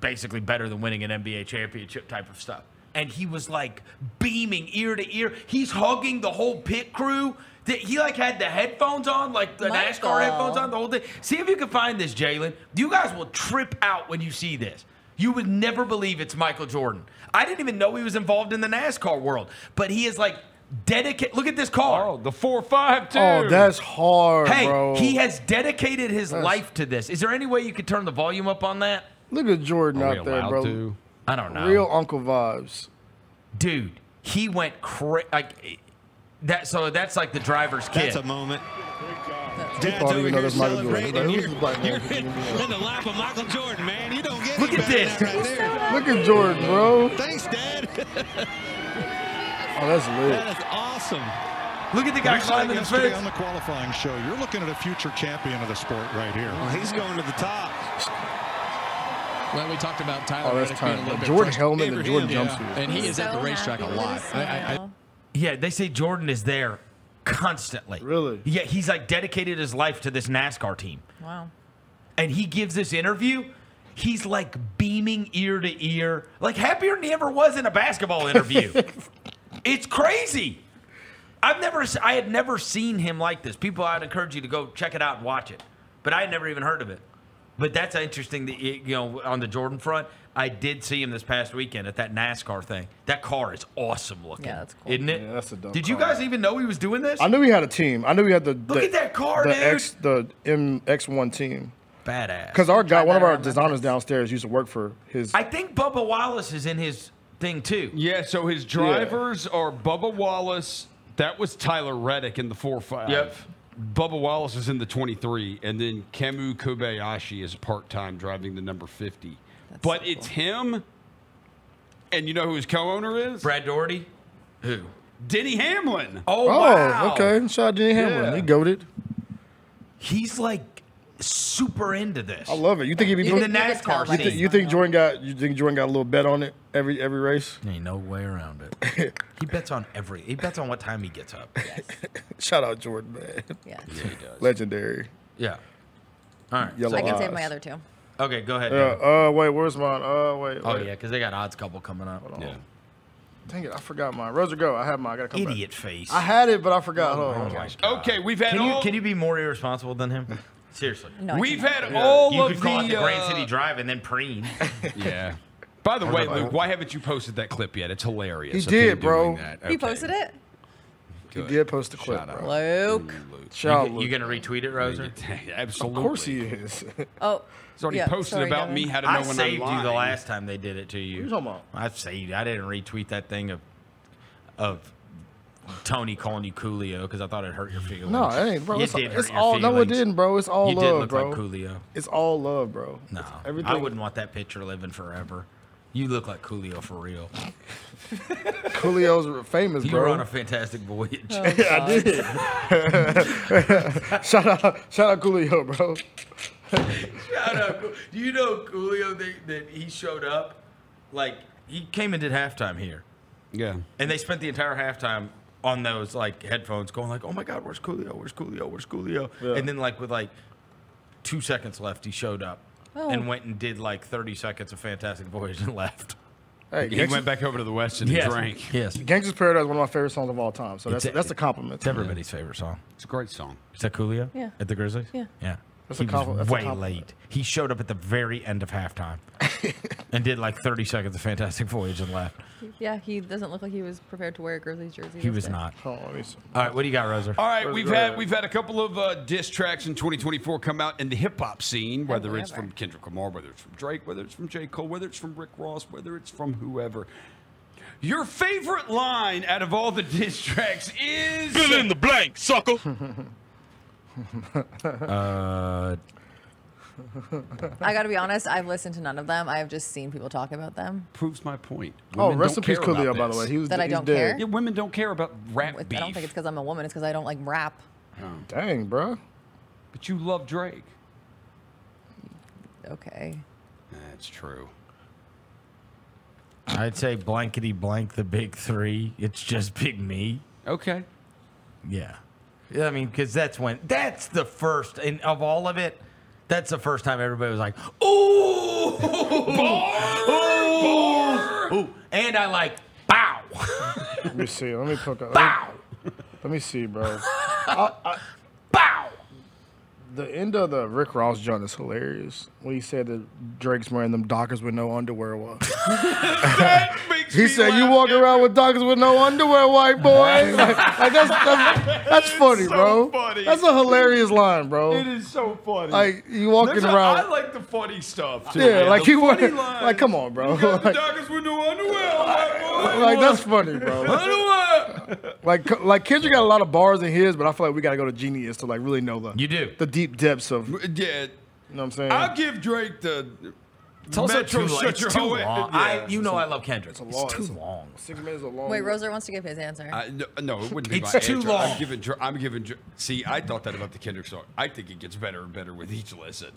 basically better than winning an NBA championship type of stuff. And he was like beaming ear to ear. He's hugging the whole pit crew. He like had the headphones on, like the NASCAR headphones on, the whole thing. See if you can find this, Jalen. You guys will trip out when you see this. You would never believe it's Michael Jordan. I didn't even know he was involved in the NASCAR world, but he is like dedicated. Look at this car. Oh, the 452. Oh, that's hard, hey, bro. he has dedicated his life to this. Is there any way you could turn the volume up on that? Look at Jordan out there, bro. To? I don't know. Real uncle vibes. Dude, he went crazy. Like that. So that's like the driver's kid. That's a moment. Dad's over here celebrating. You're in the lap of Michael Jordan, man. You don't get Look any at better this. than that right there. Look at Jordan, bro. Thanks, Dad. Oh, that's lit. That is awesome. Look at the guy climbing the yesterday fence. on the qualifying show. You're looking at a future champion of the sport right here. Well, he's going to the top. Well, we talked about Tyler Oh, that's Reddick being a time. little bit Jordan frustrated. helmet and Jordan jumpsuit. And he is at the racetrack a lot. Yeah, they say Jordan is there constantly. Really? Yeah, he's like dedicated his life to this NASCAR team. Wow. And he gives this interview. He's like beaming ear to ear, like happier than he ever was in a basketball interview. It's crazy. I had never seen him like this. People, I'd encourage you to go check it out and watch it. But I had never even heard of it. But that's interesting that, you know, on the Jordan front, I did see him this past weekend at that NASCAR thing. That car is awesome looking. Yeah, that's cool. Isn't it? Yeah, that's a dope Did you car. guys even know he was doing this? I knew he had a team. I knew he had the Look at that car, dude. the MX1 team. Badass. Because our guy, one of our designers downstairs, used to work for his. I think Bubba Wallace is in his thing too. Yeah, so his drivers are Bubba Wallace. That was Tyler Reddick in the 4.5. Yep. Bubba Wallace is in the 23, and then Camus Kobayashi is part-time driving the number 50. But so it's him, and you know who his co-owner is? Brad Doherty. Who? Denny Hamlin. Oh, wow. Okay. Shout out Denny Hamlin. Yeah. He goated. He's like super into this. I love it. You think he'd be in doing the NASCAR scene? You think Jordan got a little bet on it every race? Ain't no way around it. He bets on what time he gets up. Yes. Shout out Jordan, man. Yeah. Yeah, he does. Legendary. Yeah. All right. Yellow I can eyes. save my other two. Okay, go ahead. Wait, where's mine? Wait. Oh yeah, because they got odds couple coming up. Yeah. Dang it, I forgot mine. Rosa, go. I have mine. I gotta come Idiot back. face. I had it, but I forgot. Hold on. my God. Okay, we've had Can you be more irresponsible than him? Seriously. No, We've had all you of could call it the Grand the City Drive and then preen. Yeah. By the way, Luke, why haven't you posted that clip yet? It's hilarious. He of did, him bro. doing that. He Okay. posted it? Good. He did post the clip, Shout out. bro. Luke. Shout out You Luke. gonna retweet it, Rosa? Absolutely. Of course he is. Oh. He's already yeah, posted sorry, about Devin. me how to know I when saved I'm lying. you the last time they did it to you. What are you talking about? I saved you. I didn't retweet that thing of Tony calling you Coolio because I thought it hurt your feelings. No, it ain't, bro. It It's did hurt your all. No, it feelings. didn't, bro. It's all you love, did look bro. like Coolio. It's all love, bro. No, everything. I wouldn't want that picture living forever. You look like Coolio for real. Coolio's famous, you bro. You were on a fantastic voyage. Oh, I did. shout out Coolio, bro. Shout out. Do you know Coolio that he showed up? Like, he came and did halftime here. Yeah. And they spent the entire halftime on those, like, headphones going like, oh, my God, where's Coolio? Where's Coolio? Where's Coolio? Yeah. And then, like, with, 2 seconds left, he showed up and went and did, 30 seconds of Fantastic Voyage and left. Hey, he went back over to the West and drank. Yes. Gangsta's Paradise is one of my favorite songs of all time. So that's a compliment. It's everybody's favorite song. It's a great song. Is that Coolio? Yeah. At the Grizzlies? Yeah. Yeah. That's he a compliment. was way late. He showed up at the very end of halftime and did 30 seconds of Fantastic Voyage and left. Yeah, he doesn't look like he was prepared to wear a Grizzlies jersey. He was not. Oh, all right, what do you got, Roser? All right, we've had a couple of diss tracks in 2024 come out in the hip hop scene, whether it's from Kendrick Lamar, whether it's from Drake, whether it's from J. Cole, whether it's from Rick Ross, whether it's from whoever. Your favorite line out of all the diss tracks is fill in the blank, sucker. I gotta be honest, I've listened to none of them. I've just seen people talk about them. Proves my point. Women rest in peace, Coolio, by the way. That I don't care? Yeah, women don't care about rap beef. I don't think it's because I'm a woman. It's because I don't like rap. Oh. Dang, bro. But you love Drake. Okay. That's true. I'd say blankety blank the big three. It's just Big Me. Okay. Yeah. I mean, because that's the first, and of all of it, that's the first time everybody was like, ooh, bar. Ooh. And I bow. Let me see. Let me cook up. Bow. Let me see, bro. Bow. The end of the Rick Ross joint is hilarious. When he said that Drake's wearing them Dockers with no underwear. He said, "You walk around with Dockers with no underwear, white boy." That's funny, bro. Funny. That's a hilarious line, bro. It is so funny. Like you walking around. I like the funny stuff too. Yeah, man. like the you funny want. lines. Like, come on, bro. You got the Dockers with no underwear, white boy. Like that's funny, bro. Like Kendrick got a lot of bars in his, but I feel like we gotta go to Genius to really know the deep depths of. Yeah. You know what I'm saying? I'll give Drake the. It's also Metro too long. It's too long. Yeah. I love Kendrick. It's too long. 6 minutes is a long. Wait, Roser wants to give his answer. No, it wouldn't be It's my too answer. long. I'm giving. See, I thought that about the Kendrick song. I think it gets better and better with each listen.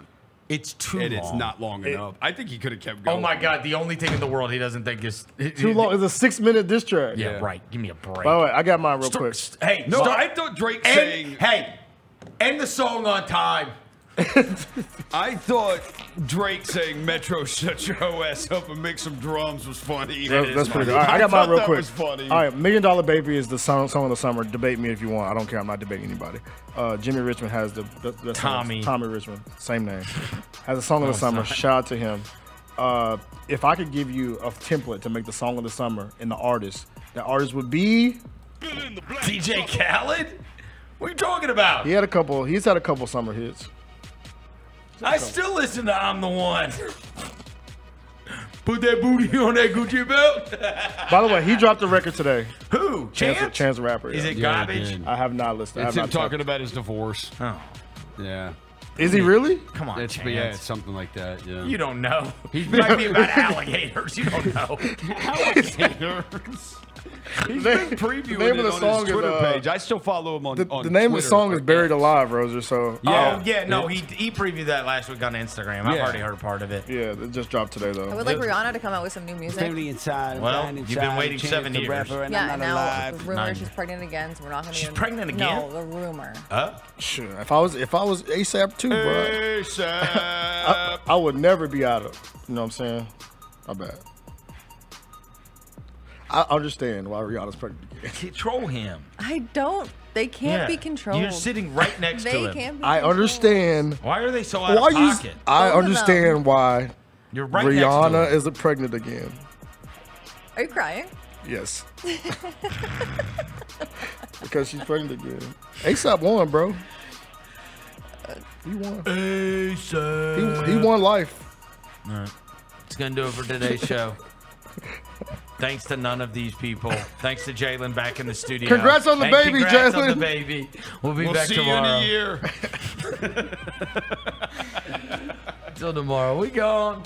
It's too long. And it's not long enough. I think he could have kept going. Oh my God! The only thing in the world he doesn't think is too long. It's a 6 minute diss track. Yeah, right. Give me a break. By the way, I got mine real quick. Hey, no, I thought Drake saying. Hey, end the song on time. I thought Drake saying "Metro, shut your ass up and make some drums" was funny. That's pretty good. All right, I got mine real quick. Was funny. All right, $1 Million Baby is the song of the summer. Debate me if you want. I don't care. I'm not debating anybody. Jimmy Richmond has the Tommy. Tommy Richmond, same name, has a song of the summer. Shout out to him. If I could give you a template to make the song of the summer and the artist would be DJ Khaled. What are you talking about? He's had a couple summer hits. I still listen to "I'm the One." Put that booty on that Gucci belt. By the way, he dropped a record today. Who? Chance the Rapper. Is it Yeah, garbage? I have not listened. It's him talking about his divorce. Oh. Yeah. Is he really? Come on, It's something like that. Yeah. You don't know. He might be about alligators. You don't know. Alligators. He's been previewing it on his Twitter page. I still follow him on Twitter. The name of the song is Buried Alive, Roser. So yeah. Oh yeah, no, he previewed that last week on Instagram. I've already heard part of it. Yeah, it just dropped today though. I would like Rihanna to come out with some new music. Well, you've been waiting 7 years. Yeah, and now the rumor she's pregnant again, so we're not going to. She's pregnant again? No, the rumor. Sure. If I was ASAP too, bro, ASAP. I would never be out of. You know what I'm saying? My bad. I understand why Rihanna's pregnant again. Control him. I don't. They can't be controlled. You're sitting right next to him. They can't be I understand. Why are they so out of pocket? I understand why You're right Rihanna next to him. is pregnant again. Are you crying? Yes. Because she's pregnant again. ASAP won, bro. He won. ASAP. He won life. All right. It's going to do it for today's show. Thanks to none of these people. Thanks to Jalen back in the studio. Congrats on the baby, Jalen. Congrats on the baby. We'll be back tomorrow. See you in a year. Till tomorrow. We gone.